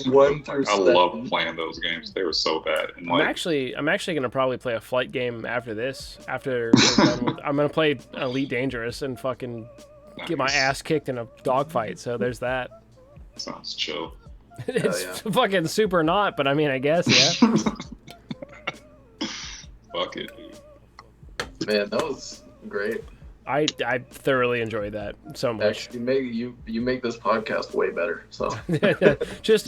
1 through 7. I love playing those games. They were so bad. And I'm actually gonna probably play a flight game after this. After we're done with, I'm gonna play Elite Dangerous and fucking get my ass kicked in a dogfight. So there's that. Sounds chill. It's fucking super not, but I mean, I guess yeah. Fuck it, dude. Man, that was great. I thoroughly enjoyed that so much. Actually, you make this podcast way better. So just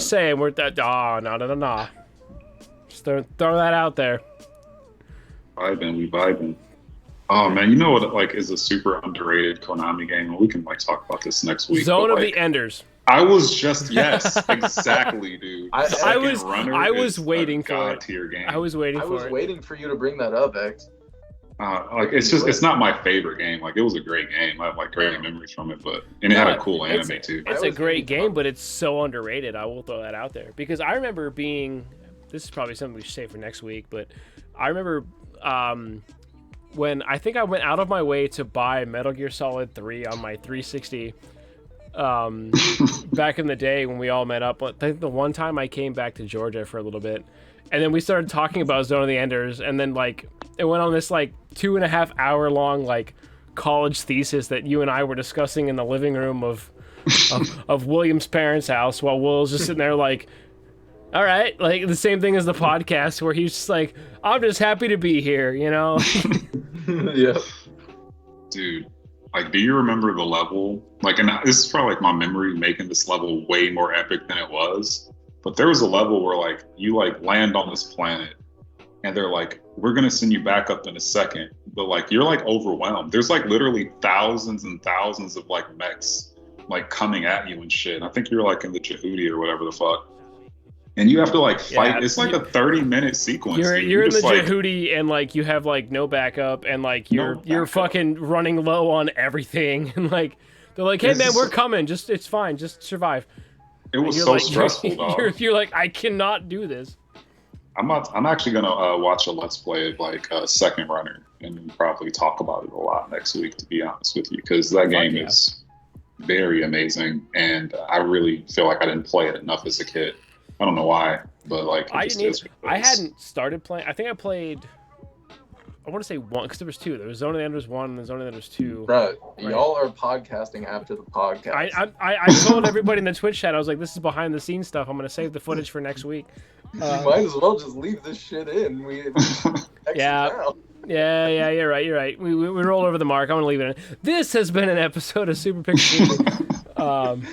saying we're that. Oh no. Just throw that out there. We vibing. Oh man, you know what? Like, is a super underrated Konami game. We can like talk about this next week. Zone of like, the Enders. I was just exactly, dude. I was waiting for it. Game. I was waiting for you to bring that up, X. Like it's not my favorite game. Like it was a great game. I have like great memories from it, and it had a cool anime too. It's a great game, but it's so underrated. I will throw that out there because I remember being. This is probably something we should say for next week, but I remember when I think I went out of my way to buy Metal Gear Solid 3 on my 360. Back in the day when we all met up, I think the one time I came back to Georgia for a little bit, and then we started talking about Zone of the Enders, and then like it went on this like 2.5 hour long like college thesis that you and I were discussing in the living room of William's parents' house while Will's just sitting there like, all right, like the same thing as the podcast where he's just like, I'm just happy to be here, you know? Yeah, dude. Like, do you remember the level? Like, and this is probably like my memory making this level way more epic than it was. But there was a level where like you like land on this planet, and they're like, "We're gonna send you back up in a second." But like you're like overwhelmed. There's like literally thousands and thousands of like mechs like coming at you and shit. And I think you're like in the Jehudi or whatever the fuck. And you have to like fight. Yeah, it's like a 30-minute sequence. You're in the Jehudi and like you have like no backup and like you're fucking running low on everything and like they're like, hey man, we're coming. Just it's fine. Just survive. It was so stressful, dog. You're like, I cannot do this. I'm actually gonna watch a Let's Play of like Second Runner and probably talk about it a lot next week. To be honest with you, because that game is very amazing, and I really feel like I didn't play it enough as a kid. I don't know why, but like I hadn't started playing. I think I played. I want to say one because there was two. There was Zone of the Enders 1 and then Zone of the Enders 2. Right. Y'all are podcasting after the podcast. I told everybody in the Twitch chat, I was like, this is behind the scenes stuff. I'm going to save the footage for next week. You might as well just leave this shit in. Yeah, you're right. We roll over the mark. I'm going to leave it in. This has been an episode of Super Picture. That's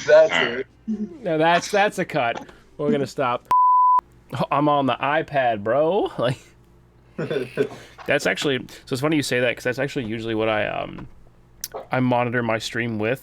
it. No, that's a cut. We're going to stop. I'm on the iPad, bro. Like. That's actually so. It's funny you say that because that's actually usually what I monitor my stream with.